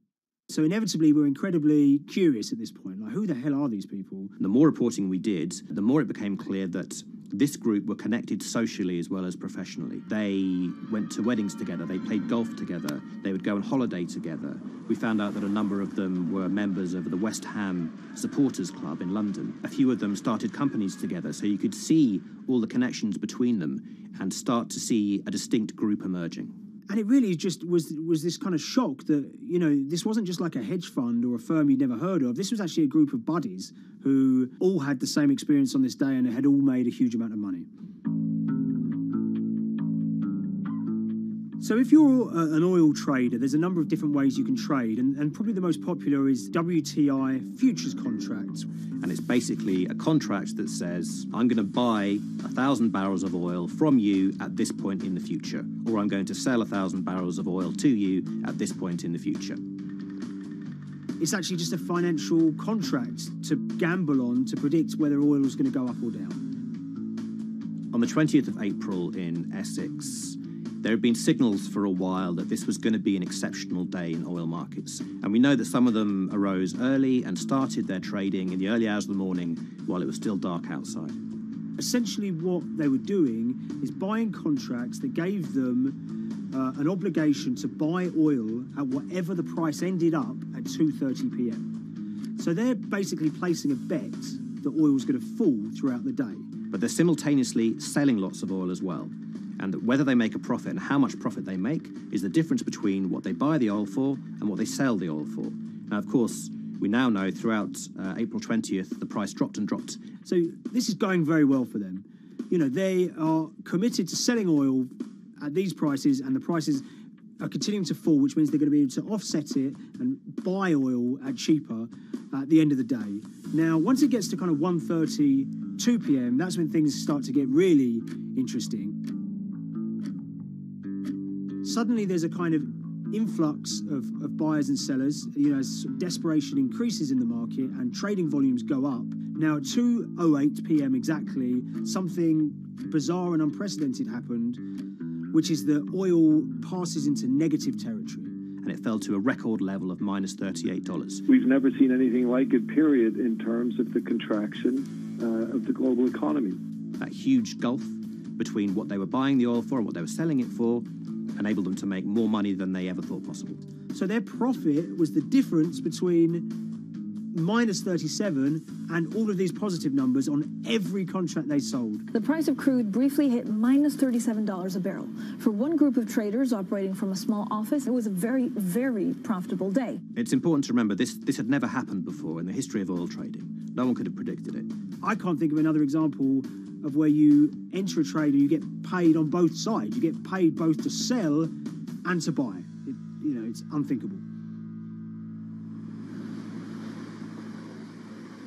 So inevitably, we're incredibly curious at this point. Like, who the hell are these people? The more reporting we did, the more it became clear that this group were connected socially as well as professionally. They went to weddings together, they played golf together, they would go on holiday together. We found out that a number of them were members of the West Ham Supporters Club in London. A few of them started companies together, so you could see all the connections between them and start to see a distinct group emerging. And it really just was this kind of shock that, this wasn't just like a hedge fund or a firm you'd never heard of. This was actually a group of buddies who all had the same experience on this day and had all made a huge amount of money. So if you're an oil trader, there's a number of different ways you can trade, and probably the most popular is WTI futures contracts. And it's basically a contract that says, I'm going to buy 1,000 barrels of oil from you at this point in the future, or I'm going to sell 1,000 barrels of oil to you at this point in the future. It's actually just a financial contract to gamble on to predict whether oil is going to go up or down. On the 20th of April in Essex, there had been signals for a while that this was going to be an exceptional day in oil markets. And we know that some of them arose early and started their trading in the early hours of the morning while it was still dark outside. Essentially what they were doing is buying contracts that gave them an obligation to buy oil at whatever the price ended up at 2:30 p.m. So they're basically placing a bet that oil was going to fall throughout the day. But they're simultaneously selling lots of oil as well. And that whether they make a profit and how much profit they make is the difference between what they buy the oil for and what they sell the oil for. Now, of course, we now know throughout April 20th, the price dropped and dropped. So this is going very well for them. They are committed to selling oil at these prices, and the prices are continuing to fall, which means they're going to be able to offset it and buy oil at cheaper at the end of the day. Now, once it gets to kind of 1:30, 2 p.m., that's when things start to get really interesting. Suddenly there's a kind of influx of buyers and sellers, as desperation increases in the market and trading volumes go up. Now at 2:08 p.m. exactly, something bizarre and unprecedented happened, which is that oil passes into negative territory. And it fell to a record level of minus $38. We've never seen anything like it, period, in terms of the contraction of the global economy. That huge gulf between what they were buying the oil for and what they were selling it for enabled them to make more money than they ever thought possible. So their profit was the difference between minus 37 and all of these positive numbers on every contract they sold. The price of crude briefly hit minus $37 a barrel. For one group of traders operating from a small office, it was a very, very profitable day. It's important to remember this had never happened before in the history of oil trading. No one could have predicted it. I can't think of another example of where you enter a trade and you get paid on both sides. You get paid both to sell and to buy. It's unthinkable.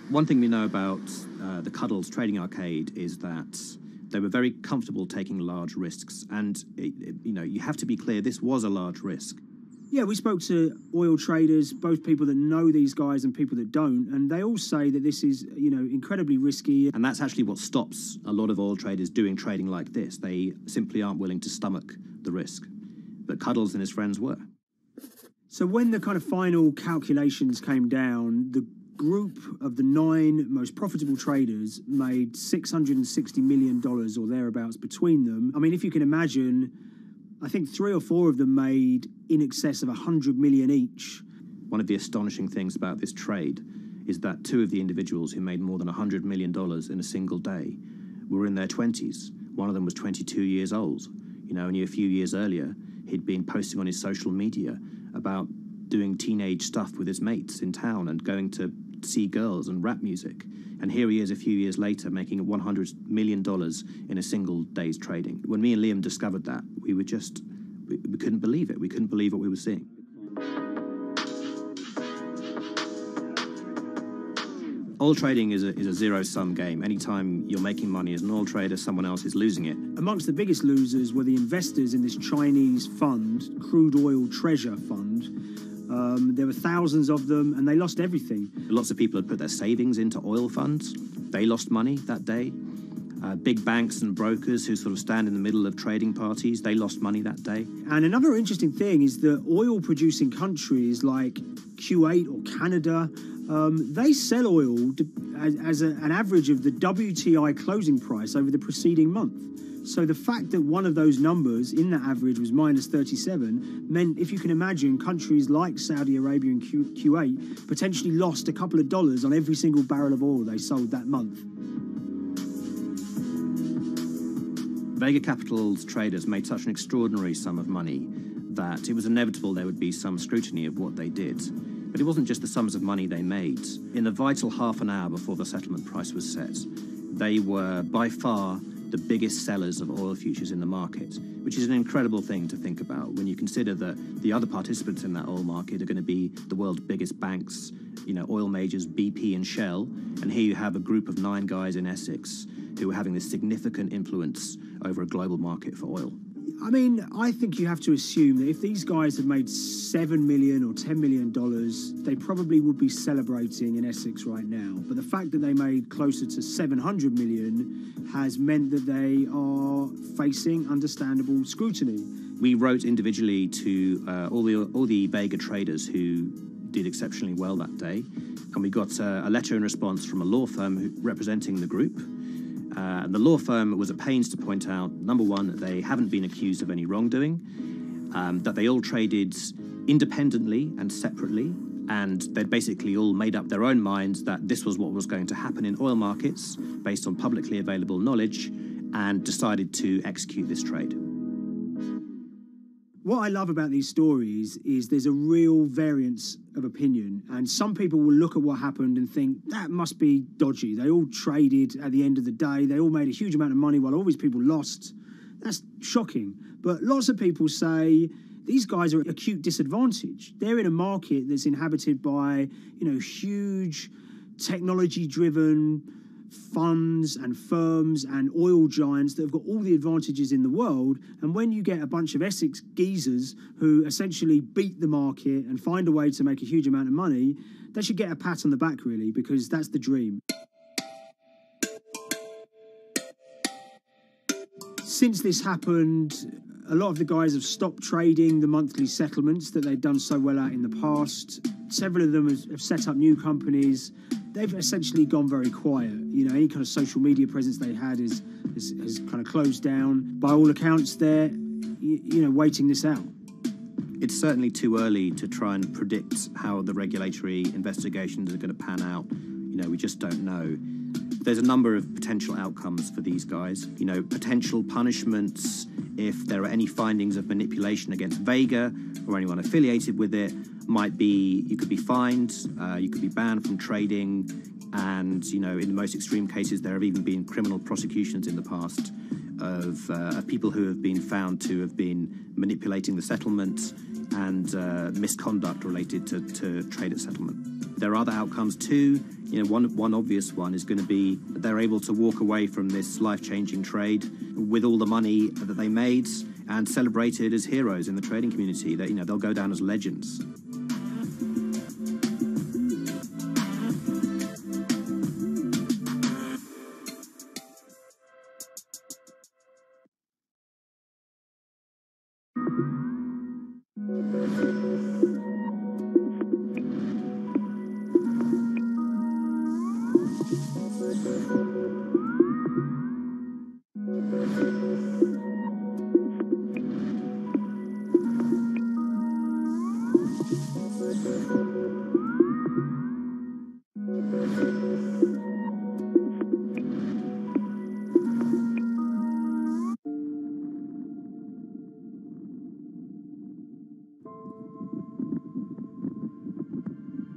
One thing we know about the Cuddles Trading Arcade is that they were very comfortable taking large risks. And, you have to be clear, this was a large risk. Yeah, we spoke to oil traders, both people that know these guys and people that don't, and they all say that this is, incredibly risky. And that's actually what stops a lot of oil traders doing trading like this. They simply aren't willing to stomach the risk. But Cuddles and his friends were. So when the kind of final calculations came down, the group of the 9 most profitable traders made $660 million or thereabouts between them. I mean, if you can imagine, I think 3 or 4 of them made in excess of 100 million each. One of the astonishing things about this trade is that 2 of the individuals who made more than $100 million in a single day were in their 20s. One of them was 22 years old. Only a few years earlier, he'd been posting on his social media about doing teenage stuff with his mates in town and going to see girls and rap music. And here he is a few years later making $100 million in a single day's trading. When me and Liam discovered that, we couldn't believe it. We couldn't believe what we were seeing. Oil trading is a zero-sum game. Anytime you're making money as an oil trader, someone else is losing it. Amongst the biggest losers were the investors in this Chinese fund, Crude Oil Treasure Fund. There were thousands of them, and they lost everything. Lots of people had put their savings into oil funds. They lost money that day. Big banks and brokers who sort of stand in the middle of trading parties, they lost money that day. And another interesting thing is that oil-producing countries like Kuwait or Canada, they sell oil as an average of the WTI closing price over the preceding month. So the fact that one of those numbers in that average was minus 37 meant, if you can imagine, countries like Saudi Arabia and Kuwait potentially lost a couple of dollars on every single barrel of oil they sold that month. Vega Capital's traders made such an extraordinary sum of money that it was inevitable there would be some scrutiny of what they did. But it wasn't just the sums of money they made. In the vital half an hour before the settlement price was set, they were by far the biggest sellers of oil futures in the market, which is an incredible thing to think about when you consider that the other participants in that oil market are going to be the world's biggest banks, oil majors, BP and Shell, and here you have a group of 9 guys in Essex who are having this significant influence over a global market for oil. I mean, I think you have to assume that if these guys had made $7 million or $10 million, they probably would be celebrating in Essex right now. But the fact that they made closer to $700 million has meant that they are facing understandable scrutiny. We wrote individually to all the Vega traders who did exceptionally well that day, and we got a letter in response from a law firm representing the group. And the law firm was at pains to point out, number one, that they haven't been accused of any wrongdoing, that they all traded independently and separately, and they'd basically all made up their own minds that this was what was going to happen in oil markets based on publicly available knowledge, and decided to execute this trade. What I love about these stories is there's a real variance of opinion, and some people will look at what happened and think that must be dodgy. They all traded at the end of the day. They all made a huge amount of money while all these people lost. That's shocking. But lots of people say these guys are at acute disadvantage. They're in a market that's inhabited by, huge technology-driven funds and firms and oil giants that have got all the advantages in the world, and when you get a bunch of Essex geezers who essentially beat the market and find a way to make a huge amount of money, they should get a pat on the back, really, because that's the dream. Since this happened, a lot of the guys have stopped trading the monthly settlements that they'd done so well at in the past. Several of them have set up new companies. They've essentially gone very quiet. Any kind of social media presence they had is kind of closed down. By all accounts, they're, waiting this out. It's certainly too early to try and predict how the regulatory investigations are going to pan out. We just don't know. There's a number of potential outcomes for these guys. Potential punishments if there are any findings of manipulation against Vega or anyone affiliated with it might be you could be fined, you could be banned from trading, and in the most extreme cases there have even been criminal prosecutions in the past of people who have been found to have been manipulating the settlement and misconduct related to trade at settlement. There are other outcomes too. One obvious one is going to be that they're able to walk away from this life-changing trade with all the money that they made, and celebrated as heroes in the trading community. That, they'll go down as legends.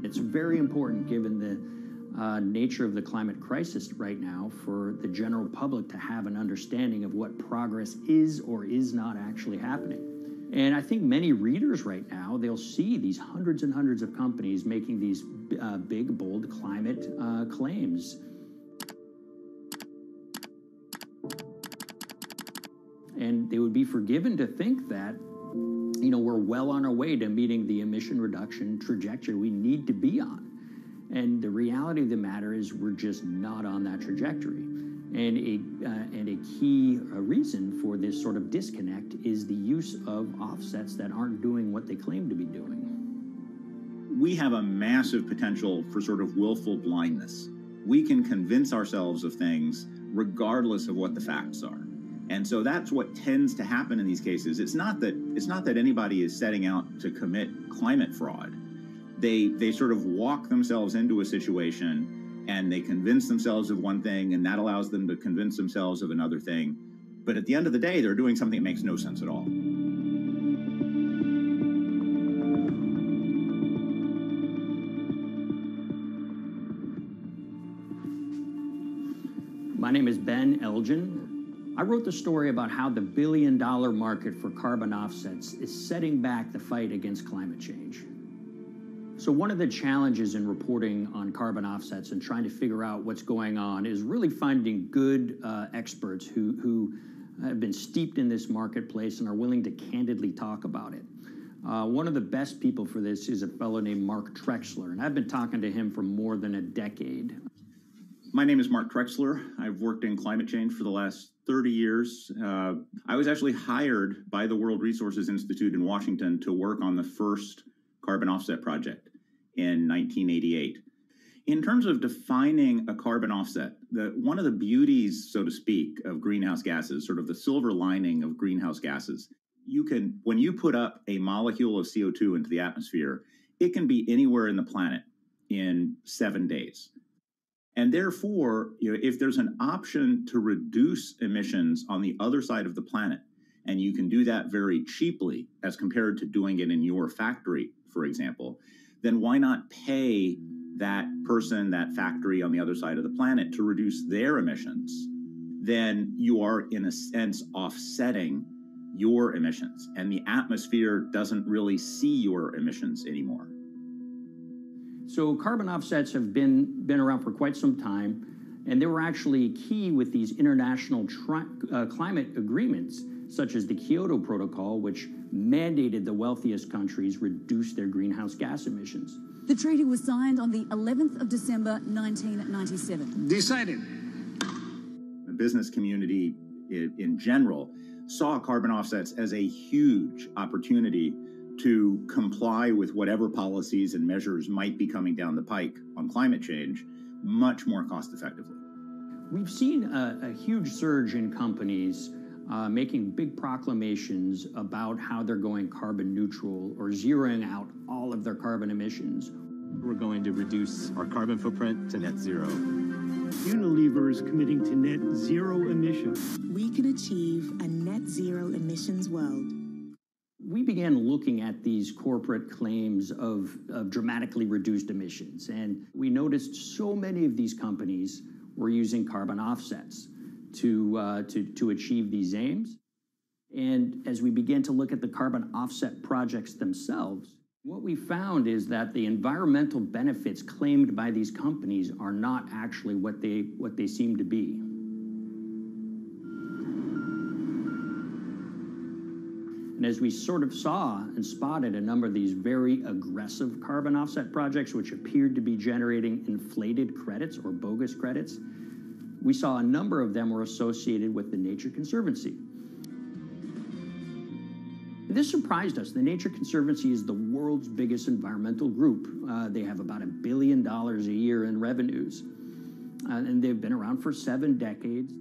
It's very important, given the nature of the climate crisis right now, for the general public to have an understanding of what progress is or is not actually happening. And I think many readers right now, they'll see these hundreds and hundreds of companies making these big, bold climate claims. And they would be forgiven to think that, we're well on our way to meeting the emission reduction trajectory we need to be on. And the reality of the matter is we're just not on that trajectory. And a key reason for this sort of disconnect is the use of offsets that aren't doing what they claim to be doing. We have a massive potential for sort of willful blindness. We can convince ourselves of things regardless of what the facts are. And so that's what tends to happen in these cases. It's not that anybody is setting out to commit climate fraud. They sort of walk themselves into a situation and they convince themselves of one thing, and that allows them to convince themselves of another thing. But at the end of the day, they're doing something that makes no sense at all. My name is Ben Elgin. I wrote the story about how the billion-dollar market for carbon offsets is setting back the fight against climate change. So one of the challenges in reporting on carbon offsets and trying to figure out what's going on is really finding good experts who have been steeped in this marketplace and are willing to candidly talk about it. One of the best people for this is a fellow named Mark Trexler, and I've been talking to him for more than a decade. My name is Mark Trexler. I've worked in climate change for the last 30 years. I was actually hired by the World Resources Institute in Washington to work on the first carbon offset project in 1988. In terms of defining a carbon offset, one of the beauties, so to speak, of greenhouse gases, sort of the silver lining of greenhouse gases, when you put up a molecule of CO2 into the atmosphere, it can be anywhere in the planet in 7 days. And therefore, if there's an option to reduce emissions on the other side of the planet, and you can do that very cheaply as compared to doing it in your factory, for example, then why not pay that person, that factory on the other side of the planet to reduce their emissions? Then you are, in a sense, offsetting your emissions, and the atmosphere doesn't really see your emissions anymore. So carbon offsets have been around for quite some time, and they were actually key with these international climate agreements, such as the Kyoto Protocol, which mandated the wealthiest countries reduce their greenhouse gas emissions. The treaty was signed on the 11th of December, 1997. Decided. The business community in general saw carbon offsets as a huge opportunity to comply with whatever policies and measures might be coming down the pike on climate change much more cost effectively. We've seen a huge surge in companies making big proclamations about how they're going carbon neutral or zeroing out all of their carbon emissions. We're going to reduce our carbon footprint to net zero. Unilever is committing to net zero emissions. We can achieve a net zero emissions world. We began looking at these corporate claims of dramatically reduced emissions, and we noticed so many of these companies were using carbon offsets to achieve these aims. And as we began to look at the carbon offset projects themselves, what we found is that the environmental benefits claimed by these companies are not actually what they seem to be. And as we sort of saw and spotted a number of these very aggressive carbon offset projects, which appeared to be generating inflated credits or bogus credits, we saw a number of them were associated with the Nature Conservancy. This surprised us. The Nature Conservancy is the world's biggest environmental group. They have about $1 billion a year in revenues, and they've been around for 7 decades.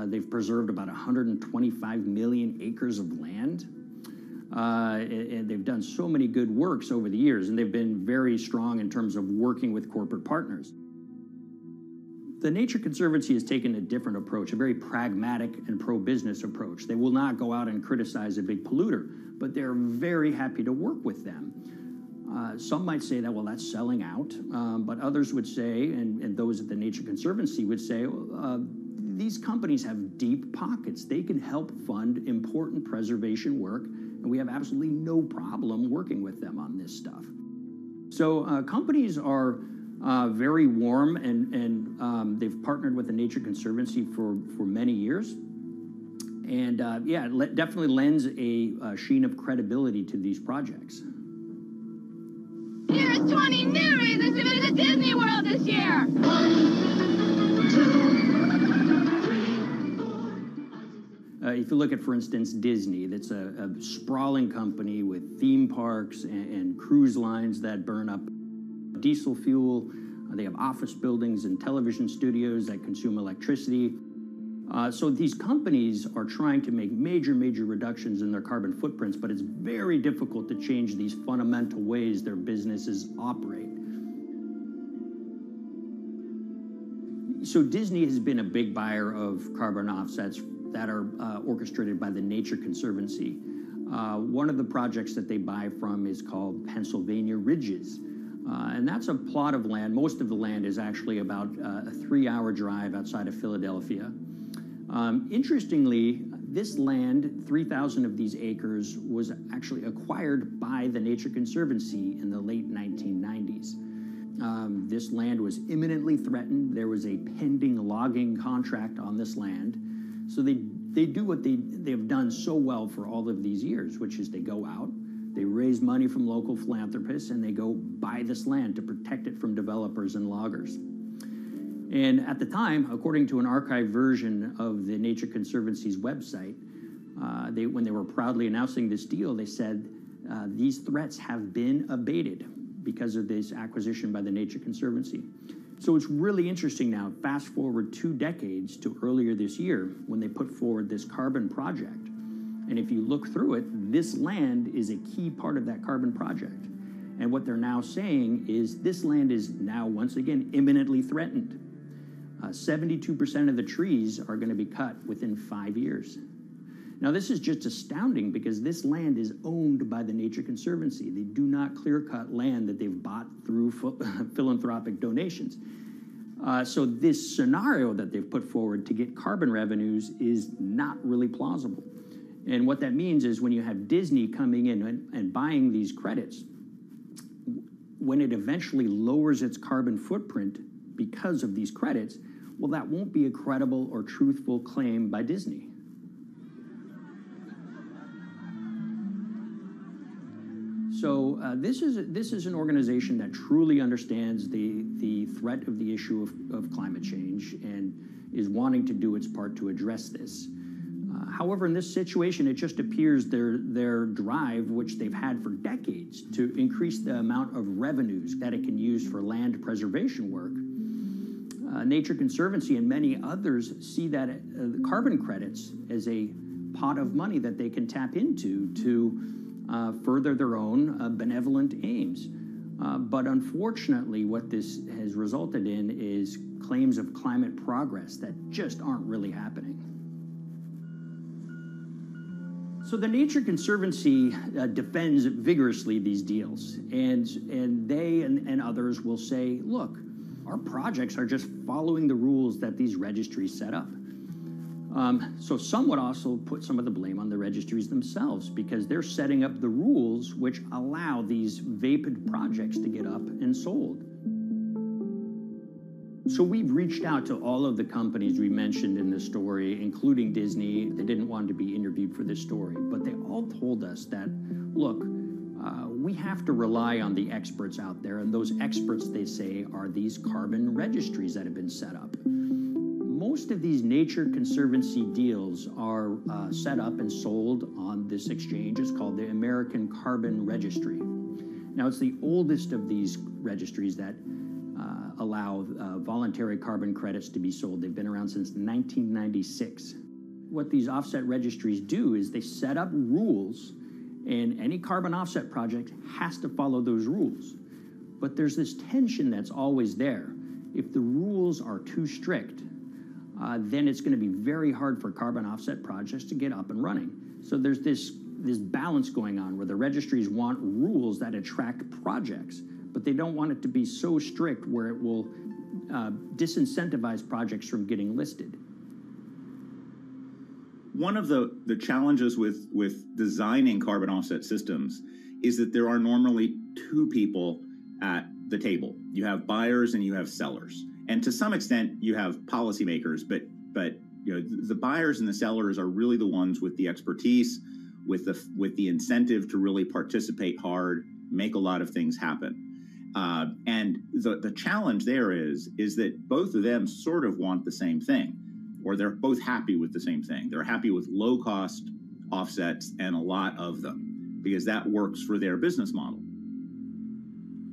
They've preserved about 125 million acres of land, and they've done so many good works over the years, and they've been very strong in terms of working with corporate partners. The Nature Conservancy has taken a different approach, a very pragmatic and pro-business approach. They will not go out and criticize a big polluter, but they're very happy to work with them. Some might say that, well, that's selling out, but others would say, and those at the Nature Conservancy would say, these companies have deep pockets. They can help fund important preservation work, and we have absolutely no problem working with them on this stuff. So companies are very warm, and they've partnered with the Nature Conservancy for many years. And yeah, it definitely lends a sheen of credibility to these projects. Here's 20 new reasons to visit Disney World this year. 1, 2, 3, 4. If you look at, for instance, Disney, that's a sprawling company with theme parks and cruise lines that burn up diesel fuel. They have office buildings and television studios that consume electricity. So these companies are trying to make major reductions in their carbon footprints, but it's very difficult to change these fundamental ways their businesses operate. So Disney has been a big buyer of carbon offsets that are orchestrated by the Nature Conservancy. One of the projects that they buy from is called Pennsylvania Ridges. And that's a plot of land. Most of the land is actually about a 3-hour drive outside of Philadelphia. Interestingly, this land, 3,000 of these acres, was actually acquired by the Nature Conservancy in the late 1990s. This land was imminently threatened. There was a pending logging contract on this land. So they do what they've done so well for all of these years, which is they go out, they raise money from local philanthropists, and they go buy this land to protect it from developers and loggers. And at the time, according to an archived version of the Nature Conservancy's website, when they were proudly announcing this deal, they said, these threats have been abated because of this acquisition by the Nature Conservancy. So it's really interesting now, fast forward 2 decades to earlier this year when they put forward this carbon project. And if you look through it, this land is a key part of that carbon project. And what they're now saying is this land is now, once again, imminently threatened. 72% of the trees are going to be cut within 5 years. Now, this is just astounding because this land is owned by the Nature Conservancy. They do not clear-cut land that they've bought through philanthropic donations. So this scenario that they've put forward to get carbon revenues is not really plausible. And what that means is when you have Disney coming in and buying these credits, when it eventually lowers its carbon footprint because of these credits, well, that won't be a credible or truthful claim by Disney. So this is an organization that truly understands the threat of the issue of climate change and is wanting to do its part to address this. However, in this situation, it just appears their drive, which they've had for decades, to increase the amount of revenues that it can use for land preservation work. Nature Conservancy and many others see that carbon credits as a pot of money that they can tap into to further their own benevolent aims. But unfortunately, what this has resulted in is claims of climate progress that just aren't really happening. So the Nature Conservancy defends vigorously these deals, and they and others will say, look, our projects are just following the rules that these registries set up. So some would also put some of the blame on the registries themselves because they're setting up the rules which allow these vapid projects to get up and sold. So we've reached out to all of the companies we mentioned in this story, including Disney. They didn't want to be interviewed for this story, but they all told us that, look, we have to rely on the experts out there, and those experts, they say, are these carbon registries that have been set up. Most of these Nature Conservancy deals are set up and sold on this exchange. It's called the American Carbon Registry. Now, it's the oldest of these registries that allow voluntary carbon credits to be sold. They've been around since 1996. What these offset registries do is they set up rules, and any carbon offset project has to follow those rules. But there's this tension that's always there. If the rules are too strict, then it's going to be very hard for carbon offset projects to get up and running. So there's this balance going on where the registries want rules that attract projects, but they don't want it to be so strict where it will disincentivize projects from getting listed. One of the challenges with designing carbon offset systems is that there are normally two people at the table. You have buyers and you have sellers. And to some extent, you have policymakers, but you know, the buyers and the sellers are really the ones with the expertise, with the incentive to really participate hard, make a lot of things happen. And the challenge there is that both of them sort of want the same thing, or they're both happy with the same thing. They're happy with low-cost offsets and a lot of them, because that works for their business model.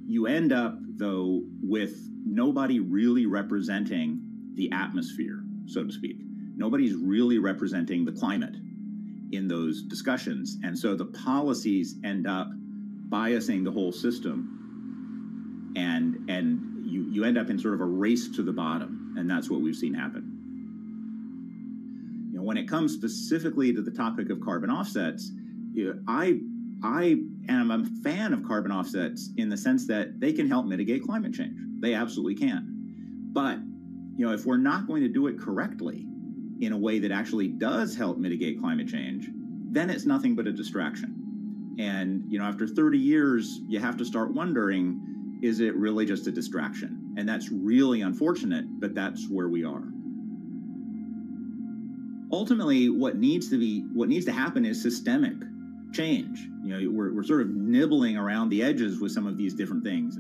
You end up, though, with nobody really representing the atmosphere, so to speak. Nobody's really representing the climate in those discussions. And so the policies end up biasing the whole system, and you end up in sort of a race to the bottom, and that's what we've seen happen. You know, when it comes specifically to the topic of carbon offsets, you know, I am a fan of carbon offsets in the sense that they can help mitigate climate change. They absolutely can. But, you know, if we're not going to do it correctly in a way that actually does help mitigate climate change, then it's nothing but a distraction. And, you know, after 30 years, you have to start wondering, is it really just a distraction? And that's really unfortunate, but that's where we are. Ultimately, what needs to happen is systemic change. You know, we're sort of nibbling around the edges with some of these different things.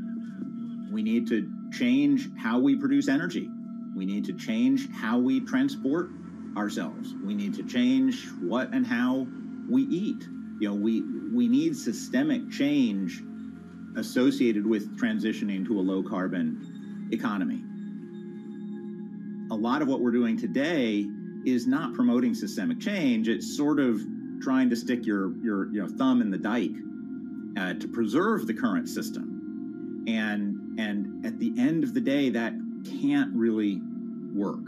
We need to change how we produce energy. We need to change how we transport ourselves. We need to change what and how we eat. You know, we need systemic change associated with transitioning to a low carbon economy. A lot of what we're doing today is not promoting systemic change. It's sort of trying to stick your thumb in the dike to preserve the current system. And at the end of the day, that can't really work.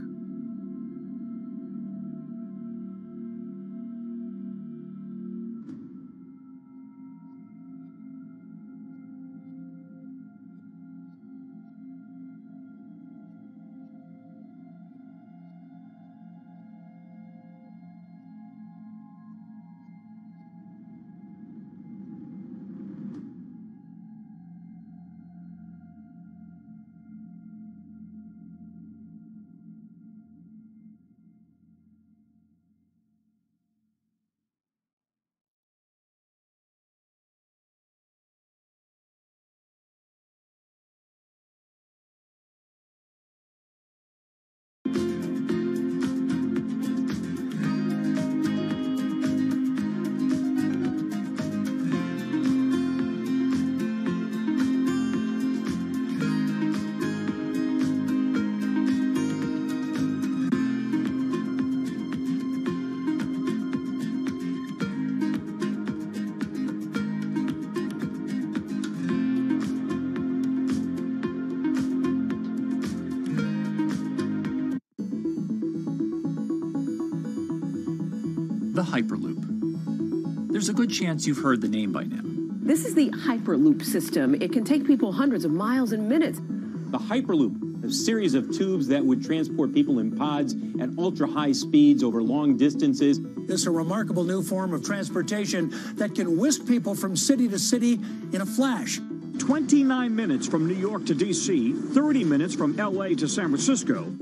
The Hyperloop. There's a good chance you've heard the name by now. This is the Hyperloop system. It can take people hundreds of miles in minutes. The Hyperloop, a series of tubes that would transport people in pods at ultra-high speeds over long distances. It's a remarkable new form of transportation that can whisk people from city to city in a flash. 29 minutes from New York to D.C., 30 minutes from L.A. to San Francisco.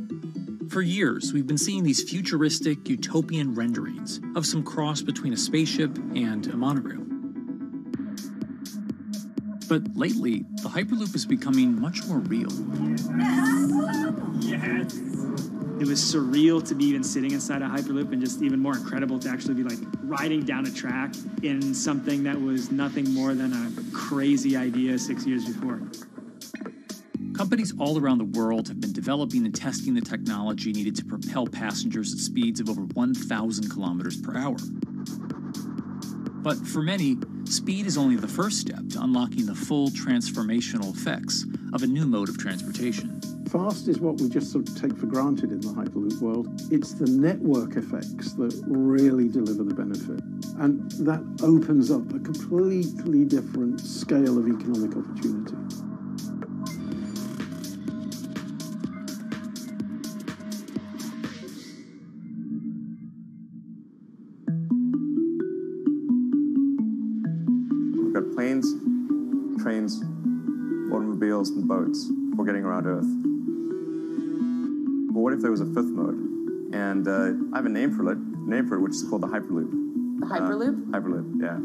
For years, we've been seeing these futuristic, utopian renderings of some cross between a spaceship and a monorail. But lately, the Hyperloop is becoming much more real. Yes! It was surreal to be even sitting inside a Hyperloop, and just even more incredible to actually be like riding down a track in something that was nothing more than a crazy idea 6 years before. Companies all around the world have been developing and testing the technology needed to propel passengers at speeds of over 1,000 kilometers per hour. But for many, speed is only the first step to unlocking the full transformational effects of a new mode of transportation. Fast is what we just sort of take for granted in the Hyperloop world. It's the network effects that really deliver the benefit. And that opens up a completely different scale of economic opportunity. We've got planes, trains, automobiles, and boats for getting around Earth. But what if there was a fifth mode? And I have a name for it, which is called the Hyperloop. The Hyperloop? Hyperloop, yeah.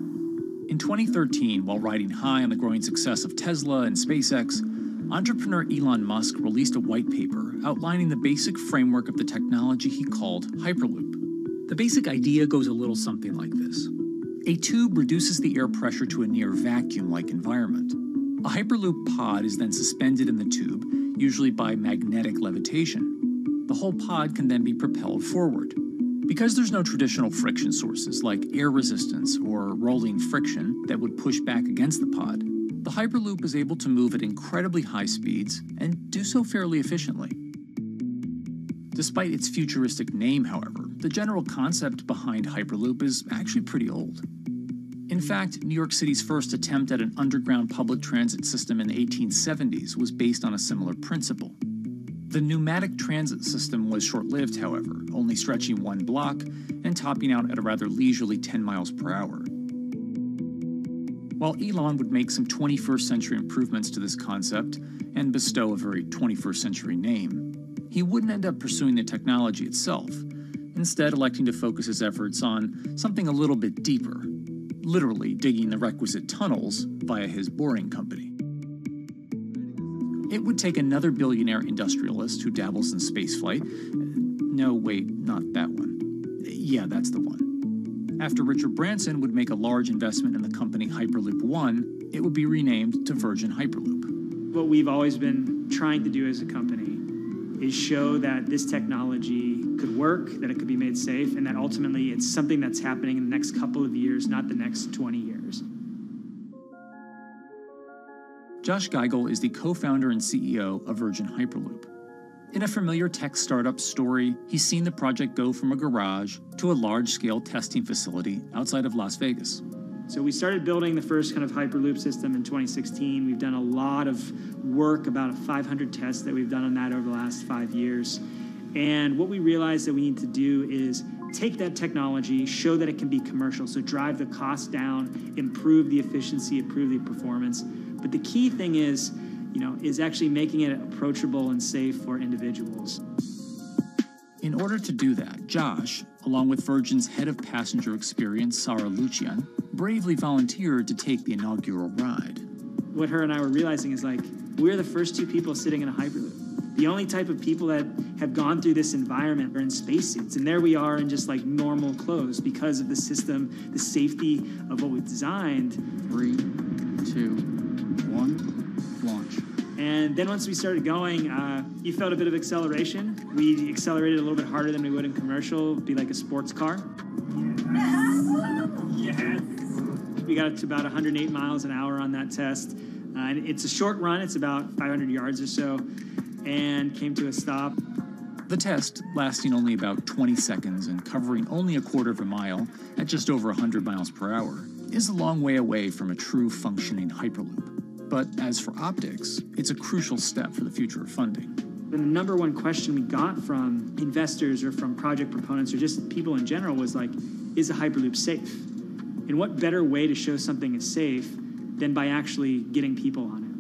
In 2013, while riding high on the growing success of Tesla and SpaceX, entrepreneur Elon Musk released a white paper outlining the basic framework of the technology he called Hyperloop. The basic idea goes a little something like this. A tube reduces the air pressure to a near vacuum-like environment. A Hyperloop pod is then suspended in the tube, usually by magnetic levitation. The whole pod can then be propelled forward. Because there's no traditional friction sources like air resistance or rolling friction that would push back against the pod, the Hyperloop is able to move at incredibly high speeds and do so fairly efficiently. Despite its futuristic name, however, the general concept behind Hyperloop is actually pretty old. In fact, New York City's first attempt at an underground public transit system in the 1870s was based on a similar principle. The pneumatic transit system was short-lived, however, only stretching one block and topping out at a rather leisurely 10 miles per hour. While Elon would make some 21st century improvements to this concept and bestow a very 21st century name, he wouldn't end up pursuing the technology itself, instead electing to focus his efforts on something a little bit deeper, literally digging the requisite tunnels via his boring company. It would take another billionaire industrialist who dabbles in spaceflight. No, wait, not that one. Yeah, that's the one. After Richard Branson would make a large investment in the company Hyperloop One, it would be renamed to Virgin Hyperloop. What we've always been trying to do as a company is show that this technology could work, that it could be made safe, and that ultimately it's something that's happening in the next couple of years, not the next 20 years. Josh Geigel is the co-founder and CEO of Virgin Hyperloop. In a familiar tech startup story, he's seen the project go from a garage to a large-scale testing facility outside of Las Vegas. So we started building the first kind of Hyperloop system in 2016. We've done a lot of work, about 500 tests that we've done on that over the last 5 years. And what we realized that we need to do is take that technology, show that it can be commercial, so drive the cost down, improve the efficiency, improve the performance. But the key thing is actually making it approachable and safe for individuals. In order to do that, Josh, along with Virgin's head of passenger experience, Sarah Lucian, bravely volunteered to take the inaugural ride. What her and I were realizing is we're the first two people sitting in a Hyperloop. The only type of people that have gone through this environment are in spacesuits, and there we are in just normal clothes because of the system, the safety of what we've designed. 3, 2, 1, launch. And then once we started going, you felt a bit of acceleration. We accelerated a little bit harder than we would in commercial. It'd be like a sports car. Yes. We got to about 108 miles an hour on that test. And it's a short run. It's about 500 yards or so, and came to a stop. The test, lasting only about 20 seconds and covering only a quarter of a mile at just over 100 miles per hour, is a long way away from a true functioning Hyperloop. But as for optics, it's a crucial step for the future of funding. And the number one question we got from investors or from project proponents or just people in general was is a Hyperloop safe? And what better way to show something is safe than by actually getting people on it?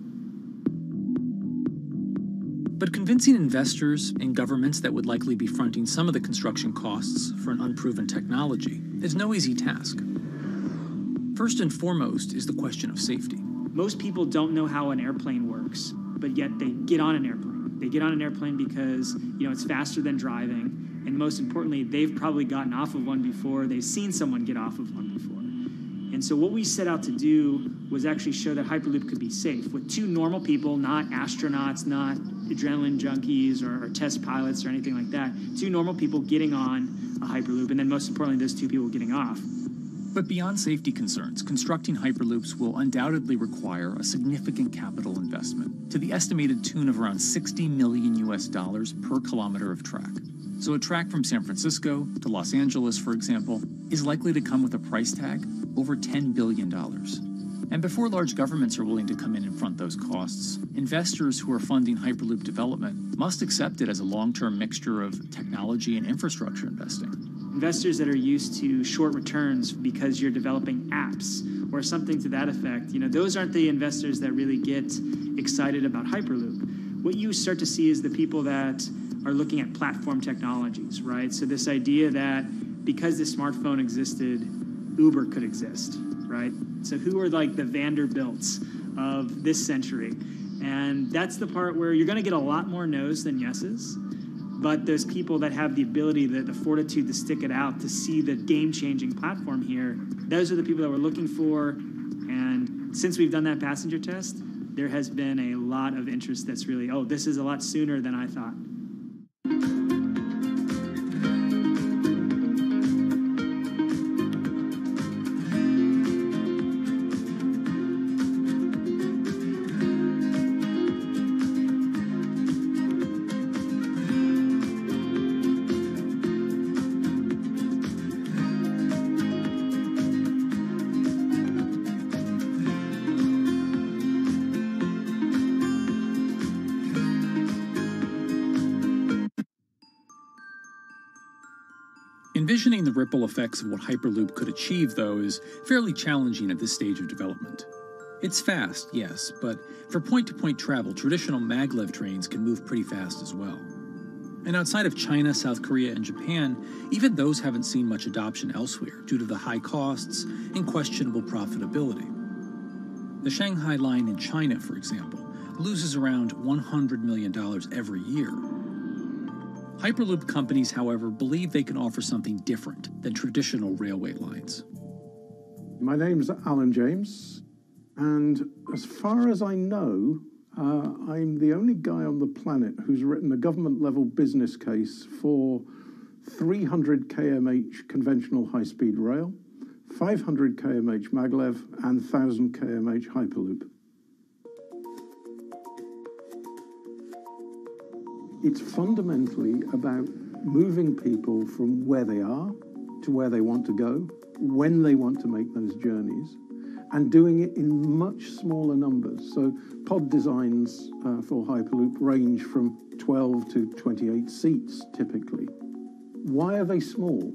But convincing investors and governments that would likely be fronting some of the construction costs for an unproven technology is no easy task. First and foremost is the question of safety. Most people don't know how an airplane works, but yet they get on an airplane. They get on an airplane because, it's faster than driving, and most importantly, they've probably gotten off of one before, they've seen someone get off of one before. And so what we set out to do was actually show that Hyperloop could be safe with two normal people, not astronauts, not adrenaline junkies or test pilots or anything like that. Two normal people getting on a Hyperloop, and then most importantly, those two people getting off. But beyond safety concerns, constructing Hyperloops will undoubtedly require a significant capital investment to the estimated tune of around $60 million per kilometer of track. So a track from San Francisco to Los Angeles, for example, is likely to come with a price tag over $10 billion. And before large governments are willing to come in and front those costs, investors who are funding Hyperloop development must accept it as a long-term mixture of technology and infrastructure investing. Investors that are used to short returns because you're developing apps or something to that effect, those aren't the investors that really get excited about Hyperloop. What you start to see is the people that are looking at platform technologies, right? So this idea that because the smartphone existed, Uber could exist, right? So who are like the Vanderbilts of this century? And that's the part where you're going to get a lot more no's than yeses. But those people that have the ability, the fortitude to stick it out, to see the game-changing platform here, those are the people that we're looking for. And since we've done that passenger test, there has been a lot of interest that's really, this is a lot sooner than I thought. Envisioning the ripple effects of what Hyperloop could achieve, though, is fairly challenging at this stage of development. It's fast, yes, but for point-to-point travel, traditional maglev trains can move pretty fast as well. And outside of China, South Korea, and Japan, even those haven't seen much adoption elsewhere due to the high costs and questionable profitability. The Shanghai line in China, for example, loses around $100 million every year. Hyperloop companies, however, believe they can offer something different than traditional railway lines. My name's Alan James, and as far as I know, I'm the only guy on the planet who's written a government-level business case for 300 kmh conventional high-speed rail, 500 kmh maglev, and 1,000 kmh Hyperloop. It's fundamentally about moving people from where they are to where they want to go, when they want to make those journeys, and doing it in much smaller numbers. So pod designs for Hyperloop range from 12 to 28 seats, typically. Why are they small?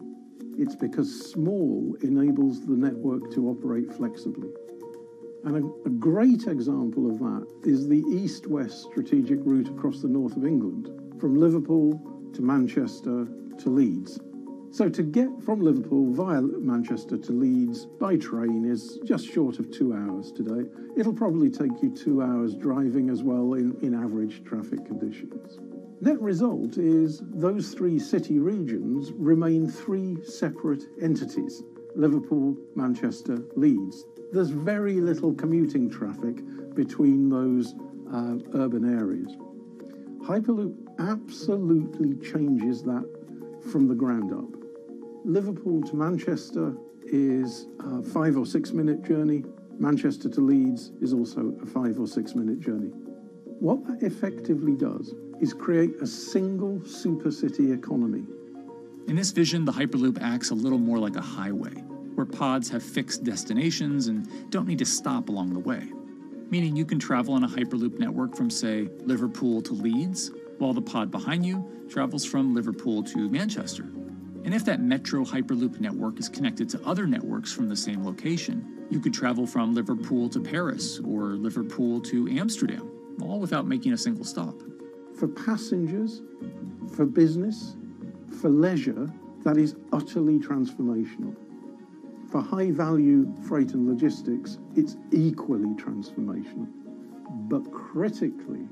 It's because small enables the network to operate flexibly. And a great example of that is the east-west strategic route across the north of England, from Liverpool to Manchester to Leeds. So to get from Liverpool via Manchester to Leeds by train is just short of 2 hours today. It'll probably take you 2 hours driving as well in average traffic conditions. Net result is those three city regions remain three separate entities: Liverpool, Manchester, Leeds. There's very little commuting traffic between those urban areas. Hyperloop absolutely changes that from the ground up. Liverpool to Manchester is a 5 or 6 minute journey. Manchester to Leeds is also a 5 or 6 minute journey. What that effectively does is create a single supercity economy. In this vision, the Hyperloop acts a little more like a highway, where pods have fixed destinations and don't need to stop along the way. Meaning you can travel on a Hyperloop network from, say, Liverpool to Leeds, while the pod behind you travels from Liverpool to Manchester. And if that metro Hyperloop network is connected to other networks from the same location, you could travel from Liverpool to Paris or Liverpool to Amsterdam, all without making a single stop. For passengers, for business, for leisure, that is utterly transformational. For high-value freight and logistics, it's equally transformational. But critically,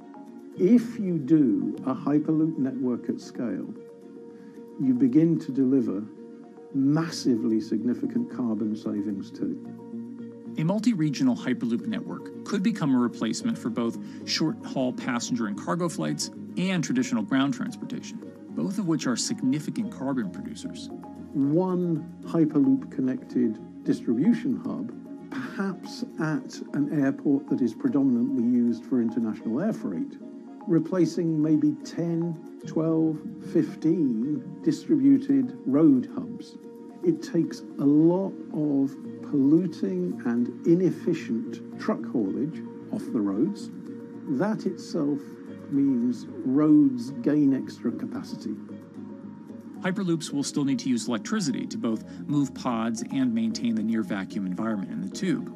if you do a Hyperloop network at scale, you begin to deliver massively significant carbon savings too. A multi-regional Hyperloop network could become a replacement for both short-haul passenger and cargo flights and traditional ground transportation, both of which are significant carbon producers. One Hyperloop-connected distribution hub, perhaps at an airport that is predominantly used for international air freight, replacing maybe 10, 12, 15 distributed road hubs. It takes a lot of polluting and inefficient truck haulage off the roads. That itself means roads gain extra capacity. Hyperloops will still need to use electricity to both move pods and maintain the near-vacuum environment in the tube.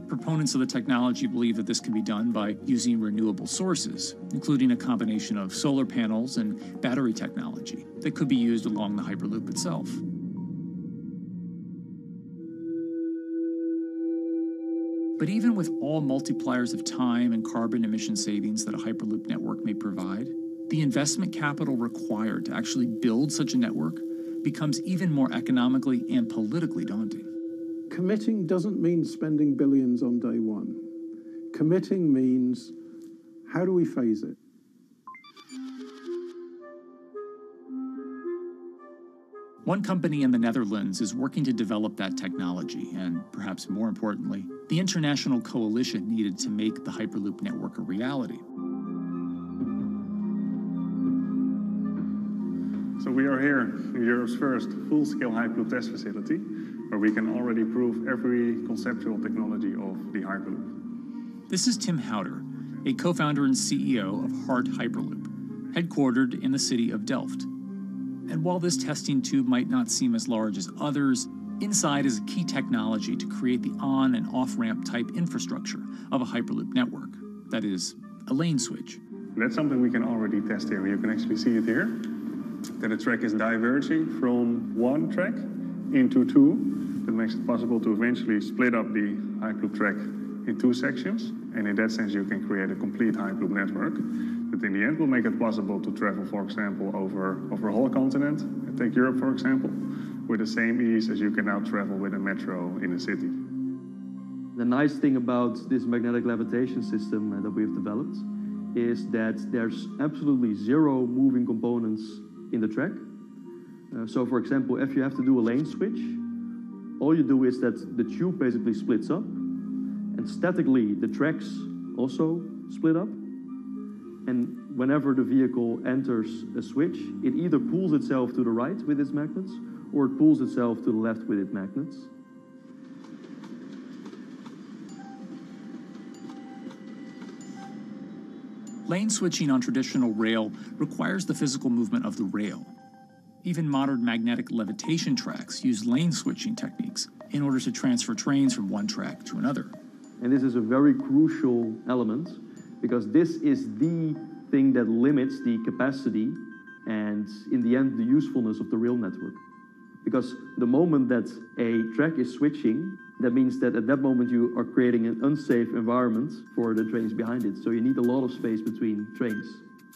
Proponents of the technology believe that this can be done by using renewable sources, including a combination of solar panels and battery technology that could be used along the Hyperloop itself. But even with all multipliers of time and carbon emission savings that a Hyperloop network may provide, the investment capital required to actually build such a network becomes even more economically and politically daunting. Committing doesn't mean spending billions on day one. Committing means, how do we phase it? One company in the Netherlands is working to develop that technology, and perhaps more importantly, the international coalition needed to make the Hyperloop network a reality. So we are here in Europe's first full-scale Hyperloop test facility, where we can already prove every conceptual technology of the Hyperloop. This is Tim Houter, a co-founder and CEO of Hart Hyperloop, headquartered in the city of Delft. And while this testing tube might not seem as large as others, inside is a key technology to create the on- and off-ramp type infrastructure of a Hyperloop network. That is, a lane switch. That's something we can already test here. You can actually see it here, that the track is diverging from one track into two. That makes it possible to eventually split up the Hyperloop track in two sections. And in that sense, you can create a complete Hyperloop network that in the end will make it possible to travel, for example, over a whole continent. Take Europe, for example, with the same ease as you can now travel with a metro in a city. The nice thing about this magnetic levitation system that we've developed is that there's absolutely zero moving components in the track. So for example, if you have to do a lane switch, all you do is that the tube basically splits up, and statically the tracks also split up. And whenever the vehicle enters a switch, it either pulls itself to the right with its magnets, or it pulls itself to the left with its magnets. Lane switching on traditional rail requires the physical movement of the rail. Even modern magnetic levitation tracks use lane switching techniques in order to transfer trains from one track to another. And this is a very crucial element, because this is the thing that limits the capacity and, in the end, the usefulness of the rail network. Because the moment that a track is switching, that means that at that moment you are creating an unsafe environment for the trains behind it. So you need a lot of space between trains.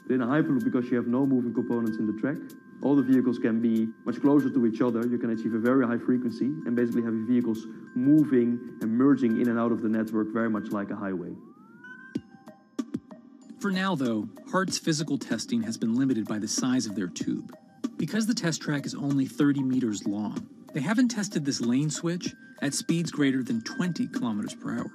But in a Hyperloop, because you have no moving components in the track, all the vehicles can be much closer to each other. You can achieve a very high frequency and basically have your vehicles moving and merging in and out of the network very much like a highway. For now, though, Hart's physical testing has been limited by the size of their tube. Because the test track is only 30 meters long, they haven't tested this lane switch at speeds greater than 20 kilometers per hour.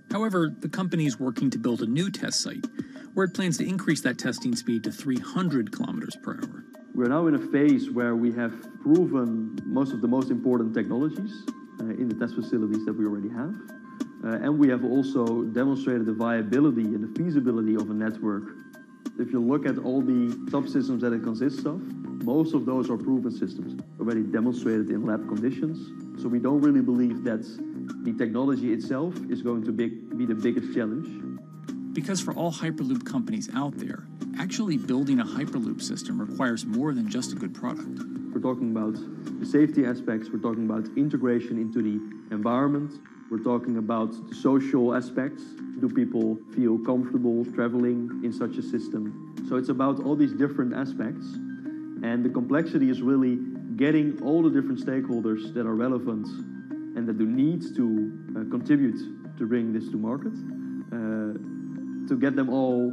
However, the company is working to build a new test site where it plans to increase that testing speed to 300 kilometers per hour. We're now in a phase where we have proven most of the most important technologies in the test facilities that we already have. And we have also demonstrated the viability and the feasibility of a network. If you look at all the subsystems that it consists of, most of those are proven systems, already demonstrated in lab conditions. So we don't really believe that the technology itself is going to be the biggest challenge. Because for all Hyperloop companies out there, actually building a Hyperloop system requires more than just a good product. We're talking about the safety aspects, we're talking about integration into the environment, we're talking about the social aspects. Do people feel comfortable traveling in such a system? So it's about all these different aspects, and the complexity is really getting all the different stakeholders that are relevant and that do need to contribute to bring this to market, to get them all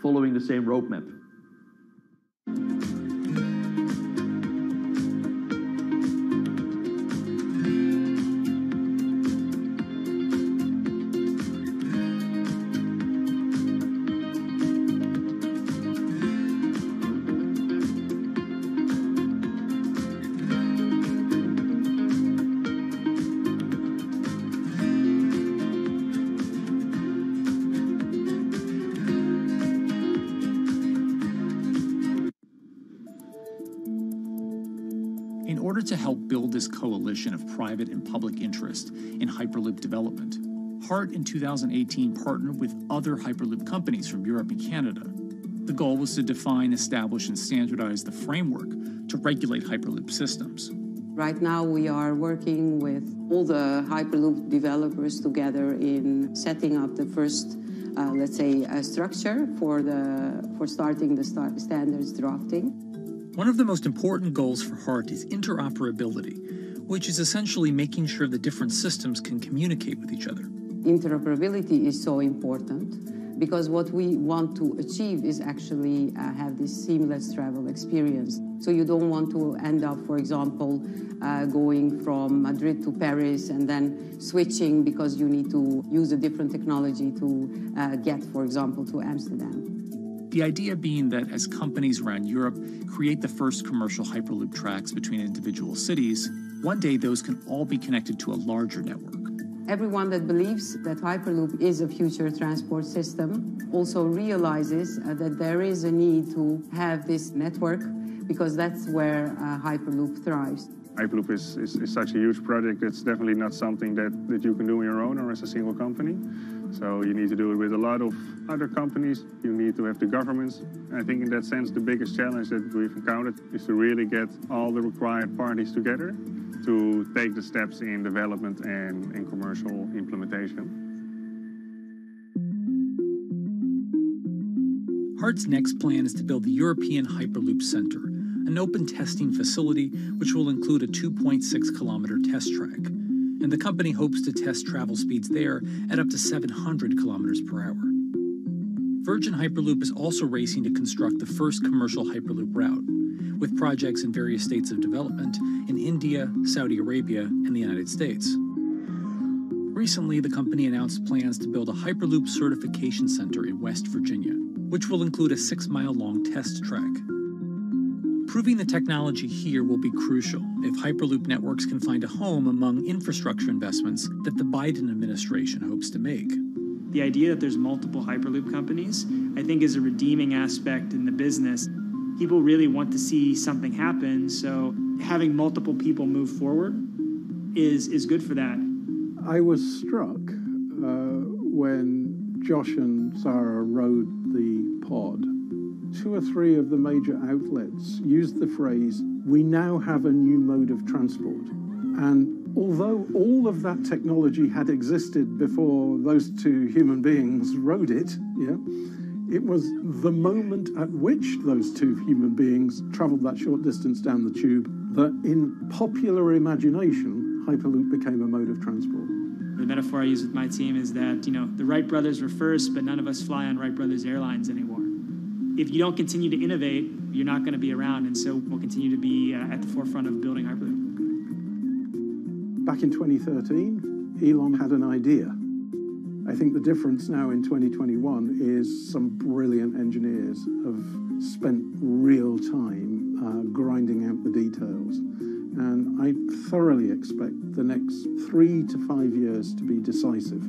following the same roadmap. In order to help build this coalition of private and public interest in Hyperloop development, HART in 2018 partnered with other Hyperloop companies from Europe and Canada. The goal was to define, establish, and standardize the framework to regulate Hyperloop systems. Right now we are working with all the Hyperloop developers together in setting up the first, let's say, structure for starting the standards drafting. One of the most important goals for HART is interoperability, which is essentially making sure the different systems can communicate with each other. Interoperability is so important because what we want to achieve is actually have this seamless travel experience. So you don't want to end up, for example, going from Madrid to Paris and then switching because you need to use a different technology to get, for example, to Amsterdam. The idea being that as companies around Europe create the first commercial Hyperloop tracks between individual cities, one day those can all be connected to a larger network. Everyone that believes that Hyperloop is a future transport system also realizes that there is a need to have this network because that's where Hyperloop thrives. Hyperloop is such a huge project. It's definitely not something that you can do on your own or as a single company. So you need to do it with a lot of other companies. You need to have the governments. And I think in that sense, the biggest challenge that we've encountered is to really get all the required parties together to take the steps in development and commercial implementation. HART's next plan is to build the European Hyperloop Center, an open testing facility which will include a 2.6-kilometer test track. And the company hopes to test travel speeds there at up to 700 kilometers per hour. Virgin Hyperloop is also racing to construct the first commercial Hyperloop route, with projects in various states of development in India, Saudi Arabia, and the United States. Recently, the company announced plans to build a Hyperloop certification center in West Virginia, which will include a 6-mile-long test track. Proving the technology here will be crucial if Hyperloop networks can find a home among infrastructure investments that the Biden administration hopes to make. The idea that there's multiple Hyperloop companies, I think, is a redeeming aspect in the business. People really want to see something happen, so having multiple people move forward is good for that. I was struck when Josh and Sarah rode the pod. 2 or 3 of the major outlets used the phrase, "We now have a new mode of transport." And although all of that technology had existed before those 2 human beings rode it, it was the moment at which those 2 human beings traveled that short distance down the tube that in popular imagination, Hyperloop became a mode of transport. The metaphor I use with my team is that, the Wright brothers were first, but none of us fly on Wright brothers airlines anymore. If you don't continue to innovate, you're not going to be around, and so we'll continue to be at the forefront of building Hyperloop. Back in 2013, Elon had an idea. I think the difference now in 2021 is some brilliant engineers have spent real time grinding out the details. And I thoroughly expect the next 3 to 5 years to be decisive.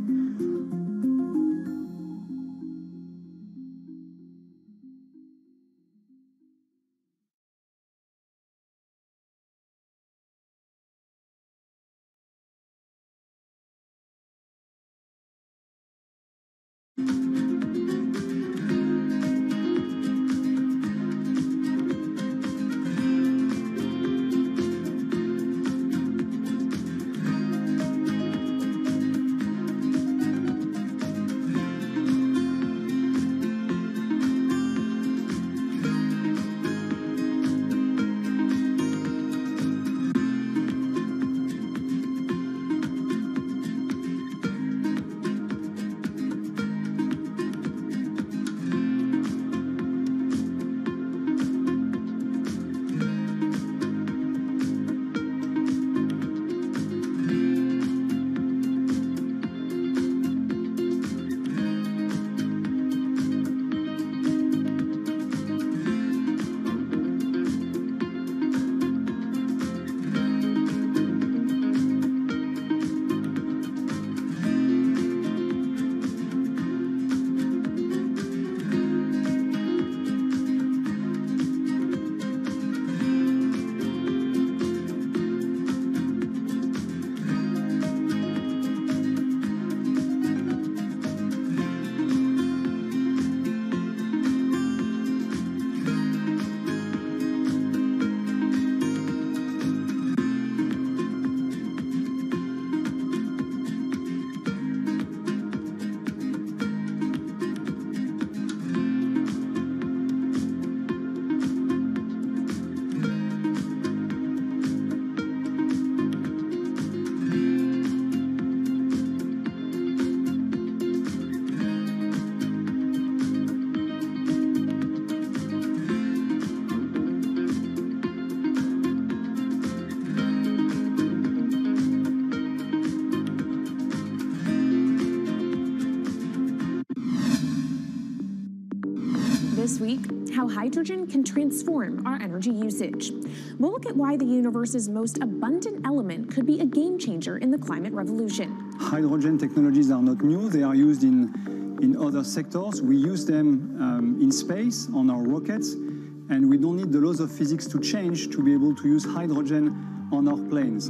This week, how hydrogen can transform our energy usage. We'll look at why the universe's most abundant element could be a game changer in the climate revolution. Hydrogen technologies are not new. They are used in other sectors. We use them in space, on our rockets, and we don't need the laws of physics to change to be able to use hydrogen on our planes.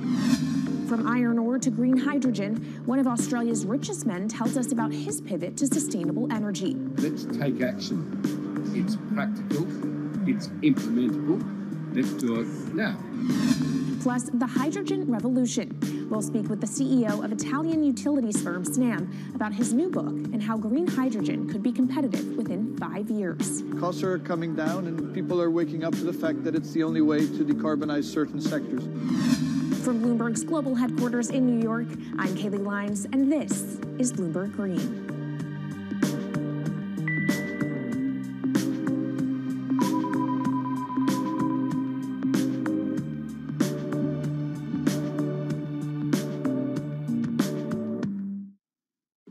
From iron ore to green hydrogen, one of Australia's richest men tells us about his pivot to sustainable energy. Let's take action. It's practical, it's implementable. Let's do it now. Plus, the hydrogen revolution. We'll speak with the CEO of Italian utilities firm Snam about his new book and how green hydrogen could be competitive within 5 years. Costs are coming down and people are waking up to the fact that it's the only way to decarbonize certain sectors. From Bloomberg's global headquarters in New York, I'm Kaylee Lyons, and this is Bloomberg Green.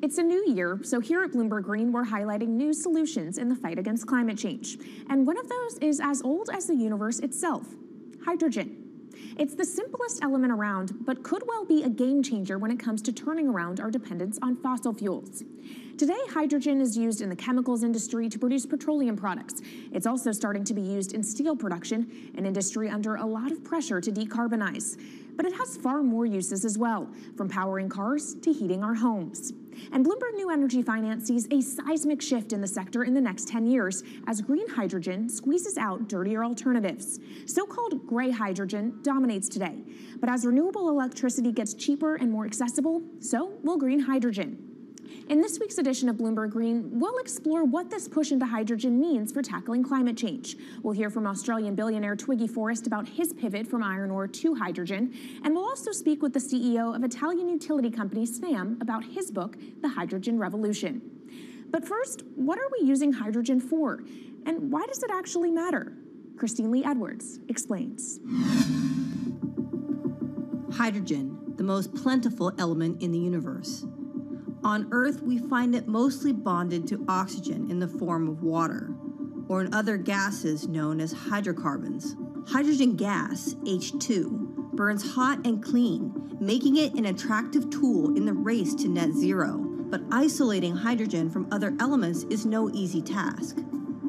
It's a new year, so here at Bloomberg Green, we're highlighting new solutions in the fight against climate change. And one of those is as old as the universe itself, hydrogen. It's the simplest element around, but could well be a game changer when it comes to turning around our dependence on fossil fuels. Today, hydrogen is used in the chemicals industry to produce petroleum products. It's also starting to be used in steel production, an industry under a lot of pressure to decarbonize. But it has far more uses as well, from powering cars to heating our homes. And Bloomberg New Energy Finance sees a seismic shift in the sector in the next 10 years as green hydrogen squeezes out dirtier alternatives. So-called gray hydrogen dominates today. But as renewable electricity gets cheaper and more accessible, so will green hydrogen. In this week's edition of Bloomberg Green, we'll explore what this push into hydrogen means for tackling climate change. We'll hear from Australian billionaire Twiggy Forrest about his pivot from iron ore to hydrogen, and we'll also speak with the CEO of Italian utility company Snam about his book, The Hydrogen Revolution. But first, what are we using hydrogen for? And why does it actually matter? Christine Lee Edwards explains. Hydrogen, the most plentiful element in the universe. On Earth, we find it mostly bonded to oxygen in the form of water, or in other gases known as hydrocarbons. Hydrogen gas, H2, burns hot and clean, making it an attractive tool in the race to net zero. But isolating hydrogen from other elements is no easy task.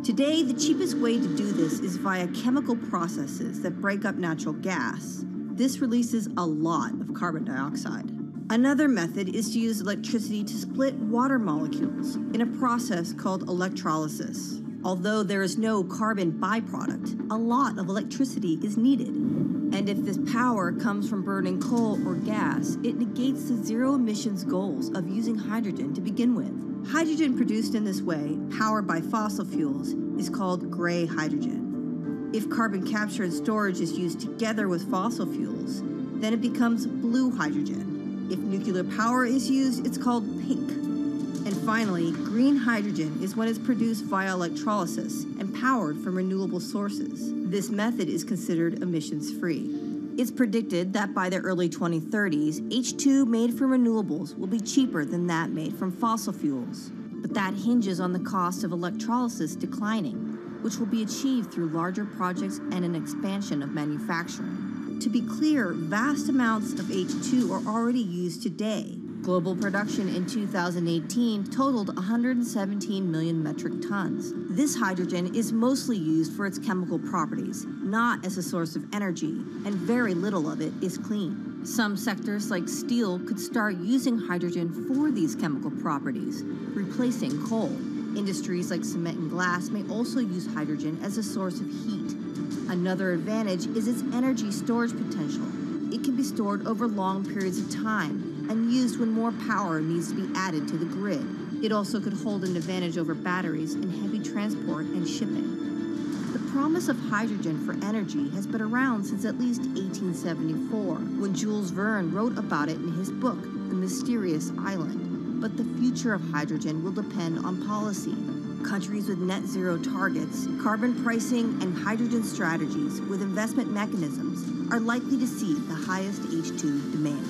Today, the cheapest way to do this is via chemical processes that break up natural gas. This releases a lot of carbon dioxide. Another method is to use electricity to split water molecules in a process called electrolysis. Although there is no carbon byproduct, a lot of electricity is needed. And if this power comes from burning coal or gas, it negates the zero emissions goals of using hydrogen to begin with. Hydrogen produced in this way, powered by fossil fuels, is called gray hydrogen. If carbon capture and storage is used together with fossil fuels, then it becomes blue hydrogen. If nuclear power is used, it's called pink. And finally, green hydrogen is when it's produced via electrolysis and powered from renewable sources. This method is considered emissions-free. It's predicted that by the early 2030s, H2 made from renewables will be cheaper than that made from fossil fuels. But that hinges on the cost of electrolysis declining, which will be achieved through larger projects and an expansion of manufacturing. To be clear, vast amounts of H2 are already used today. Global production in 2018 totaled 117 million metric tons. This hydrogen is mostly used for its chemical properties, not as a source of energy, and very little of it is clean. Some sectors like steel could start using hydrogen for these chemical properties, replacing coal. Industries like cement and glass may also use hydrogen as a source of heat. Another advantage is its energy storage potential. It can be stored over long periods of time and used when more power needs to be added to the grid. It also could hold an advantage over batteries in heavy transport and shipping. The promise of hydrogen for energy has been around since at least 1874, when Jules Verne wrote about it in his book, The Mysterious Island. But the future of hydrogen will depend on policy. Countries with net zero targets, carbon pricing, and hydrogen strategies with investment mechanisms are likely to see the highest H2 demand.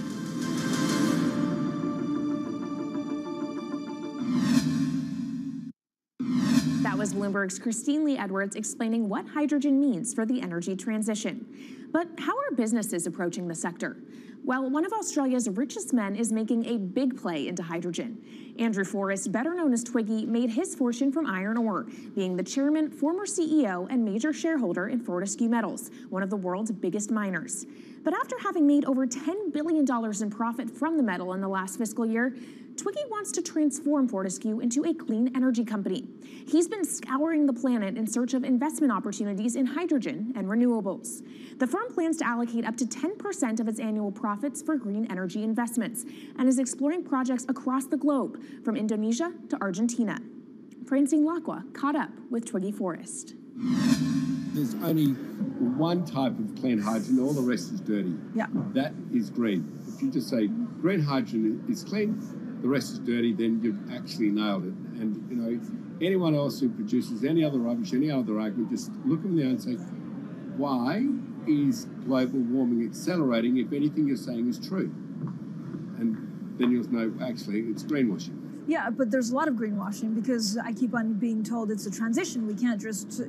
That was Bloomberg's Christine Lee Edwards explaining what hydrogen means for the energy transition. But how are businesses approaching the sector? Well, one of Australia's richest men is making a big play into hydrogen. Andrew Forrest, better known as Twiggy, made his fortune from iron ore, being the chairman, former CEO, and major shareholder in Fortescue Metals, one of the world's biggest miners. But after having made over $10 billion in profit from the metal in the last fiscal year, Twiggy wants to transform Fortescue into a clean energy company. He's been scouring the planet in search of investment opportunities in hydrogen and renewables. The firm plans to allocate up to 10% of its annual profits for green energy investments and is exploring projects across the globe, from Indonesia to Argentina. Francine Lacqua caught up with Twiggy Forrest. There's only one type of clean hydrogen, all the rest is dirty. Yeah. That is green. If you just say green hydrogen is clean, the rest is dirty, then you've actually nailed it. And, you know, anyone else who produces any other rubbish, any other argument, just look them there and say, why is global warming accelerating if anything you're saying is true? And then you'll know, actually, it's greenwashing. Yeah, but there's a lot of greenwashing because I keep on being told it's a transition. We can't just,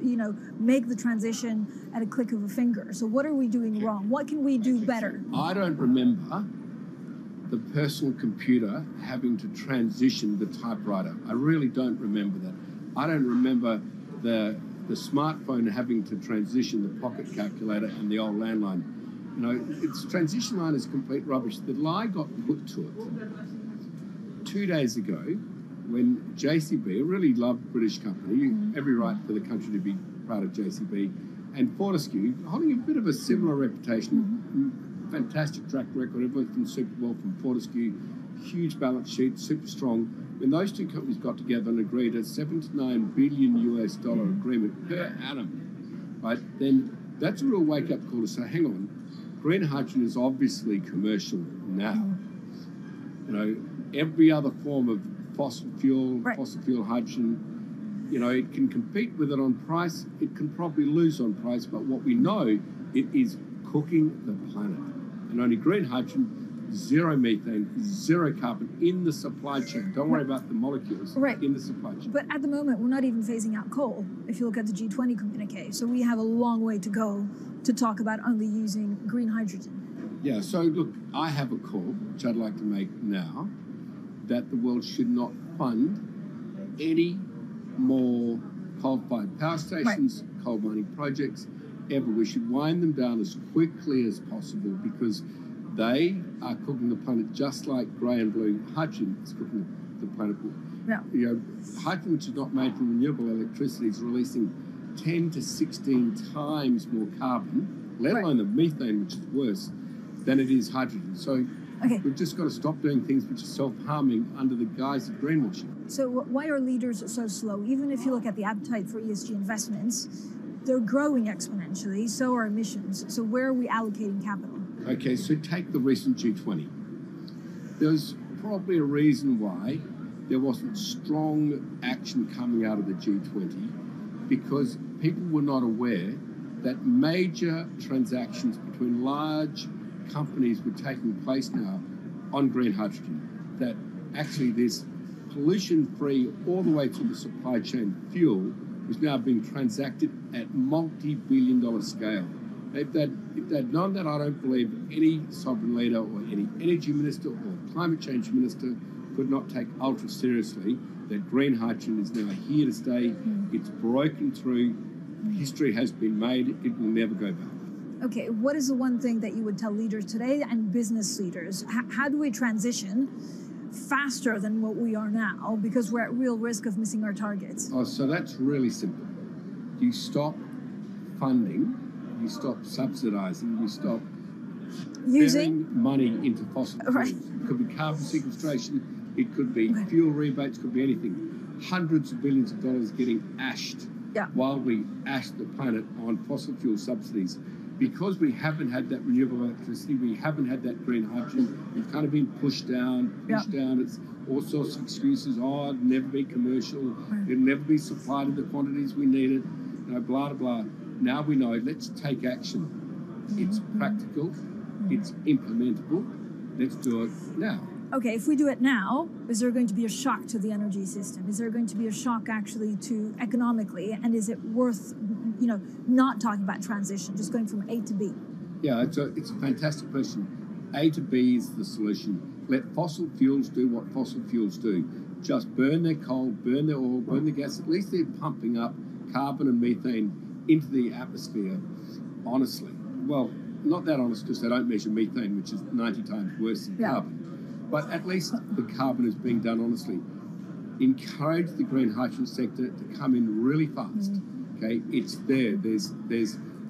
make the transition at a click of a finger. So what are we doing wrong? What can we do better? I don't remember the personal computer having to transition the typewriter. I really don't remember that. I don't remember the smartphone having to transition the pocket calculator and the old landline. You know, its transition line is complete rubbish. The lie got put to it 2 days ago when JCB, a really loved British company, every right for the country to be proud of JCB, and Fortescue, holding a bit of a similar reputation, fantastic track record, everyone's been super well from Fortescue, huge balance sheet, super strong. When those two companies got together and agreed a $7 to $9 billion US agreement per annum, right, then that's a real wake-up call to say, hang on, green hydrogen is obviously commercial now. You know, every other form of fossil fuel hydrogen, you know, it can compete with it on price, it can probably lose on price, but what we know, it is cooking the planet. And only green hydrogen, zero methane, zero carbon in the supply chain. Don't worry about the molecules in the supply chain. But at the moment, we're not even phasing out coal, if you look at the G20 communique. So we have a long way to go to talk about only using green hydrogen. Yeah, so look, I have a call, which I'd like to make now, that the world should not fund any more coal-fired power stations, coal mining projects, ever. We should wind them down as quickly as possible because they are cooking the planet just like grey and blue hydrogen is cooking the planet. Yeah. You know, hydrogen, which is not made from renewable electricity, is releasing 10 to 16 times more carbon, let alone the methane, which is worse, than it is hydrogen. So we've just got to stop doing things which are self-harming under the guise of greenwashing. So why are leaders so slow? Even if you look at the appetite for ESG investments, they're growing exponentially, so are emissions. So where are we allocating capital? Okay, so take the recent G20. There's probably a reason why there wasn't strong action coming out of the G20 because people were not aware that major transactions between large companies were taking place now on green hydrogen, that actually this pollution-free all the way through the supply chain fuel was now being transacted at multi-billion-dollar scale. If they'd known that, I don't believe any sovereign leader or any energy minister or climate change minister could not take ultra seriously that green hydrogen is now here to stay. It's broken through. History has been made. It will never go back. Okay, what is the one thing that you would tell leaders today and business leaders? How do we transition faster than what we are now because we're at real risk of missing our targets? Oh, so that's really simple. You stop funding, you stop subsidizing, you stop using money into fossil fuels. It could be carbon sequestration, it could be fuel rebates, it could be anything. Hundreds of billions of dollars getting ashed while we ash the planet on fossil fuel subsidies. Because we haven't had that renewable electricity, we haven't had that green hydrogen, we've kind of been pushed down. It's all sorts of excuses. Oh, it'll never be commercial. It'll never be supplied in the quantities we need it. You know, blah, blah, blah. Now we know, let's take action. It's practical. It's implementable. Let's do it now. Okay, if we do it now, is there going to be a shock to the energy system? Is there going to be a shock actually to economically? And is it worth, not talking about transition, just going from A to B? Yeah, it's a fantastic question. A to B is the solution. Let fossil fuels do what fossil fuels do. Just burn their coal, burn their oil, burn the gas. At least they're pumping up carbon and methane into the atmosphere, honestly. Well, not that honest, because they don't measure methane, which is 90 times worse than carbon. But at least the carbon is being done honestly. Encourage the green hydrogen sector to come in really fast. Okay, it's there. There's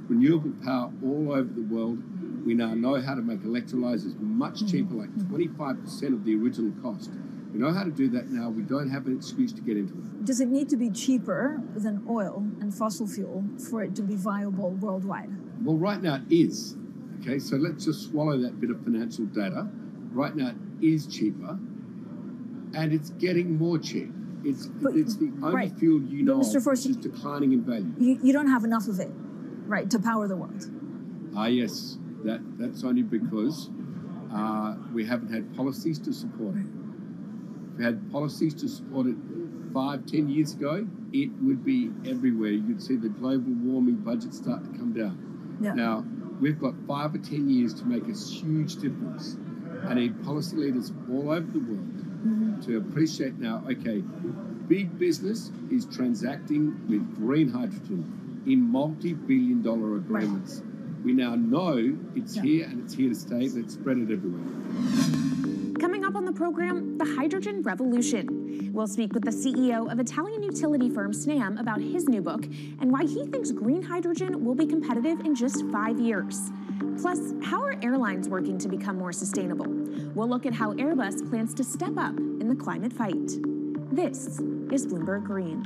renewable power all over the world. We now know how to make electrolyzers much cheaper, like 25% of the original cost. We know how to do that now. We don't have an excuse to get into it. Does it need to be cheaper than oil and fossil fuel for it to be viable worldwide? Well, right now it is. Okay, so let's just swallow that bit of financial data. Right now it is cheaper, and it's getting more cheap. It's the only fuel you know of which is declining in value. You don't have enough of it, right, to power the world? Yes. That's only because we haven't had policies to support it. If we had policies to support it 5-10 years ago, it would be everywhere. You'd see the global warming budget start to come down. Yeah. Now, we've got 5 or 10 years to make a huge difference. I need policy leaders all over the world to appreciate now, okay, big business is transacting with green hydrogen in multi-billion-dollar agreements. We now know it's here and it's here to stay. Let's spread it everywhere. Coming up on the program, the hydrogen revolution. We'll speak with the CEO of Italian utility firm Snam about his new book and why he thinks green hydrogen will be competitive in just 5 years. Plus, how are airlines working to become more sustainable? We'll look at how Airbus plans to step up in the climate fight. This is Bloomberg Green.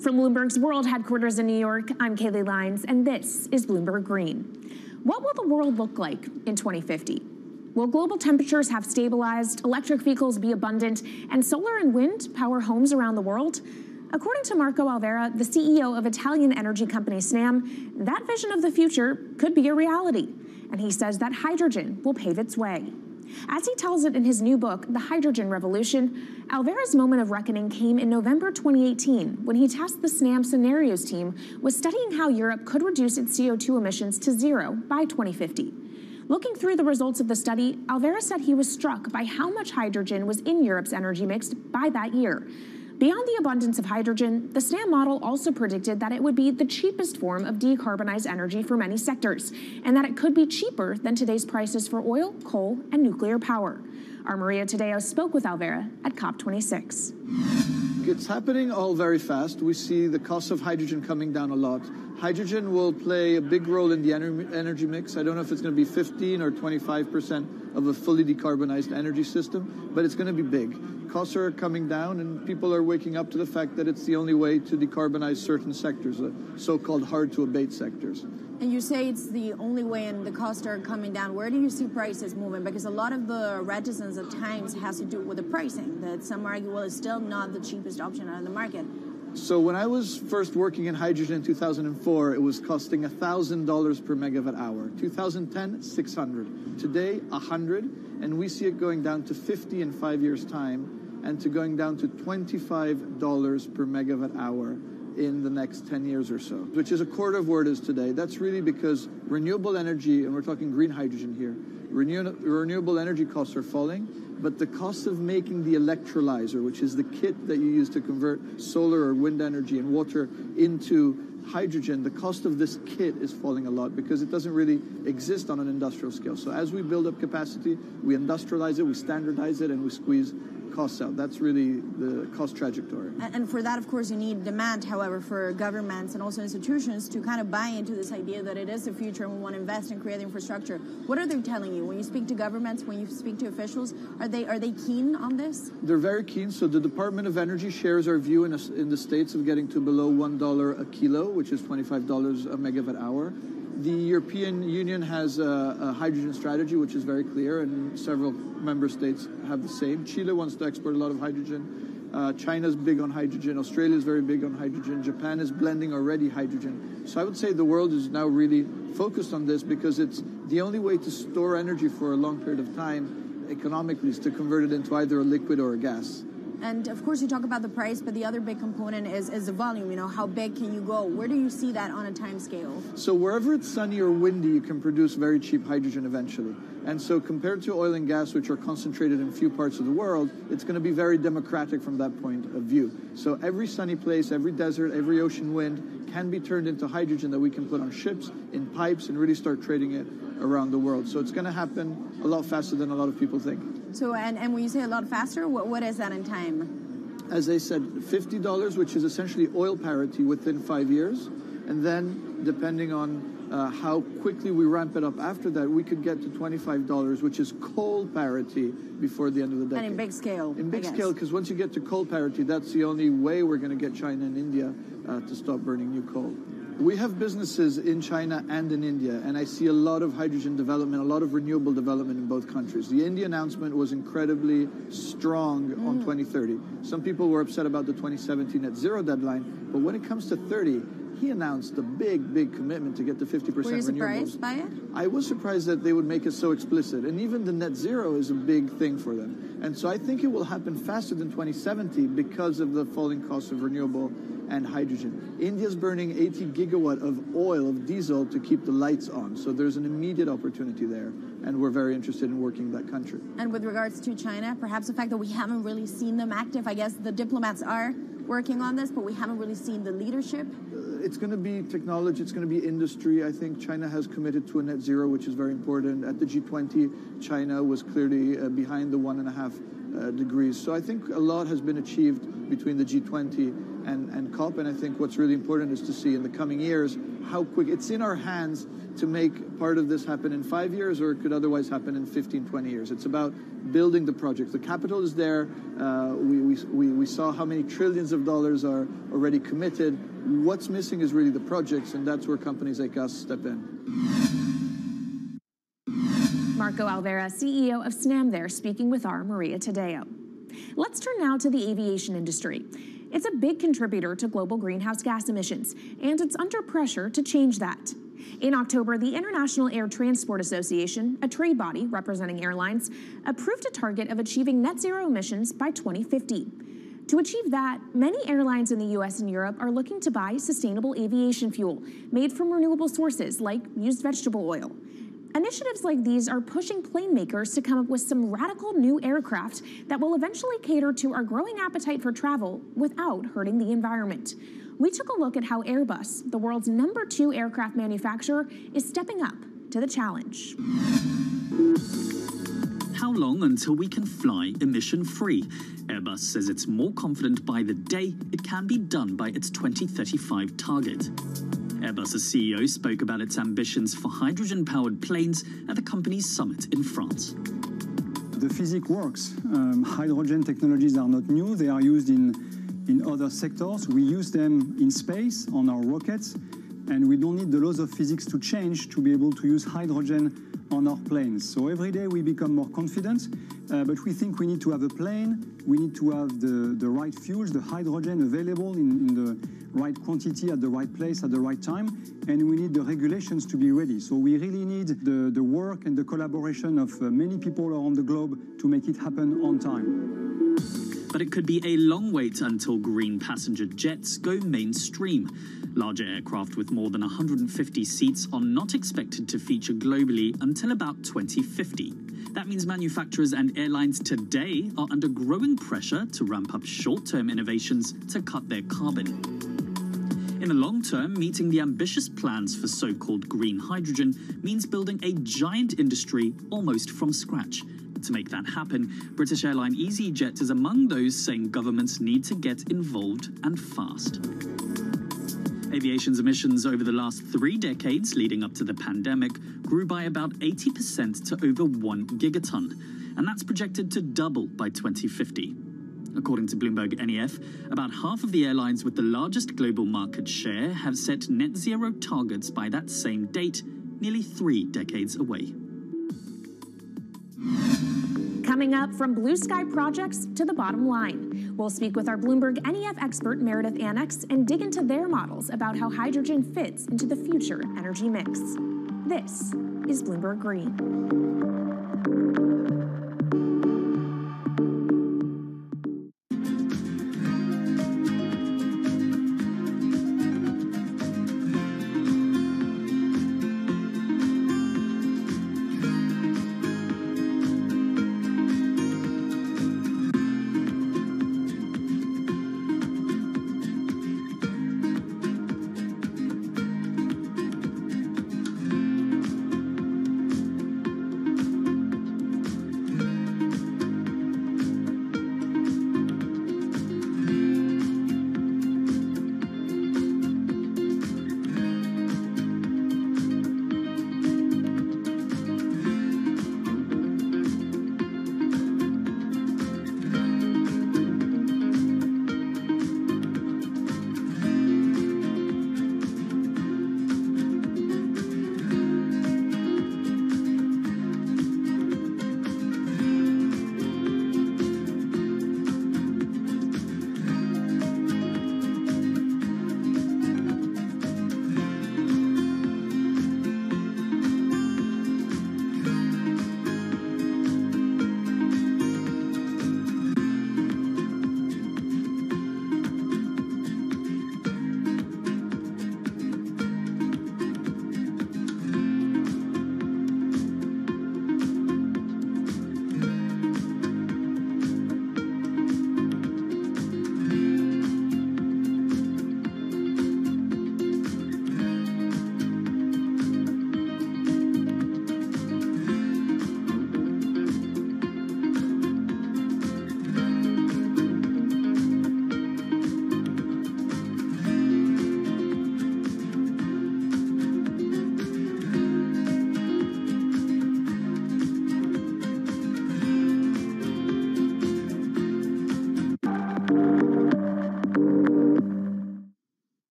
From Bloomberg's World Headquarters in New York, I'm Kaylee Lines, and this is Bloomberg Green. What will the world look like in 2050? Will global temperatures have stabilized, electric vehicles be abundant, and solar and wind power homes around the world? According to Marco Alvera, the CEO of Italian energy company Snam, that vision of the future could be a reality, and he says that hydrogen will pave its way. As he tells it in his new book, The Hydrogen Revolution, Alvera's moment of reckoning came in November 2018 when he tasked the Snam Scenarios team with studying how Europe could reduce its CO2 emissions to zero by 2050. Looking through the results of the study, Alvera said he was struck by how much hydrogen was in Europe's energy mix by that year. Beyond the abundance of hydrogen, the SNAM model also predicted that it would be the cheapest form of decarbonized energy for many sectors, and that it could be cheaper than today's prices for oil, coal, and nuclear power. Our Maria Tadeo spoke with Alvera at COP26. It's happening all very fast. We see the cost of hydrogen coming down a lot. Hydrogen will play a big role in the energy mix. I don't know if it's going to be 15 or 25% of a fully decarbonized energy system, but it's going to be big. Costs are coming down, and people are waking up to the fact that it's the only way to decarbonize certain sectors, the so-called hard-to-abate sectors. And you say it's the only way and the costs are coming down. Where do you see prices moving? Because a lot of the reticence at times has to do with the pricing, that some argue, well, it's still not the cheapest option on the market. So when I was first working in hydrogen in 2004, it was costing $1,000 per megawatt hour. 2010, $600. Today, $100, and we see it going down to $50 in 5 years' time, and to going down to $25 per megawatt hour in the next 10 years or so, which is a quarter of where it is today. That's really because renewable energy, and we're talking green hydrogen here, renewable energy costs are falling, but the cost of making the electrolyzer, which is the kit that you use to convert solar or wind energy and water into hydrogen, the cost of this kit is falling a lot because it doesn't really exist on an industrial scale. So as we build up capacity, we industrialize it, we standardize it, and we squeeze costs out. That's really the cost trajectory. And for that, of course, you need demand, however, for governments and also institutions to kind of buy into this idea that it is the future and we want to invest and create infrastructure. What are they telling you? When you speak to governments, when you speak to officials, are they keen on this? They're very keen. So the Department of Energy shares our view in the States of getting to below $1 a kilo, which is $25 a megawatt hour. The European Union has a hydrogen strategy, which is very clear, and several member states have the same. Chile wants to export a lot of hydrogen. China's big on hydrogen. Australia is very big on hydrogen. Japan is blending already hydrogen. So I would say the world is now really focused on this because it's the only way to store energy for a long period of time economically is to convert it into either a liquid or a gas. And of course, you talk about the price, but the other big component is the volume. You know, how big can you go? Where do you see that on a time scale? So wherever it's sunny or windy, you can produce very cheap hydrogen eventually. And so compared to oil and gas, which are concentrated in few parts of the world, it's going to be very democratic from that point of view. So every sunny place, every desert, every ocean wind can be turned into hydrogen that we can put on ships, in pipes, and really start trading it around the world. So it's going to happen a lot faster than a lot of people think. So, and when you say a lot faster, what is that in time? As I said, $50, which is essentially oil parity within 5 years. And then, depending on how quickly we ramp it up after that, we could get to $25, which is coal parity before the end of the decade. And in big scale. In big scale, because once you get to coal parity, that's the only way we're going to get China and India to stop burning new coal. We have businesses in China and in India, and I see a lot of hydrogen development, a lot of renewable development in both countries. The India announcement was incredibly strong on 2030. Some people were upset about the 2017 net zero deadline, but when it comes to 30, he announced a big, big commitment to get to 50% renewables. Were you surprised by it? I was surprised that they would make it so explicit, and even the net zero is a big thing for them. And so I think it will happen faster than 2070 because of the falling cost of renewable and hydrogen. India's burning 80 gigawatt of oil, of diesel, to keep the lights on. So there's an immediate opportunity there, and we're very interested in working that country. And with regards to China, perhaps the fact that we haven't really seen them active, I guess the diplomats are working on this, but we haven't really seen the leadership. It's going to be technology, it's going to be industry. I think China has committed to a net zero, which is very important. At the G20, China was clearly behind the 1.5 degrees. So I think a lot has been achieved between the G20 and COP, and I think what's really important is to see in the coming years how quick. It's in our hands to make part of this happen in 5 years, or it could otherwise happen in 15, 20 years. It's about building the project. The capital is there. We saw how many trillions of dollars are already committed. What's missing is really the projects, and that's where companies like us step in. Marco Alvera, CEO of SNAM there, speaking with our Maria Tadeo. Let's turn now to the aviation industry. It's a big contributor to global greenhouse gas emissions, and it's under pressure to change that. In October, the International Air Transport Association, a trade body representing airlines, approved a target of achieving net zero emissions by 2050. To achieve that, many airlines in the US and Europe are looking to buy sustainable aviation fuel made from renewable sources like used vegetable oil. Initiatives like these are pushing plane makers to come up with some radical new aircraft that will eventually cater to our growing appetite for travel without hurting the environment. We took a look at how Airbus, the world's #2 aircraft manufacturer, is stepping up to the challenge. How long until we can fly emission-free? Airbus says it's more confident by the day it can be done by its 2035 target. Airbus's CEO spoke about its ambitions for hydrogen-powered planes at the company's summit in France. The physics works. Hydrogen technologies are not new. They are used in other sectors. We use them in space on our rockets, and we don't need the laws of physics to change to be able to use hydrogen on our planes. So every day we become more confident, but we think we need to have a plane, we need to have the right fuels, the hydrogen available in the right quantity at the right place at the right time, and we need the regulations to be ready. So we really need the work and the collaboration of many people around the globe to make it happen on time. But it could be a long wait until green passenger jets go mainstream. Larger aircraft with more than 150 seats are not expected to feature globally until about 2050. That means manufacturers and airlines today are under growing pressure to ramp up short-term innovations to cut their carbon. In the long term, meeting the ambitious plans for so-called green hydrogen means building a giant industry almost from scratch. To make that happen, British airline EasyJet is among those saying governments need to get involved and fast. Aviation's emissions over the last 3 decades leading up to the pandemic grew by about 80% to over 1 gigaton, and that's projected to double by 2050. According to Bloomberg NEF, about half of the airlines with the largest global market share have set net zero targets by that same date, nearly 3 decades away. Coming up, from blue sky projects to the bottom line. We'll speak with our Bloomberg NEF expert Meredith Annex and dig into their models about how hydrogen fits into the future energy mix. This is Bloomberg Green.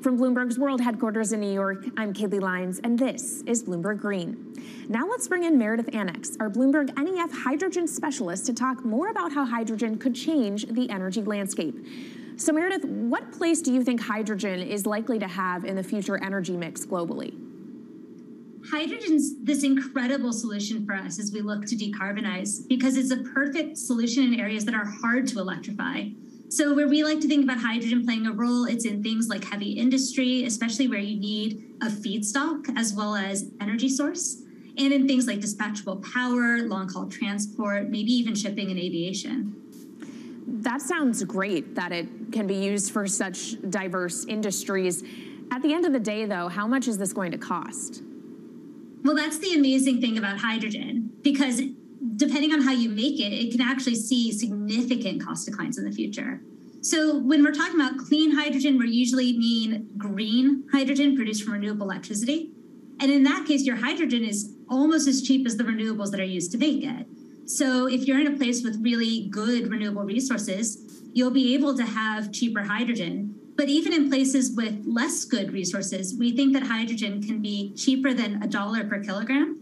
From Bloomberg's World Headquarters in New York, I'm Kaylee Lyons, and this is Bloomberg Green. Now let's bring in Meredith Annex, our Bloomberg NEF hydrogen specialist, to talk more about how hydrogen could change the energy landscape. So Meredith, what place do you think hydrogen is likely to have in the future energy mix globally? Hydrogen's this incredible solution for us as we look to decarbonize because it's a perfect solution in areas that are hard to electrify. So where we like to think about hydrogen playing a role, it's in things like heavy industry, especially where you need a feedstock as well as energy source. and in things like dispatchable power, long-haul transport, maybe even shipping and aviation. That sounds great that it can be used for such diverse industries. At the end of the day, though, how much is this going to cost? Well, that's the amazing thing about hydrogen, because depending on how you make it, it can actually see significant cost declines in the future. So when we're talking about clean hydrogen, we usually mean green hydrogen produced from renewable electricity. And in that case, your hydrogen is almost as cheap as the renewables that are used to make it. So if you're in a place with really good renewable resources, you'll be able to have cheaper hydrogen. But even in places with less good resources, we think that hydrogen can be cheaper than $1 per kilogram,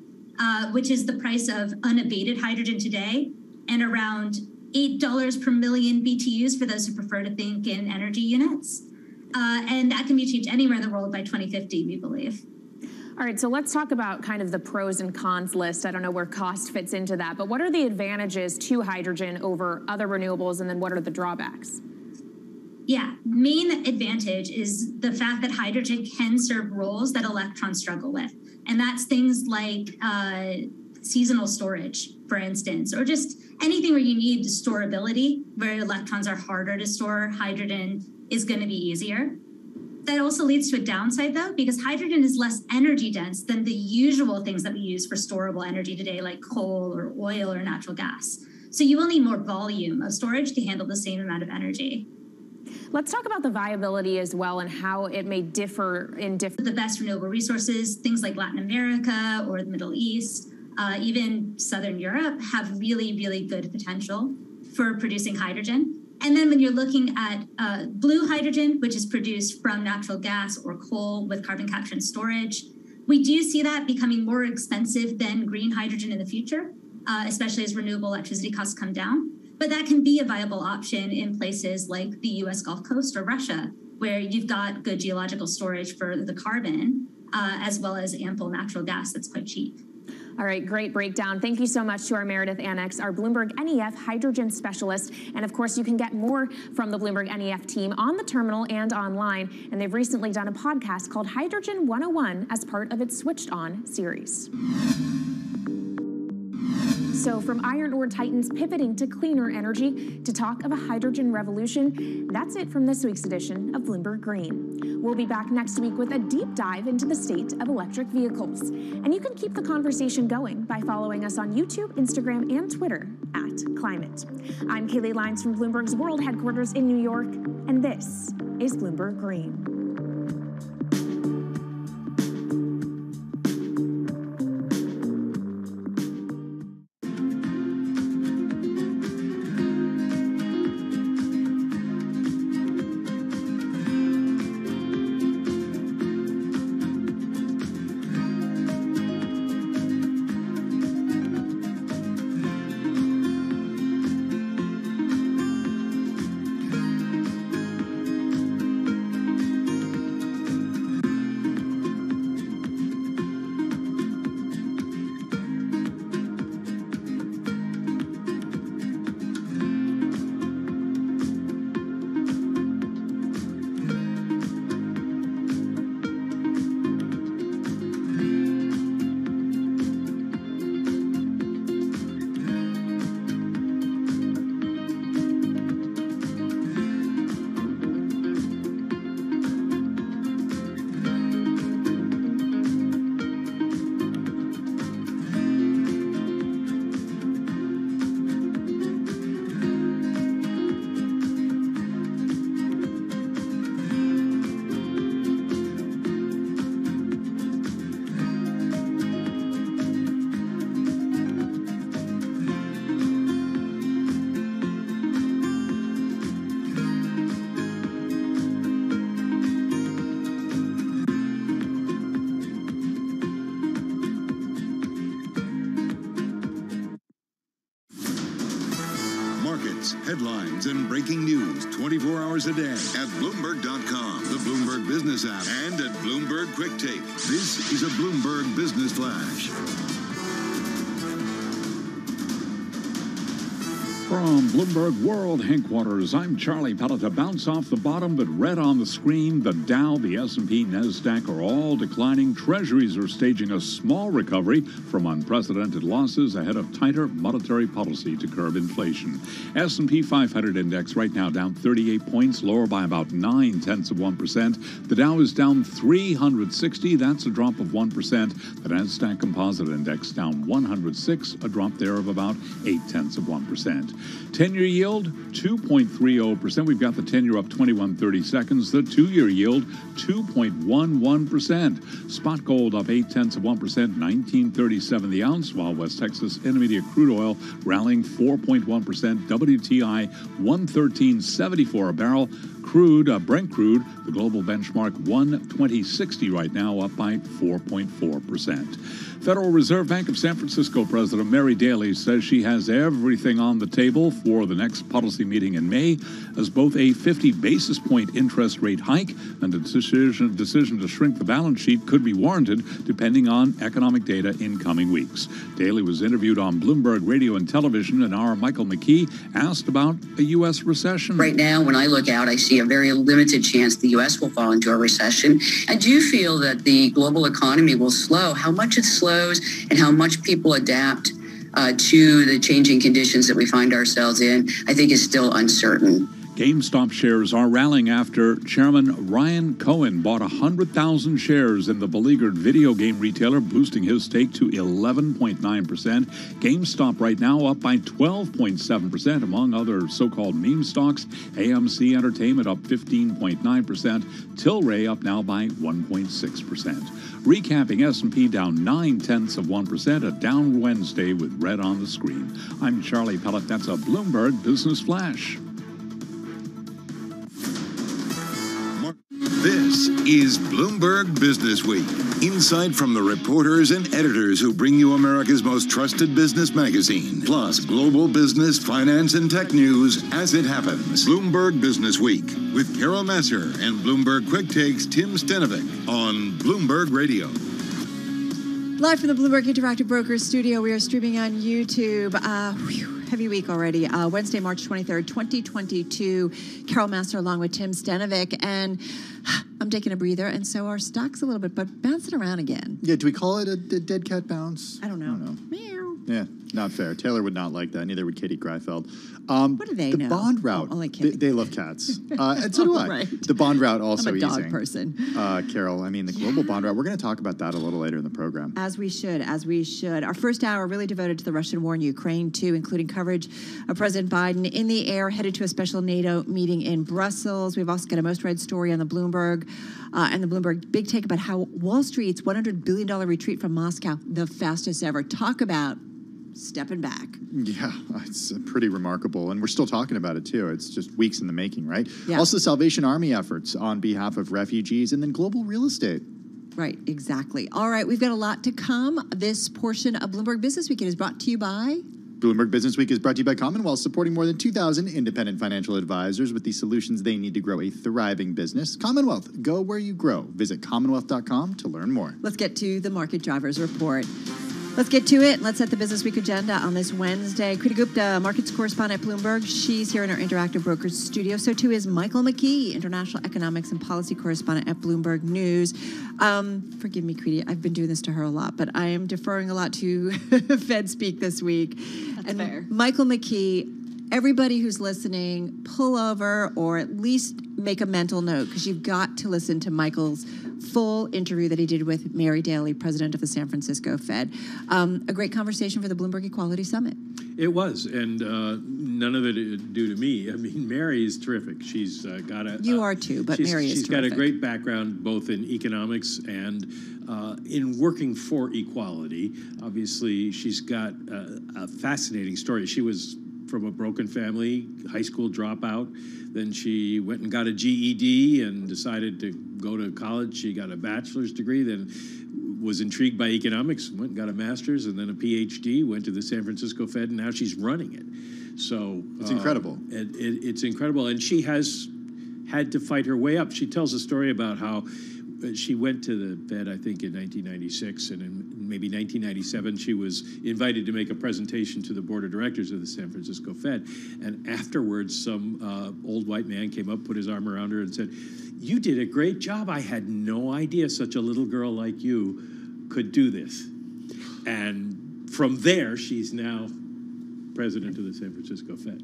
which is the price of unabated hydrogen today, and around $8 per million BTUs for those who prefer to think in energy units. And that can be achieved anywhere in the world by 2050, we believe. All right, so let's talk about kind of the pros and cons list. I don't know where cost fits into that, but what are the advantages to hydrogen over other renewables, and then what are the drawbacks? Yeah, main advantage is the fact that hydrogen can serve roles that electrons struggle with. And that's things like seasonal storage, for instance, or just anything where you need storability, where electrons are harder to store, hydrogen is going to be easier. That also leads to a downside, though, because hydrogen is less energy dense than the usual things that we use for storable energy today, like coal or oil or natural gas. So you will need more volume of storage to handle the same amount of energy. Let's talk about the viability as well and how it may differ in different... The best renewable resources, things like Latin America or the Middle East, even Southern Europe, have really, really good potential for producing hydrogen. And then when you're looking at blue hydrogen, which is produced from natural gas or coal with carbon capture and storage, we do see that becoming more expensive than green hydrogen in the future, especially as renewable electricity costs come down. But that can be a viable option in places like the US Gulf Coast or Russia, where you've got good geological storage for the carbon, as well as ample natural gas that's quite cheap. All right, great breakdown. Thank you so much to our Meredith Annex, our Bloomberg NEF hydrogen specialist. And of course, you can get more from the Bloomberg NEF team on the terminal and online. And they've recently done a podcast called Hydrogen 101 as part of its Switched On series. So from iron ore titans pivoting to cleaner energy to talk of a hydrogen revolution, that's it from this week's edition of Bloomberg Green. We'll be back next week with a deep dive into the state of electric vehicles. And you can keep the conversation going by following us on YouTube, Instagram, and Twitter @Climate. I'm Kaylee Lyons from Bloomberg's World Headquarters in New York, and this is Bloomberg Green. Headlines and breaking news 24 hours a day at Bloomberg.com, the Bloomberg Business app, and at Bloomberg Quick Take. This is a Bloomberg Business Flash. From Bloomberg World Headquarters, I'm Charlie Pellet. To bounce off the bottom, but red on the screen, the Dow, the S&P, NASDAQ are all declining. Treasuries are staging a small recovery from unprecedented losses ahead of tighter monetary policy to curb inflation. S&P 500 index right now down 38 points, lower by about 0.9%. The Dow is down 360. That's a drop of 1%. The NASDAQ Composite Index down 106, a drop there of about 0.8%. 10-year yield, 2.30%. We've got the 10-year up 21 seconds. The 2-year yield, 2.11%. Spot gold up 0.8%, 19.37 the ounce, while West Texas Intermediate crude oil rallying 4.1%. WTI 113.74 a barrel. Crude, Brent crude, the global benchmark 120.60 right now, up by 4.4%. Federal Reserve Bank of San Francisco President Mary Daly says she has everything on the table for the next policy meeting in May, as both a 50 basis point interest rate hike and a decision to shrink the balance sheet could be warranted depending on economic data in coming weeks. Daly was interviewed on Bloomberg Radio and Television, and our Michael McKee asked about a U.S. recession. Right now, when I look out, I see a very limited chance the U.S. will fall into a recession. I do feel that the global economy will slow. How much it slows and how much people adapt to the changing conditions that we find ourselves in, I think is still uncertain. GameStop shares are rallying after Chairman Ryan Cohen bought 100,000 shares in the beleaguered video game retailer, boosting his stake to 11.9%. GameStop right now up by 12.7%, among other so-called meme stocks. AMC Entertainment up 15.9%. Tilray up now by 1.6%. Recapping, S&P down 0.9%, a down Wednesday with red on the screen. I'm Charlie Pellet. That's a Bloomberg Business Flash. This is Bloomberg Business Week. Insight from the reporters and editors who bring you America's most trusted business magazine. Plus, global business, finance, and tech news as it happens. Bloomberg Business Week with Carol Masser and Bloomberg Quick Takes Tim Stenovic on Bloomberg Radio. Live from the Bloomberg Interactive Brokers studio, we are streaming on YouTube. Heavy week already. Wednesday, March 23rd, 2022. Carol Masser along with Tim Stenovic. And I'm taking a breather, and so are stocks a little bit, but bouncing around again. Yeah, do we call it a dead cat bounce? I don't know. Meow. Yeah, not fair. Taylor would not like that. Neither would Katie Greifeld. What do they know? The bond route. Only Katie. They love cats. And so do I. Right. The bond route also I'm a dog easing. person. Carol, I mean, the global bond route, we're going to talk about that a little later in the program. As we should. Our first hour really devoted to the Russian war in Ukraine, too, including coverage of President Biden in the air, headed to a special NATO meeting in Brussels. We've also got a most read story on the Bloomberg and the Bloomberg Big Take about how Wall Street's $100 billion retreat from Moscow, the fastest ever. Talk about stepping back. Yeah, it's pretty remarkable. And we're still talking about it, too. It's just weeks in the making, right? Yeah. Also, Salvation Army efforts on behalf of refugees, and then global real estate. Right, exactly. All right, we've got a lot to come. This portion of Bloomberg Business Week is brought to you by... Bloomberg Business Week is brought to you by Commonwealth, supporting more than 2,000 independent financial advisors with the solutions they need to grow a thriving business. Commonwealth, go where you grow. Visit commonwealth.com to learn more. Let's get to the Market Drivers Report. Let's get to it. Let's set the Business Week agenda on this Wednesday. Kriti Gupta, markets correspondent at Bloomberg. She's here in our Interactive Brokers studio. So, too, is Michael McKee, international economics and policy correspondent at Bloomberg News. Forgive me, Kriti. I've been doing this to her a lot, but I am deferring a lot to Fed speak this week. That's fair. Michael McKee, everybody who's listening, pull over or at least make a mental note, because you've got to listen to Michael's full interview that he did with Mary Daly, president of the San Francisco Fed. A great conversation for the Bloomberg Equality Summit. It was, and none of it due to me. I mean, Mary is terrific. She's got a... You are too, but Mary is terrific. She's got a great background both in economics and in working for equality. Obviously, she's got a fascinating story. She was from a broken family, high school dropout. Then she went and got a GED and decided to go to college. She got a bachelor's degree, then was intrigued by economics, went and got a master's, and then a PhD, went to the San Francisco Fed, and now she's running it. So it's incredible. It's incredible, and she has had to fight her way up. She tells a story about how she went to the Fed, I think, in 1996, and in maybe 1997, she was invited to make a presentation to the board of directors of the San Francisco Fed. And afterwards, some old white man came up, put his arm around her and said, "You did a great job. I had no idea such a little girl like you could do this." And from there, she's now president of the San Francisco Fed.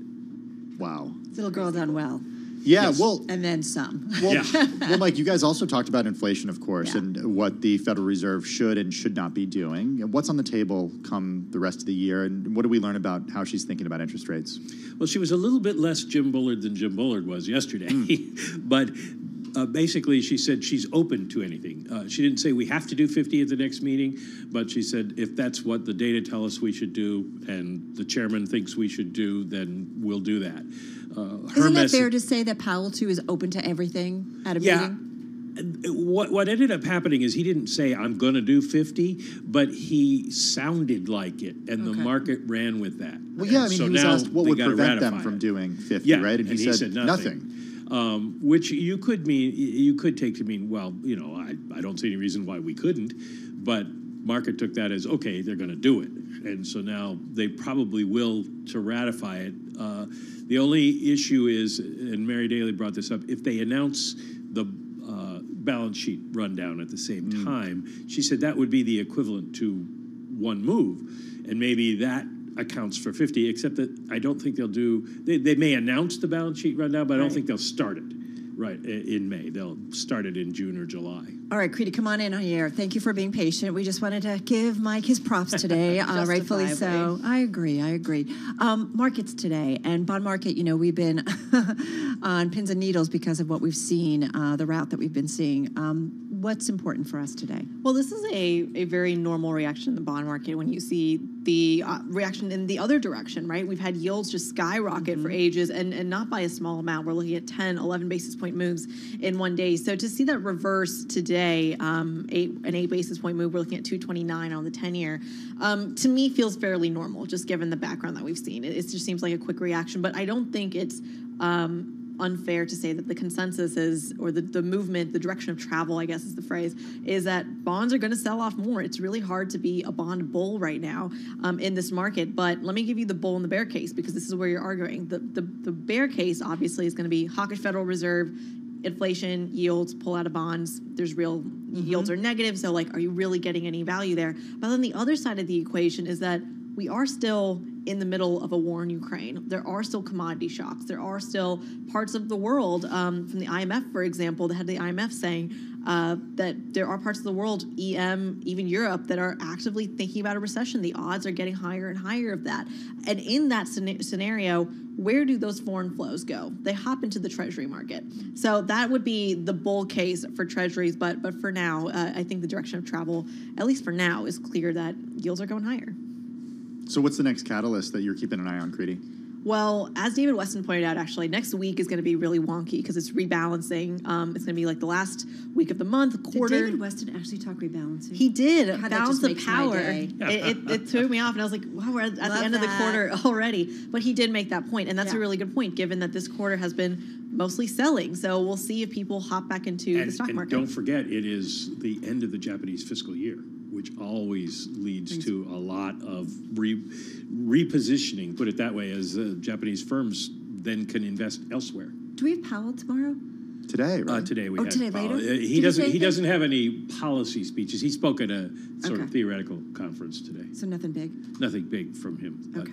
Wow. Little girl done well. Yeah, Yes. well, And then some. well, well, Mike, you guys also talked about inflation, of course, and what the Federal Reserve should and should not be doing. What's on the table come the rest of the year, and what do we learn about how she's thinking about interest rates? Well, she was a little bit less Jim Bullard than Jim Bullard was yesterday, but basically she said she's open to anything. She didn't say we have to do 50 at the next meeting, but she said if that's what the data tell us we should do and the chairman thinks we should do, then we'll do that. Isn't that fair to say that Powell, too, is open to everything at a meeting? What ended up happening is he didn't say, I'm going to do 50, but he sounded like it, and the market ran with that. Well, yeah, I mean, so he was now asked what they would gotta prevent them ratify from it. doing 50, Yeah, right? And he said nothing. Which you could take to mean, well, you know, I don't see any reason why we couldn't, but market took that as, okay, they're going to do it. And so now they probably will to ratify it. The only issue is, and Mary Daly brought this up, if they announce the balance sheet rundown at the same time, she said that would be the equivalent to one move. And maybe that accounts for 50, except that I don't think they'll do, they may announce the balance sheet rundown, but I don't think they'll start it in May. They'll start it in June or July. All right, Kriti, come on in here. Thank you for being patient. We just wanted to give Mike his props today, rightfully so. I agree. Markets today, and bond market, you know, we've been on pins and needles because of what we've seen, the route that we've been seeing. What's important for us today? Well, this is a very normal reaction in the bond market when you see the reaction in the other direction, right? We've had yields just skyrocket for ages, and not by a small amount. We're looking at 10, 11 basis point moves in one day. So to see that reverse today, an 8 basis point move, we're looking at 229 on the 10-year, to me feels fairly normal, just given the background that we've seen. It just seems like a quick reaction, but I don't think it's unfair to say that the consensus is, or the movement, the direction of travel, I guess is the phrase, is that bonds are going to sell off more. It's really hard to be a bond bull right now in this market. But let me give you the bull and the bear case, because this is where you're arguing. The bear case, obviously, is going to be hawkish Federal Reserve, inflation, yields, pull out of bonds. There's real yields are negative, so like, are you really getting any value there? But then the other side of the equation is that we are still in the middle of a war in Ukraine. There are still commodity shocks. There are still parts of the world, from the IMF, for example, the head of the IMF saying that there are parts of the world, EM, even Europe, that are actively thinking about a recession. The odds are getting higher and higher of that. And in that scenario, where do those foreign flows go? They hop into the Treasury market. So that would be the bull case for Treasuries. But for now, I think the direction of travel, at least for now, is clear that yields are going higher. So what's the next catalyst that you're keeping an eye on, Kriti? Well, as David Weston pointed out, actually, next week is going to be really wonky because it's rebalancing. It's going to be like the last week of the month, quarter. Did David Weston actually talk rebalancing? He did. God, Balance that of just makes my power. day. It threw me off, and I was like, wow, we're at the end of the quarter already. But he did make that point, and that's a really good point, given that this quarter has been mostly selling. So we'll see if people hop back into the stock market. And don't forget, it is the end of the Japanese fiscal year, which always leads to a lot of repositioning, put it that way, as Japanese firms then can invest elsewhere. Do we have Powell tomorrow? Today, right? Today we have today Powell. later? He doesn't have any policy speeches. He spoke at a sort of theoretical conference today. So nothing big? Nothing big from him. Okay.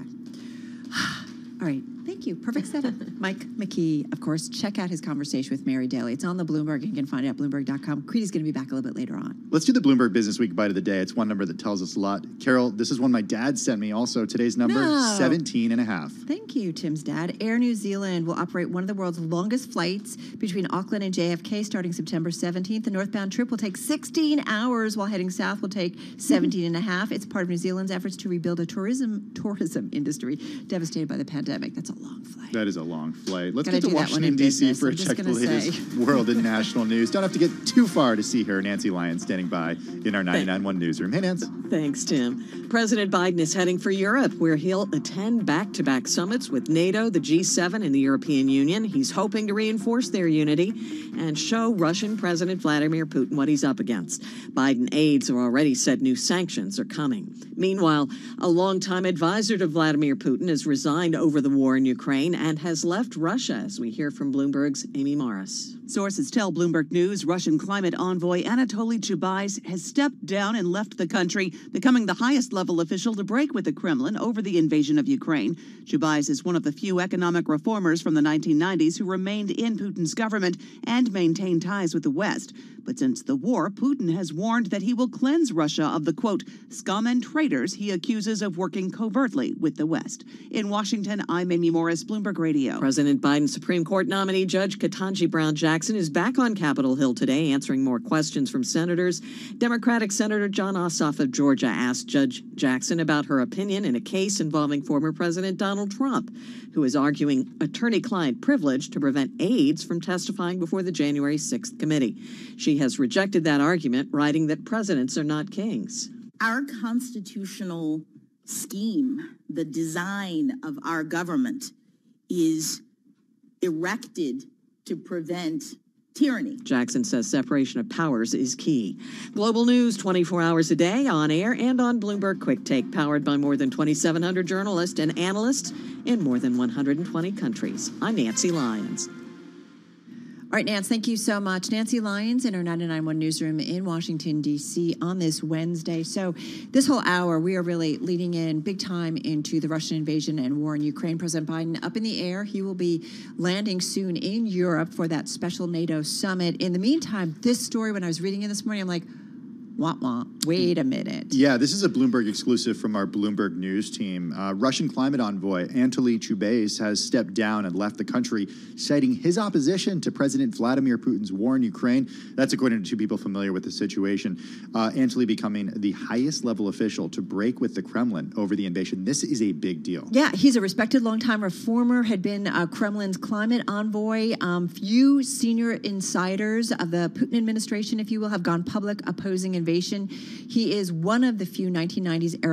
All right. Thank you. Perfect setup. Mike McKee, of course, check out his conversation with Mary Daly. It's on the Bloomberg. You can find it at Bloomberg.com. Kriti's going to be back a little bit later on. Let's do the Bloomberg Business Week Bite of the Day. It's one number that tells us a lot. Carol, this is one my dad sent me also. Today's number, 17.5. Thank you, Tim's dad. Air New Zealand will operate one of the world's longest flights between Auckland and JFK starting September 17th. The northbound trip will take 16 hours, while heading south will take 17 and a half. It's part of New Zealand's efforts to rebuild a tourism industry devastated by the pandemic. pandemic. That's a long flight. That is a long flight. Let's Gotta get to do that one in Washington, D.C. business, for a I'm just check of the gonna latest world and national news. Don't have to get too far to see her. Nancy Lyons standing by in our 99.1 newsroom. Hey, Nance. Thanks, Tim. President Biden is heading for Europe, where he'll attend back-to-back summits with NATO, the G7, and the European Union. He's hoping to reinforce their unity and show Russian President Vladimir Putin what he's up against. Biden aides have already said new sanctions are coming. Meanwhile, a longtime advisor to Vladimir Putin has resigned over the war in Ukraine and has left Russia, as we hear from Bloomberg's Amy Morris. Sources tell Bloomberg News Russian climate envoy Anatoly Chubais has stepped down and left the country, becoming the highest-level official to break with the Kremlin over the invasion of Ukraine. Chubais is one of the few economic reformers from the 1990s who remained in Putin's government and maintained ties with the West. But since the war, Putin has warned that he will cleanse Russia of the, quote, scum and traitors he accuses of working covertly with the West. In Washington, I'm Amy Morris, Bloomberg Radio. President Biden's Supreme Court nominee, Judge Ketanji Brown Jackson, is back on Capitol Hill today answering more questions from senators. Democratic Senator John Ossoff of Georgia asked Judge Jackson about her opinion in a case involving former President Donald Trump, who is arguing attorney-client privilege to prevent aides from testifying before the January 6th committee. She has rejected that argument, writing that presidents are not kings. Our constitutional scheme, the design of our government, is erected to prevent tyranny. Jackson says separation of powers is key. Global news 24 hours a day, on air and on Bloomberg Quick Take, powered by more than 2,700 journalists and analysts in more than 120 countries. I'm Nancy Lyons. All right, Nance, thank you so much. Nancy Lyons in our 99.1 newsroom in Washington, D.C. on this Wednesday. So this whole hour, we are really leading in big time into the Russian invasion and war in Ukraine. President Biden up in the air. He will be landing soon in Europe for that special NATO summit. In the meantime, this story, when I was reading it this morning, I'm like, wah. Wait a minute. Yeah, this is a Bloomberg exclusive from our Bloomberg News team. Russian climate envoy Anatoly Chubais has stepped down and left the country, citing his opposition to President Vladimir Putin's war in Ukraine. That's according to two people familiar with the situation. Anatoly becoming the highest level official to break with the Kremlin over the invasion. This is a big deal. Yeah, he's a respected longtime reformer, had been Kremlin's climate envoy. Few senior insiders of the Putin administration, if you will, have gone public opposing invasion. He is one of the few 1990s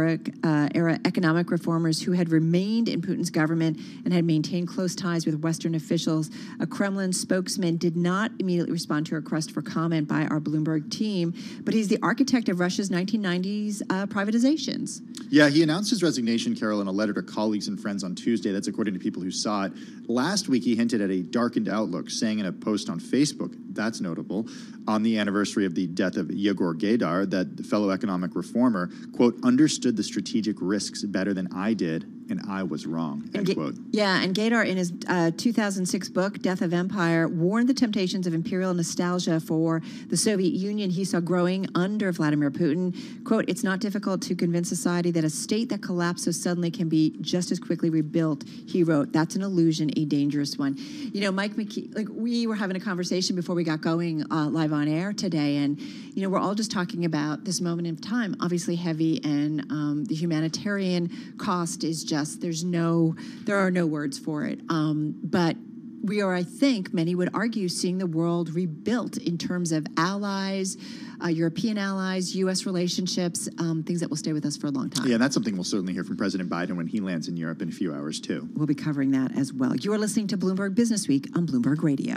era economic reformers who had remained in Putin's government and had maintained close ties with Western officials. A Kremlin spokesman did not immediately respond to a request for comment by our Bloomberg team, but he's the architect of Russia's 1990s privatizations. Yeah, he announced his resignation, Carol, in a letter to colleagues and friends on Tuesday. That's according to people who saw it. Last week, he hinted at a darkened outlook, saying in a post on Facebook, that's notable, on the anniversary of the death of Yegor Gaidar, that the fellow economic reformer, quote, understood the strategic risks better than I did, and I was wrong, end quote. Yeah, and Gaidar, in his 2006 book, Death of Empire, warned the temptations of imperial nostalgia for the Soviet Union he saw growing under Vladimir Putin. Quote, it's not difficult to convince society that a state that collapsed so suddenly can be just as quickly rebuilt, he wrote. That's an illusion, a dangerous one. You know, Mike McKee, like we were having a conversation before we got going live on air today, and, you know, we're all just talking about this moment in time, obviously heavy, and the humanitarian cost is just, there are no words for it. But we are, I think, many would argue, seeing the world rebuilt in terms of allies, European allies, U.S. relationships, things that will stay with us for a long time. Yeah, and that's something we'll certainly hear from President Biden when he lands in Europe in a few hours, too. We'll be covering that as well. You are listening to Bloomberg Business Week on Bloomberg Radio.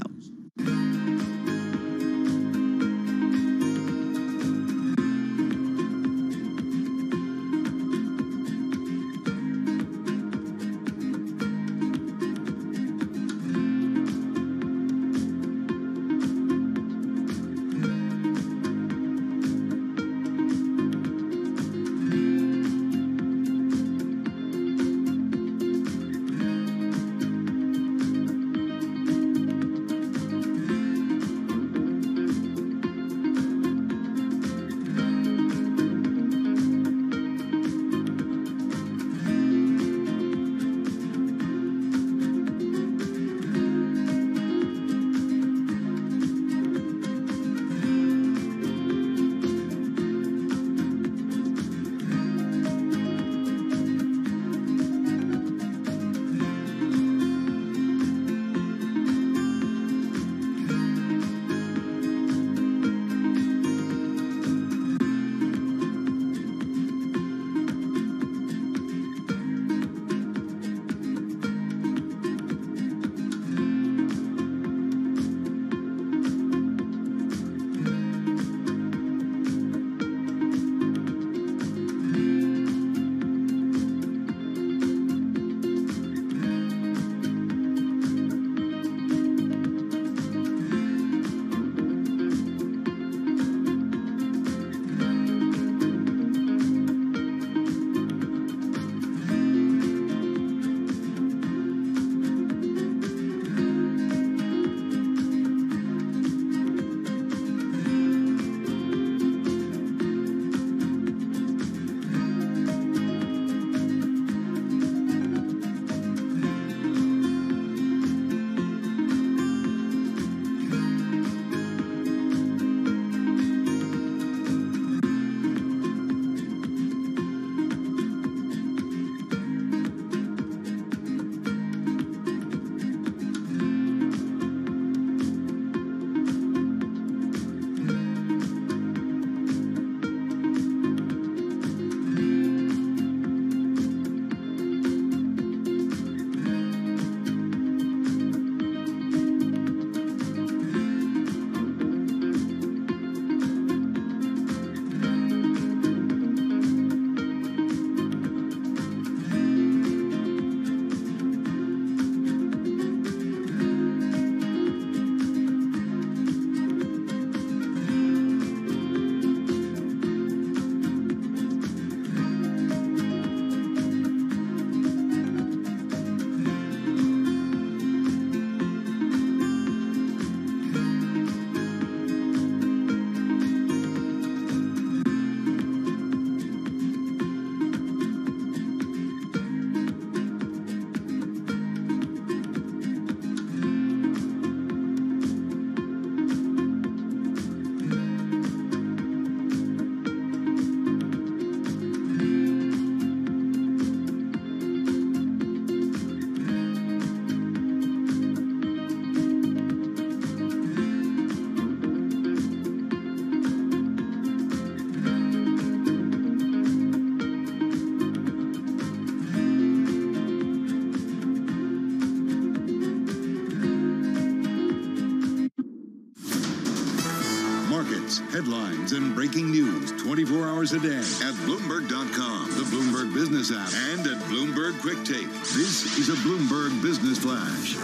markets, headlines, and breaking news 24 hours a day at Bloomberg.com, the Bloomberg Business app, and at Bloomberg Quick Take. This is a Bloomberg Business Flash.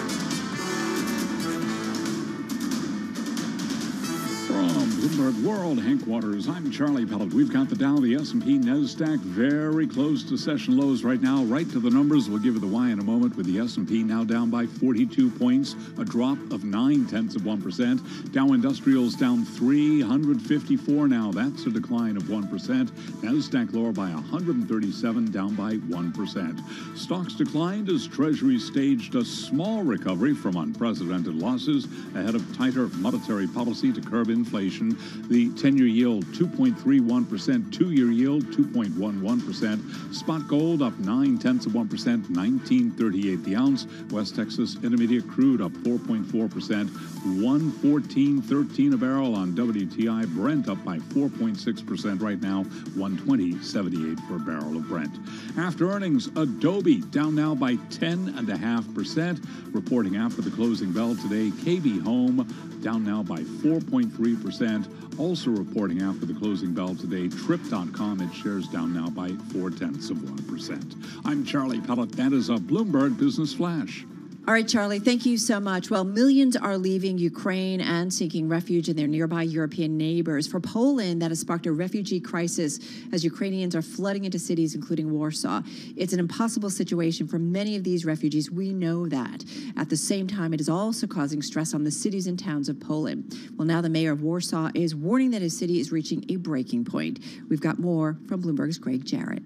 From Bloomberg World Headquarters, I'm Charlie Pellet. We've got the Dow, the S&P, NASDAQ very close to session lows right now. Right to the numbers. We'll give you the why in a moment, with the S&P now down by 42 points, a drop of 0.9%. Dow Industrials down 354 now. That's a decline of 1%. NASDAQ lower by 137, down by 1%. Stocks declined as Treasury staged a small recovery from unprecedented losses ahead of tighter monetary policy to curb inflation. The 10-year yield 2.31%, 2-year yield 2.11%. Spot gold up 0.9%, 19.38 the ounce. West Texas Intermediate crude up 4.4%, 114.13 a barrel on WTI. Brent up by 4.6% right now, 120.78 for a barrel of Brent. After earnings, Adobe down now by 10.5%. Reporting after the closing bell today, KB Home down now by 4.3%. Also reporting after the closing bell today, Trip.com, its shares down now by 0.4%. I'm Charlie Pellet. That is a Bloomberg Business Flash. All right, Charlie, thank you so much. Well, millions are leaving Ukraine and seeking refuge in their nearby European neighbors. For Poland, that has sparked a refugee crisis as Ukrainians are flooding into cities, including Warsaw. It's an impossible situation for many of these refugees. We know that. At the same time, it is also causing stress on the cities and towns of Poland. Well, now the mayor of Warsaw is warning that his city is reaching a breaking point. We've got more from Bloomberg's Greg Jarrett.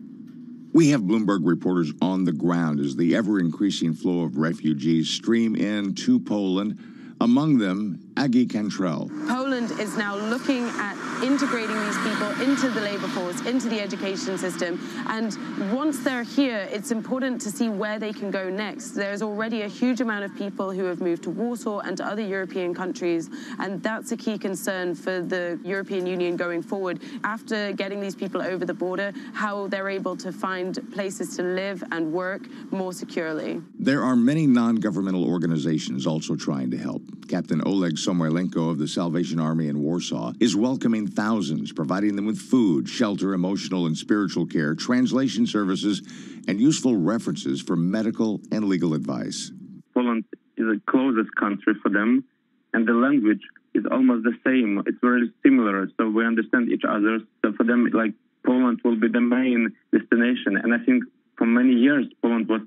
We have Bloomberg reporters on the ground as the ever-increasing flow of refugees stream into Poland. Among them, Aggie Cantrell. Poland is now looking at integrating these people into the labor force, into the education system. And once they're here, it's important to see where they can go next. There's already a huge amount of people who have moved to Warsaw and to other European countries. And that's a key concern for the European Union going forward. After getting these people over the border, how they're able to find places to live and work more securely. There are many non-governmental organizations also trying to help. Captain Oleg Somylenko of the Salvation Army in Warsaw is welcoming thousands, providing them with food, shelter, emotional and spiritual care, translation services, and useful references for medical and legal advice. Poland is the closest country for them, and the language is almost the same. It's very similar, so we understand each other. So for them, like, Poland will be the main destination. And I think for many years, Poland was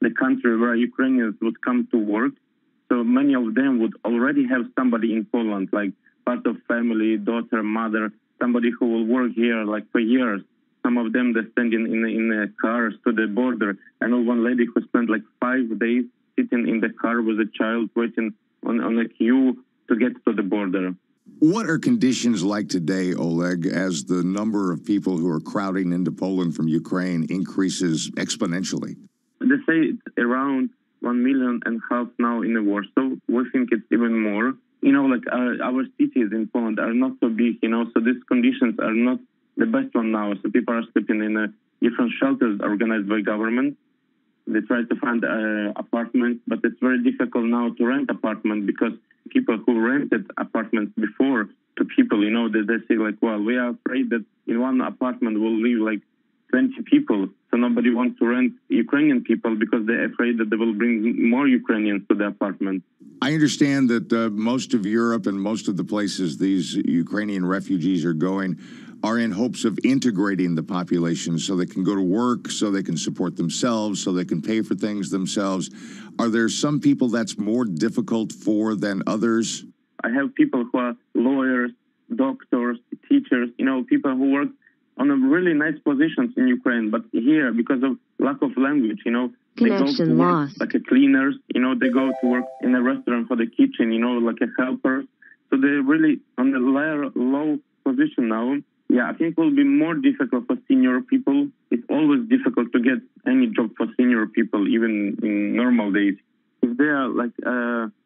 the country where Ukrainians would come to work. So many of them would already have somebody in Poland, like part of family, daughter, mother, somebody who will work here like for years. Some of them, they stand in cars to the border. I know one lady who spent like 5 days sitting in the car with a child waiting on a queue to get to the border. What are conditions like today, Oleg, as the number of people who are crowding into Poland from Ukraine increases exponentially? They say it's around 1.5 million now in Warsaw. We think it's even more. You know, like our cities in Poland are not so big, you know, so these conditions are not the best one now. So people are sleeping in different shelters organized by government. They try to find apartments, but it's very difficult now to rent apartments because people who rented apartments before to people, you know, they say like, well, we are afraid that in one apartment will live like 20 people. So nobody wants to rent Ukrainian people because they're afraid that they will bring more Ukrainians to the apartment. I understand that most of Europe and most of the places these Ukrainian refugees are going are in hopes of integrating the population so they can go to work, so they can support themselves, so they can pay for things themselves. Are there some people that's more difficult for than others? I have people who are lawyers, doctors, teachers, you know, people who work on a really nice positions in Ukraine, but here, because of lack of language, you know, Connection they go to work lost. like a cleaners, you know, they go to work in a restaurant for the kitchen, you know, like a helper. So they're really on a low position now. Yeah, I think it will be more difficult for senior people. It's always difficult to get any job for senior people, even in normal days. If they are like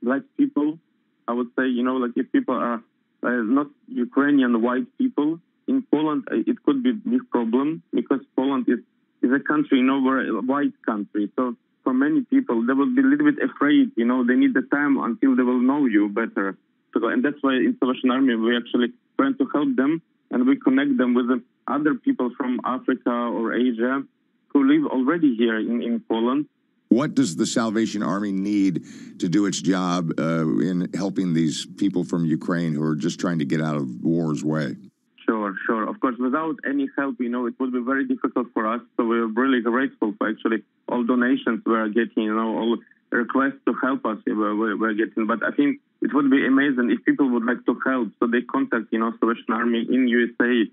black people, I would say, you know, like if people are not Ukrainian white people, in Poland, it could be a big problem because Poland is a country, you know, where a white country. So for many people, they will be a little bit afraid, you know, they need the time until they will know you better. obstacle. And that's why in Salvation Army, we actually trying to help them, and we connect them with other people from Africa or Asia who live already here in Poland. What does the Salvation Army need to do its job in helping these people from Ukraine who are just trying to get out of war's way? Sure. Of course, without any help, it would be very difficult for us. So we're really grateful for actually all donations we are getting, all requests to help us we're getting. But I think it would be amazing if people would like to help. So they contact, Salvation Army in USA.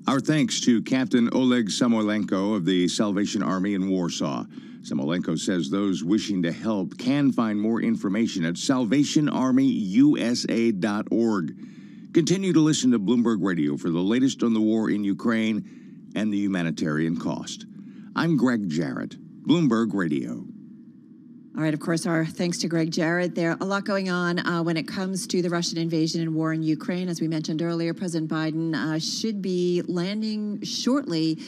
Our thanks to Captain Oleg Samoilenko of the Salvation Army in Warsaw. Samoilenko says those wishing to help can find more information at salvationarmyusa.org. Continue to listen to Bloomberg Radio for the latest on the war in Ukraine and the humanitarian cost. I'm Greg Jarrett, Bloomberg Radio. All right, of course, our thanks to Greg Jarrett. There's a lot going on when it comes to the Russian invasion and war in Ukraine. As we mentioned earlier, President Biden should be landing shortly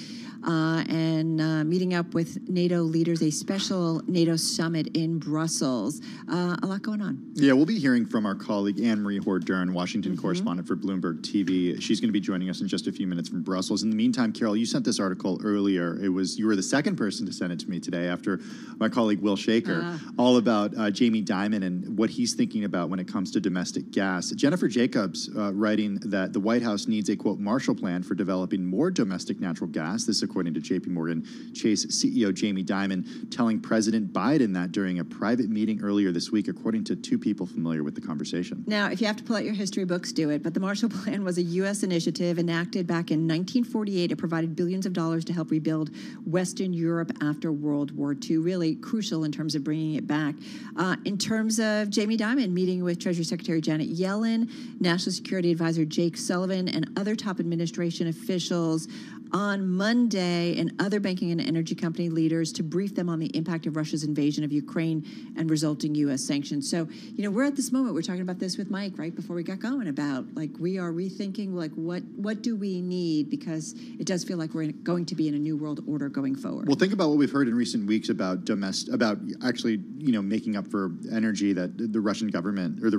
and meeting up with NATO leaders, a special NATO summit in Brussels. A lot going on. Yeah, we'll be hearing from our colleague Anne-Marie Hordern, Washington correspondent for Bloomberg TV. She's going to be joining us in just a few minutes from Brussels. In the meantime, Carol, you sent this article earlier. You were the second person to send it to me today after my colleague Will Shaker, all about Jamie Dimon and what he's thinking about when it comes to domestic gas. Jennifer Jacobs writing that the White House needs a, quote, Marshall Plan for developing more domestic natural gas. This according to JP Morgan Chase CEO Jamie Dimon, telling President Biden that during a private meeting earlier this week, according to two people familiar with the conversation. Now, if you have to pull out your history books, do it. But the Marshall Plan was a U.S. initiative enacted back in 1948. It provided billions of dollars to help rebuild Western Europe after World War II. Really crucial in terms of bringing it back. In terms of Jamie Dimon meeting with Treasury Secretary Janet Yellen, National Security Advisor Jake Sullivan, and other top administration officials on Monday, and other banking and energy company leaders to brief them on the impact of Russia's invasion of Ukraine and resulting U.S. sanctions. So, we're at this moment, we're talking about this with Mike right before we got going about, we are rethinking, what do we need? Because it does feel like we're going to be in a new world order going forward. Well, think about what we've heard in recent weeks about actually, making up for energy that the Russian government or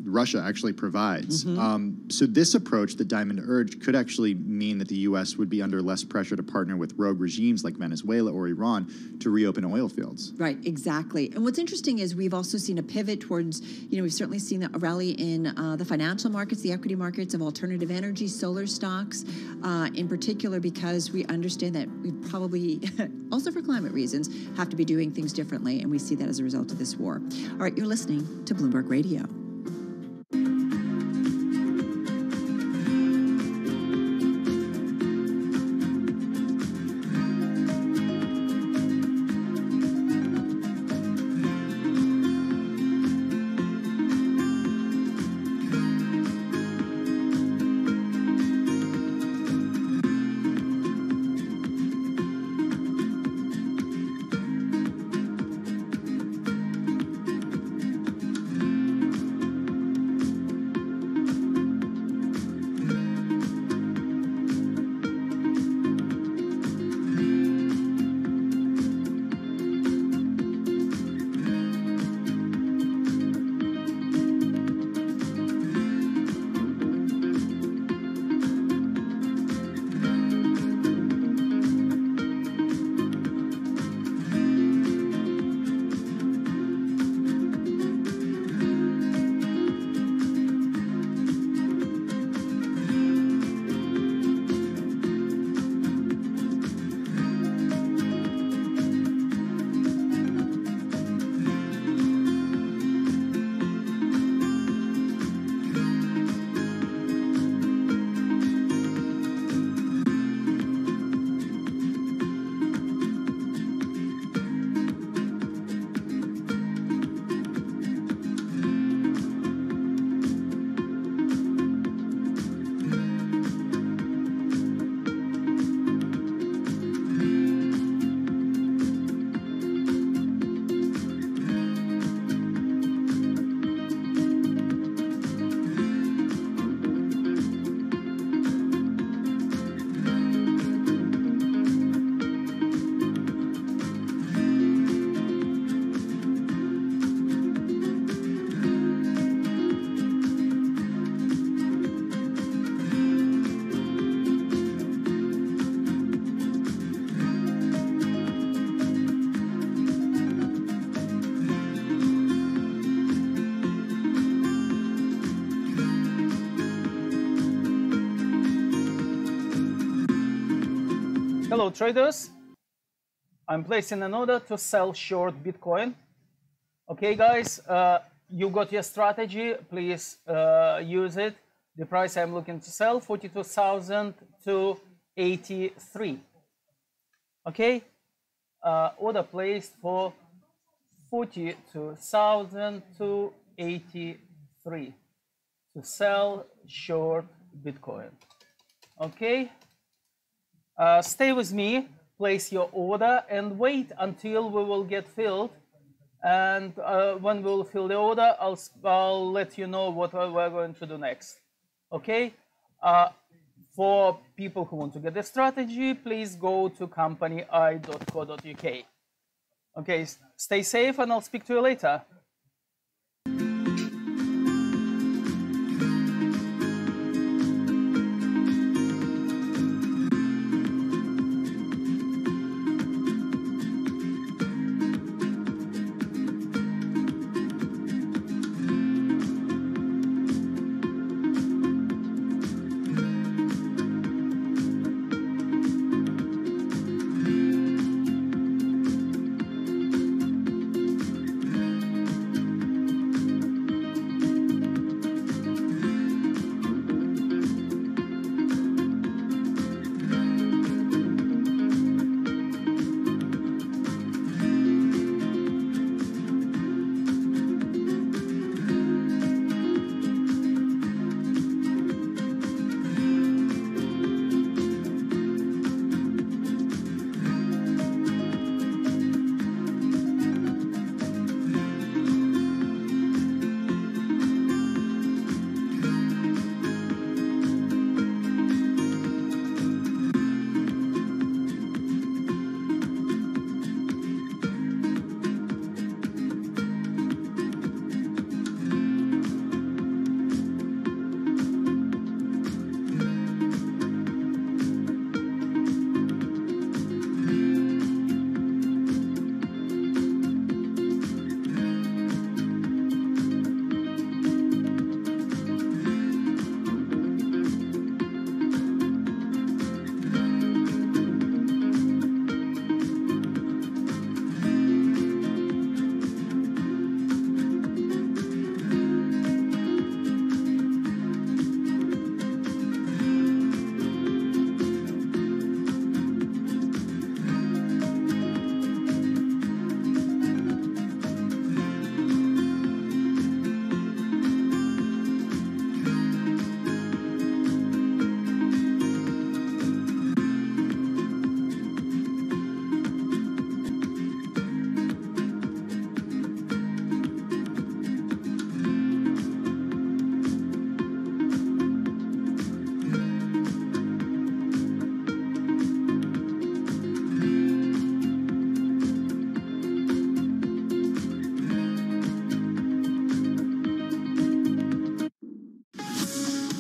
Russia actually provides. So this approach that Dimon urged could actually mean that the U.S. would be under less pressure to partner with rogue regimes like Venezuela or Iran to reopen oil fields. Right, exactly. And what's interesting is we've also seen a pivot towards, we've certainly seen a rally in the financial markets, the equity markets of alternative energy, solar stocks, in particular because we understand that we probably, also for climate reasons, have to be doing things differently, and we see that as a result of this war. All right, you're listening to Bloomberg Radio. Hello traders, I'm placing an order to sell short Bitcoin. Okay guys, you got your strategy, please use it. The price I'm looking to sell, 42,283. Okay, order placed for 42,283 to sell short Bitcoin. Okay, stay with me, place your order and wait until we will get filled. And when we'll fill the order, I'll let you know what we're going to do next. Okay, for people who want to get the strategy, please go to company.co.uk. Okay, stay safe and I'll speak to you later.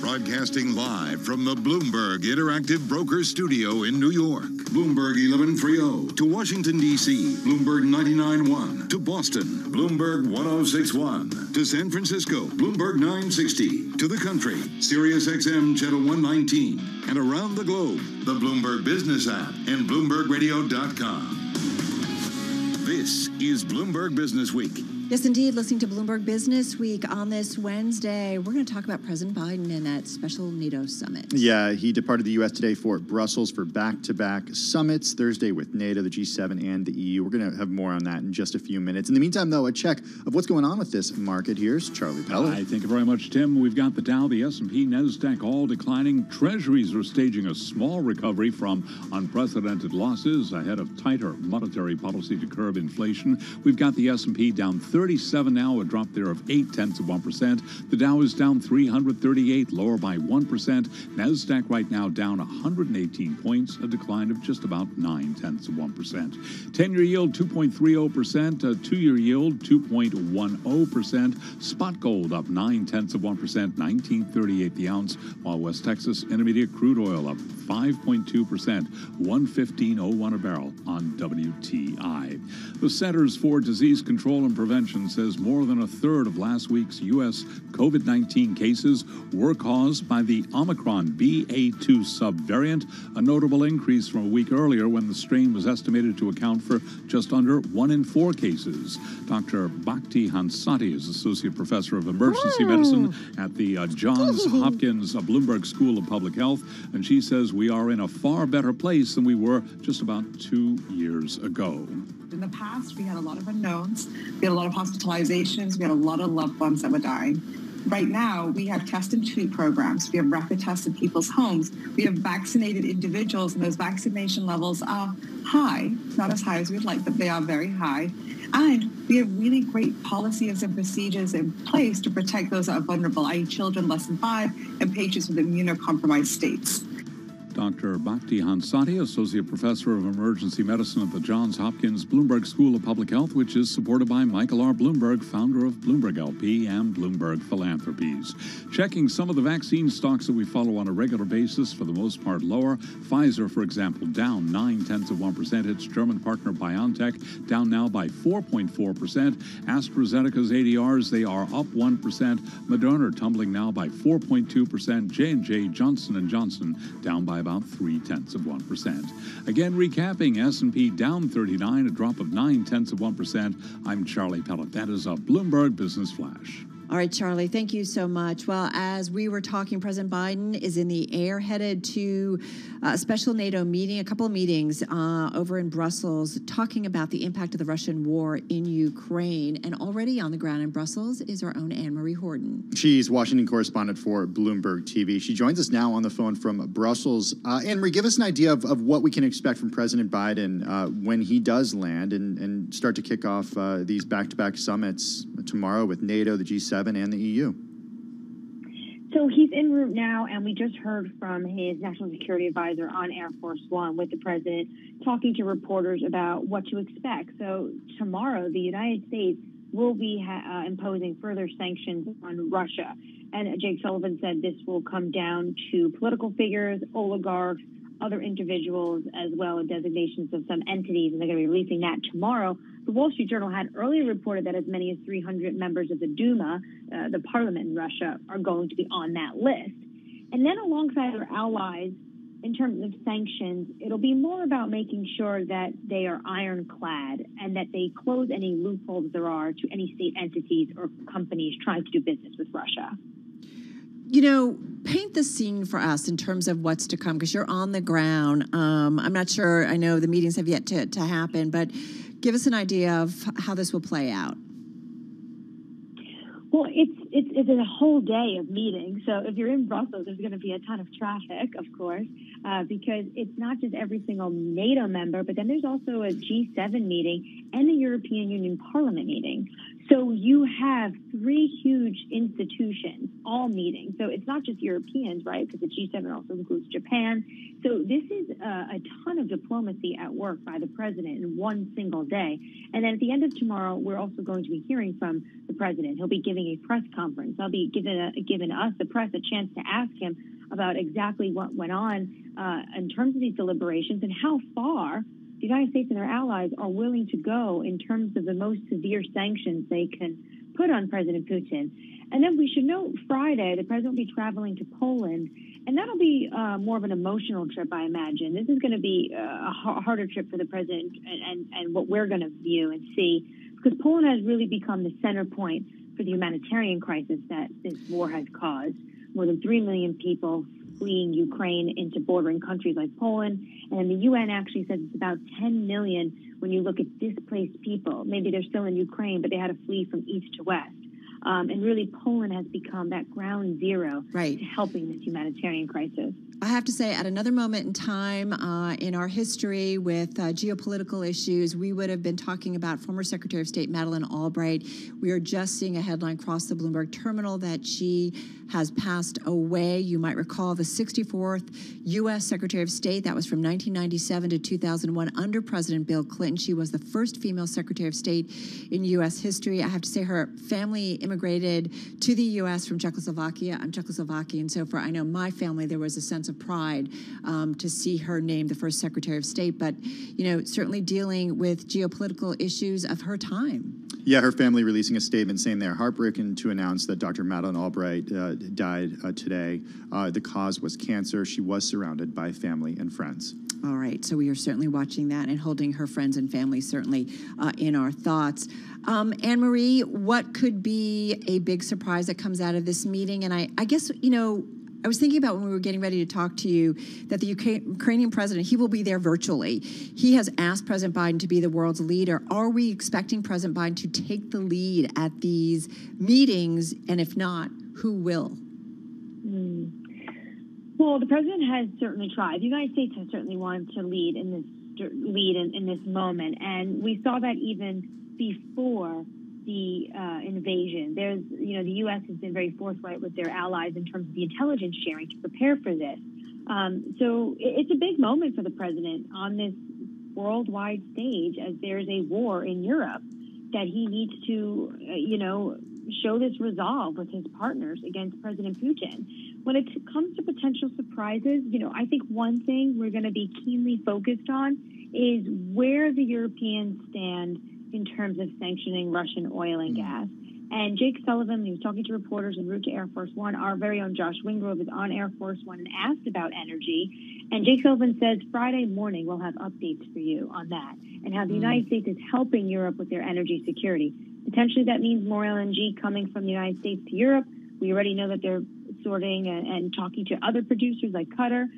Broadcasting live from the Bloomberg Interactive Brokers Studio in New York. Bloomberg 1130 to Washington, D.C. Bloomberg 99.1 to Boston. Bloomberg 106.1 to San Francisco. Bloomberg 960 to the country. Sirius XM Channel 119. And around the globe, the Bloomberg Business app and BloombergRadio.com. This is Bloomberg Business Week. Yes, indeed. Listening to Bloomberg Business Week on this Wednesday, we're going to talk about President Biden and that special NATO summit. Yeah, he departed the U.S. today for Brussels for back-to-back summits, Thursday with NATO, the G7, and the EU. We're going to have more on that in just a few minutes. In the meantime, though, a check of what's going on with this market. Here's Charlie Pellet. Thank you very much, Tim. We've got the Dow, the S&P, NASDAQ all declining. Treasuries are staging a small recovery from unprecedented losses ahead of tighter monetary policy to curb inflation. We've got the S&P down 37 now, a drop there of 0.8%. The Dow is down 338, lower by 1%. NASDAQ right now down 118 points, a decline of just about 0.9%. 10-year yield 2.30%, a 2-year yield 2.10%. Spot gold up 0.9%, 1938 the ounce, while West Texas Intermediate crude oil up 5.2%, 115.01 a barrel on WTI. The Centers for Disease Control and Prevention Prevention says more than a third of last week's U.S. COVID-19 cases were caused by the Omicron BA2 subvariant, a notable increase from a week earlier when the strain was estimated to account for just under 1 in 4 cases. Dr. Bhakti Hansati is Associate Professor of Emergency Medicine at the Johns Hopkins Bloomberg School of Public Health, and she says we are in a far better place than we were just about 2 years ago. In the past, we had a lot of unknowns. We had a lot of hospitalizations. We had a lot of loved ones that were dying. Right now, we have test and treat programs. We have rapid tests in people's homes. We have vaccinated individuals, and those vaccination levels are high. Not as high as we'd like, but they are very high. And we have really great policies and procedures in place to protect those that are vulnerable, i.e. children less than 5 and patients with immunocompromised states. Dr. Bhakti Hansati, Associate Professor of Emergency Medicine at the Johns Hopkins Bloomberg School of Public Health, which is supported by Michael R. Bloomberg, founder of Bloomberg LP and Bloomberg Philanthropies. Checking some of the vaccine stocks that we follow on a regular basis, for the most part lower. Pfizer, for example, down 0.9%. Its German partner BioNTech down now by 4.4%. AstraZeneca's ADRs, they are up 1%. Moderna tumbling now by 4.2%. J&J Johnson & Johnson down by about 0.3%. Again, recapping, S&P down 39, a drop of 0.9%. I'm Charlie Pellet. That is a Bloomberg Business Flash. All right, Charlie, thank you so much. Well, as we were talking, President Biden is in the air, headed to a special NATO meeting, a couple of meetings over in Brussels, talking about the impact of the Russian war in Ukraine. And already on the ground in Brussels is our own Anne-Marie Horton. She's Washington correspondent for Bloomberg TV. She joins us now on the phone from Brussels. Anne-Marie, give us an idea of what we can expect from President Biden when he does land and start to kick off these back-to-back summits tomorrow with NATO, the G7, and the EU. So he's en route now, and we just heard from his national security advisor on Air Force One with the president talking to reporters about what to expect. So tomorrow, the United States will be imposing further sanctions on Russia. And Jake Sullivan said this will come down to political figures, oligarchs, other individuals, as well as designations of some entities, and they're going to be releasing that tomorrow. The Wall Street Journal had earlier reported that as many as 300 members of the Duma, the parliament in Russia, are going to be on that list. And then alongside their allies, in terms of sanctions, it'll be more about making sure that they are ironclad and that they close any loopholes there are to any state entities or companies trying to do business with Russia. You know, paint the scene for us in terms of what's to come, because you're on the ground. I'm not sure, I know the meetings have yet to happen, but give us an idea of how this will play out. Well, it's a whole day of meetings. So if you're in Brussels, there's going to be a ton of traffic, of course, because it's not just every single NATO member, but then there's also a G7 meeting and a European Union Parliament meeting. So you have 3 huge institutions all meeting. So it's not just Europeans, right? Because the G7 also includes Japan. So this is a ton of diplomacy at work by the president in one single day. And then at the end of tomorrow, we're also going to be hearing from the president. He'll be giving a press conference. I'll be giving us, the press, a chance to ask him about exactly what went on in terms of these deliberations and how far the United States and their allies are willing to go in terms of the most severe sanctions they can put on President Putin. And then we should note Friday, the president will be traveling to Poland, and that'll be more of an emotional trip, I imagine. This is going to be a harder trip for the president and what we're going to view and see, because Poland has really become the center point for the humanitarian crisis that this war has caused. More than 3 million people fleeing Ukraine into bordering countries like Poland. And the UN actually says it's about 10 million when you look at displaced people. Maybe they're still in Ukraine, but they had to flee from east to west. And really, Poland has become that ground zero to helping this humanitarian crisis. I have to say, at another moment in time in our history with geopolitical issues, we would have been talking about former Secretary of State Madeleine Albright. We are just seeing a headline cross the Bloomberg terminal that she has passed away. You might recall the 64th U.S. Secretary of State. That was from 1997 to 2001 under President Bill Clinton. She was the first female Secretary of State in U.S. history. I have to say her family immigrated to the U.S. from Czechoslovakia. I'm Czechoslovakian, so for I know my family, there was a sense of pride to see her named the first Secretary of State. But, you know, certainly dealing with geopolitical issues of her time. Yeah, her family releasing a statement saying they're heartbroken to announce that Dr. Madeleine Albright died today. The cause was cancer. She was surrounded by family and friends. All right, so we are certainly watching that and holding her friends and family certainly in our thoughts. Anne-Marie, what could be a big surprise that comes out of this meeting? And I guess, you know, I was thinking about when we were getting ready to talk to you that the Ukrainian president, he will be there virtually. He has asked President Biden to be the world's leader. Are we expecting President Biden to take the lead at these meetings? And if not, who will? Well, the president has certainly tried. The United States has certainly wanted to lead in this moment, and we saw that even before the invasion. There's, you know, the U.S. has been very forthright with their allies in terms of the intelligence sharing to prepare for this. So it's a big moment for the president on this worldwide stage, as there's a war in Europe that he needs to, you know, show this resolve with his partners against President Putin. When it comes to potential surprises, you know, I think one thing we're going to be keenly focused on is where the Europeans stand in terms of sanctioning Russian oil and gas. And Jake Sullivan, he was talking to reporters en route to Air Force One. Our very own Josh Wingrove is on Air Force One and asked about energy. And Jake Sullivan says Friday morning we'll have updates for you on that and how the United States is helping Europe with their energy security. Potentially that means more LNG coming from the United States to Europe. We already know that they're sorting and talking to other producers like Qatar.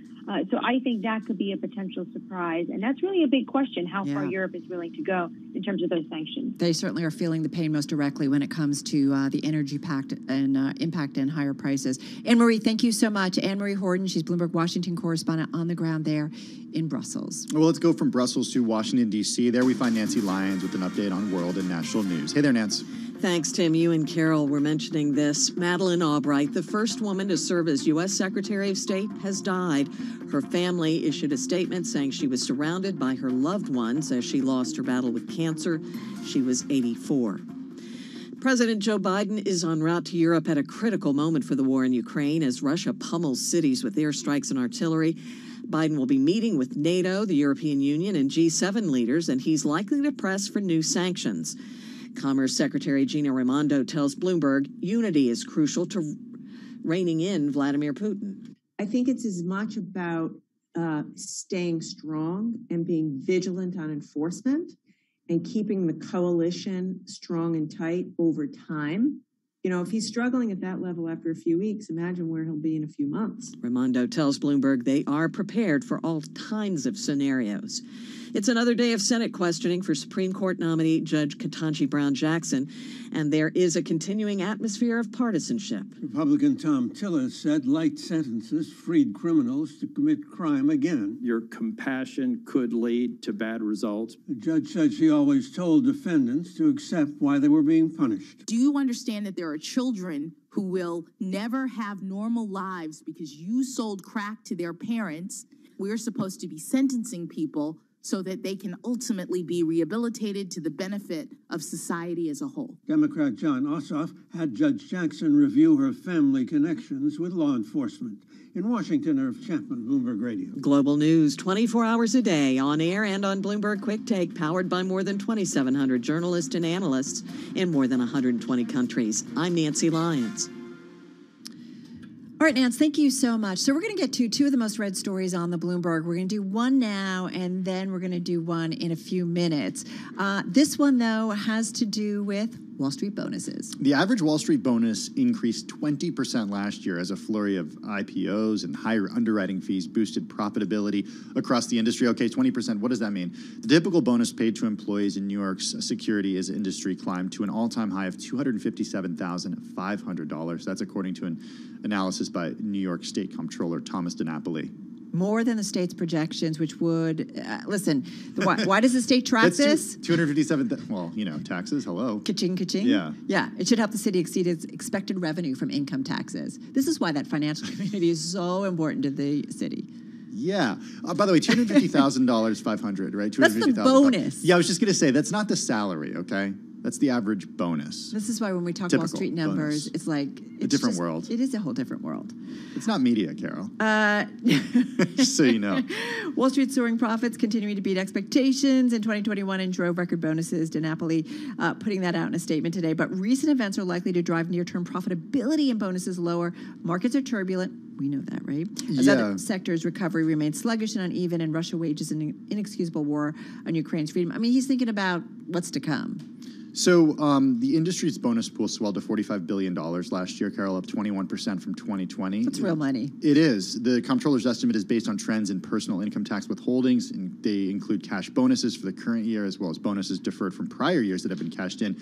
So I think that could be a potential surprise. And that's really a big question, how far Europe is willing to go in terms of those sanctions. They certainly are feeling the pain most directly when it comes to the energy pact and impact and higher prices. Anne-Marie, thank you so much. Anne-Marie Horton, she's Bloomberg Washington correspondent on the ground there in Brussels. Well, let's go from Brussels to Washington, D.C. There we find Nancy Lyons with an update on world and national news. Hey there, Nance. Thanks, Tim. You and Carol were mentioning this. Madeleine Albright, the first woman to serve as U.S. Secretary of State, has died. Her family issued a statement saying she was surrounded by her loved ones as she lost her battle with cancer. She was 84. President Joe Biden is en route to Europe at a critical moment for the war in Ukraine as Russia pummels cities with airstrikes and artillery. Biden will be meeting with NATO, the European Union, and G7 leaders, and he's likely to press for new sanctions. Commerce Secretary Gina Raimondo tells Bloomberg unity is crucial to reining in Vladimir Putin. I think it's as much about staying strong and being vigilant on enforcement and keeping the coalition strong and tight over time. You know, if he's struggling at that level after a few weeks, imagine where he'll be in a few months. Raimondo tells Bloomberg they are prepared for all kinds of scenarios. It's another day of Senate questioning for Supreme Court nominee Judge Ketanji Brown Jackson, and there is a continuing atmosphere of partisanship. Republican Tom Tillis said light sentences freed criminals to commit crime again. Your compassion could lead to bad results. The judge said she always told defendants to accept why they were being punished. Do you understand that there are children who will never have normal lives because you sold crack to their parents? We're supposed to be sentencing people so that they can ultimately be rehabilitated to the benefit of society as a whole. Democrat John Ossoff had Judge Jackson review her family connections with law enforcement. In Washington, Irv Chapman, Bloomberg Radio. Global news 24 hours a day, on air and on Bloomberg Quick Take, powered by more than 2,700 journalists and analysts in more than 120 countries. I'm Nancy Lyons. All right, Nance, thank you so much. So we're going to get to two of the most read stories on the Bloomberg. We're going to do one now, and then we're going to do one in a few minutes. This one, though, has to do with Wall Street bonuses. The average Wall Street bonus increased 20% last year as a flurry of IPOs and higher underwriting fees boosted profitability across the industry. Okay, 20%, what does that mean? The typical bonus paid to employees in New York's securities industry climbed to an all-time high of $257,500. That's according to an analysis by New York State Comptroller Thomas DiNapoli. More than the state's projections, which would, listen, why does the state track this? 257, well, you know, taxes, hello. Ka-ching, ka-ching. Yeah. Yeah, it should help the city exceed its expected revenue from income taxes. This is why that financial community is so important to the city. Yeah. By the way, $250,000, $500, right? That's the bonus. Yeah, I was just going to say, that's not the salary, okay? That's the average bonus. This is why when we talk Typical Wall Street numbers, bonus. it's like A different world. It is a whole different world. It's not media, Carol. Just so you know. Wall Street soaring profits continuing to beat expectations in 2021 and drove record bonuses. DiNapoli putting that out in a statement today. But recent events are likely to drive near-term profitability and bonuses lower. Markets are turbulent. We know that, right? As other sectors' recovery remains sluggish and uneven, and Russia wages an inexcusable war on Ukraine's freedom. I mean, he's thinking about what's to come. So the industry's bonus pool swelled to $45 billion last year, Carol, up 21% from 2020. That's real money. It is. The comptroller's estimate is based on trends in personal income tax withholdings, and they include cash bonuses for the current year as well as bonuses deferred from prior years that have been cashed in.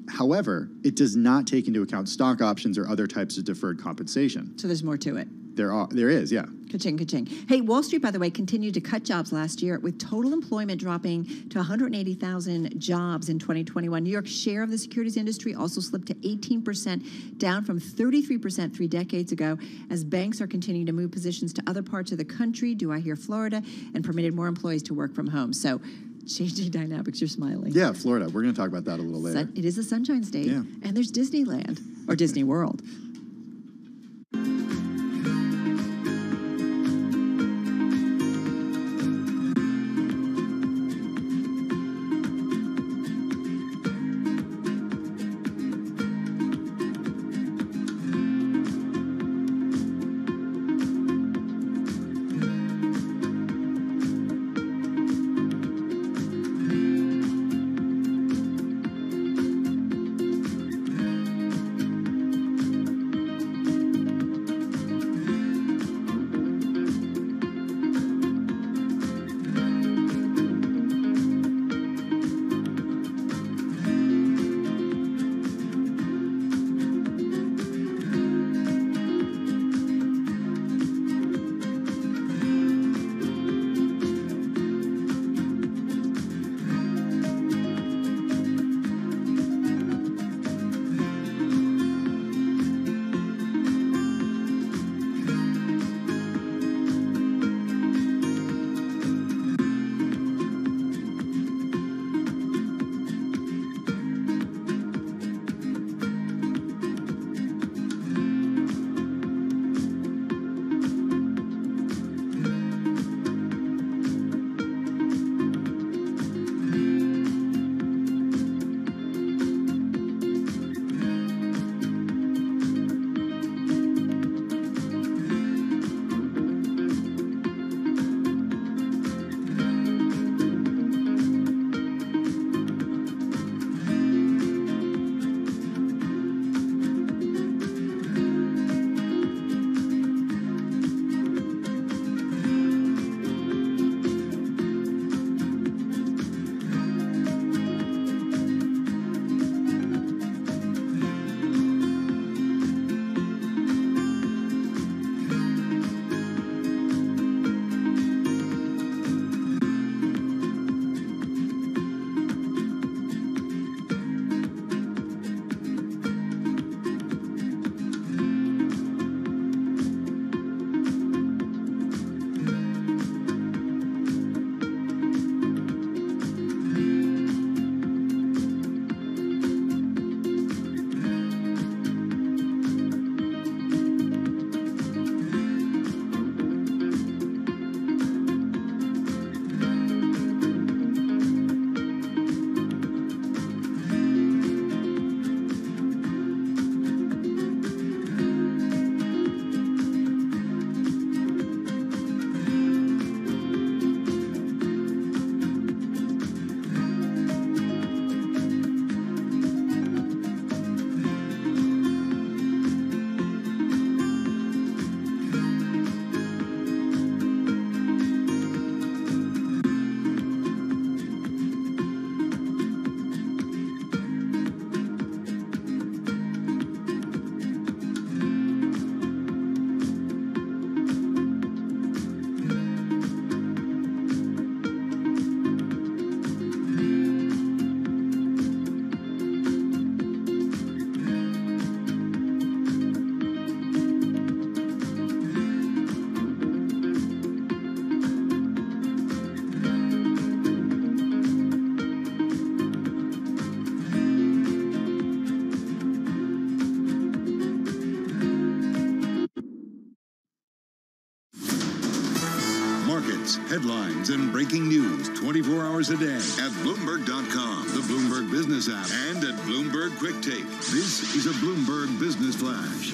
However, it does not take into account stock options or other types of deferred compensation. So there's more to it. There is, yeah. Ka-ching, ka-ching. Hey, Wall Street, by the way, continued to cut jobs last year, with total employment dropping to 180,000 jobs in 2021. New York's share of the securities industry also slipped to 18%, down from 33% 3 decades ago, as banks are continuing to move positions to other parts of the country, do I hear Florida, and permitted more employees to work from home. So changing dynamics, you're smiling. Yeah, Florida. We're going to talk about that a little later. It is a Sunshine State, Yeah. and there's Disneyland, or Disney World. markets, headlines, and breaking news 24 hours a day at Bloomberg.com, the Bloomberg Business app, and at Bloomberg Quick Take. This is a Bloomberg Business Flash.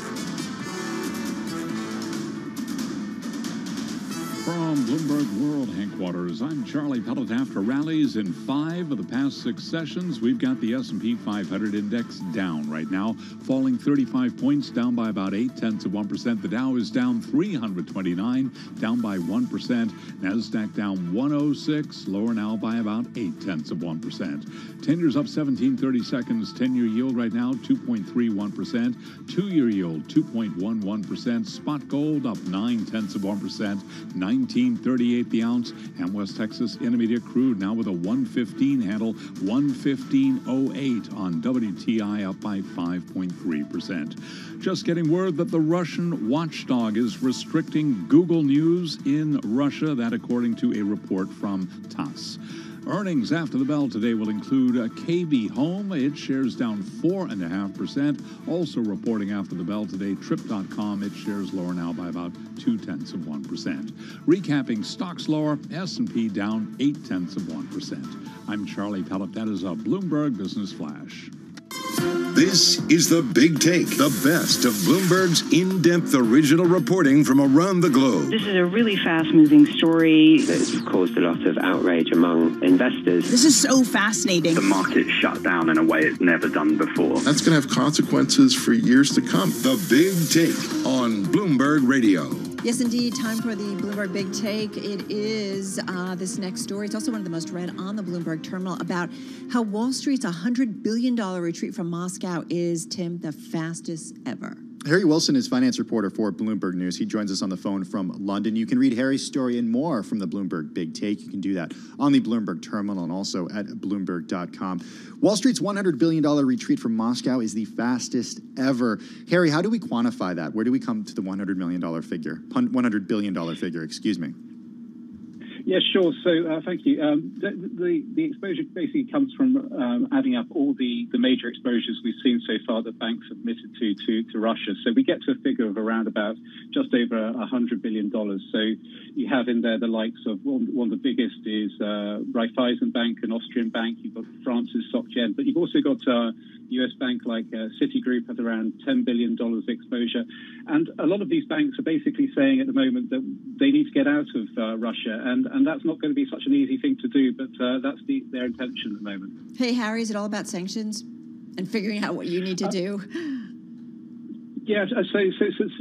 From Bloomberg World Headquarters, I'm Charlie Pellet. After rallies in 5 of the past 6 sessions, we've got the S&P 500 index down right now, falling 35 points, down by about 0.8%. The Dow is down 329, down by 1%. Nasdaq down 106, lower now by about 0.8%. 10 years up 17.30 seconds. 10-year yield right now 2.31%. 2-year yield 2.11%. Spot gold up 0.9%. 19.38 the ounce, and West Texas Intermediate crude now with a 115 handle, 115.08 on WTI, up by 5.3%. Just getting word that the Russian watchdog is restricting Google News in Russia, that according to a report from TASS. Earnings after the bell today will include KB Home. Its shares down 4.5%. Also reporting after the bell today, Trip.com. Its shares lower now by about 0.2%. Recapping stocks lower, S&P down 0.8%. I'm Charlie Pellet. That is a Bloomberg Business Flash. This is The Big Take, the best of Bloomberg's in-depth original reporting from around the globe. This is a really fast-moving story. It's caused a lot of outrage among investors. This is so fascinating. The market shut down in a way it's never done before. That's going to have consequences for years to come. The Big Take on Bloomberg Radio. Yes, indeed. Time for the Bloomberg Big Take. It is this next story. It's also one of the most read on the Bloomberg terminal about how Wall Street's $100 billion retreat from Moscow is, Tim, the fastest ever. Harry Wilson is finance reporter for Bloomberg News. He joins us on the phone from London. You can read Harry's story and more from the Bloomberg Big Take. You can do that on the Bloomberg terminal and also at Bloomberg.com. Wall Street's $100 billion retreat from Moscow is the fastest ever. Harry, how do we quantify that? Where do we come to the $100 billion figure, excuse me? Yeah, sure. So thank you. The exposure basically comes from adding up all the major exposures we've seen so far that banks have admitted to Russia. So we get to a figure of around about just over $100 billion. So you have in there the likes of one of the biggest is Raiffeisen Bank, an Austrian bank. You've got France's SocGen, but you've also got US bank like Citigroup has around $10 billion exposure. And a lot of these banks are basically saying at the moment that they need to get out of Russia. And that's not going to be such an easy thing to do, but that's their intention at the moment. Hey, Harry, is it all about sanctions and figuring out what you need to do? Yeah, so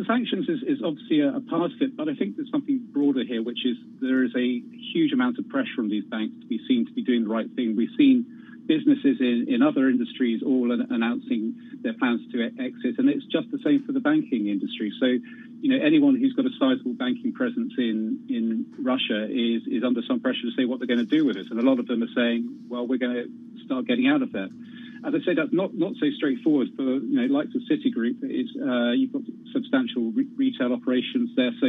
sanctions is obviously a part of it, but I think there's something broader here, which is there is a huge amount of pressure on these banks to be seen to be doing the right thing. We've seen businesses in other industries all announcing their plans to exit, and it's just the same for the banking industry. So, you know, anyone who's got a sizable banking presence in Russia is under some pressure to say what they're going to do with it, and a lot of them are saying, well, we're going to start getting out of there. As I say, that's not so straightforward for, you know, likes of Citigroup. You've got substantial retail operations there, so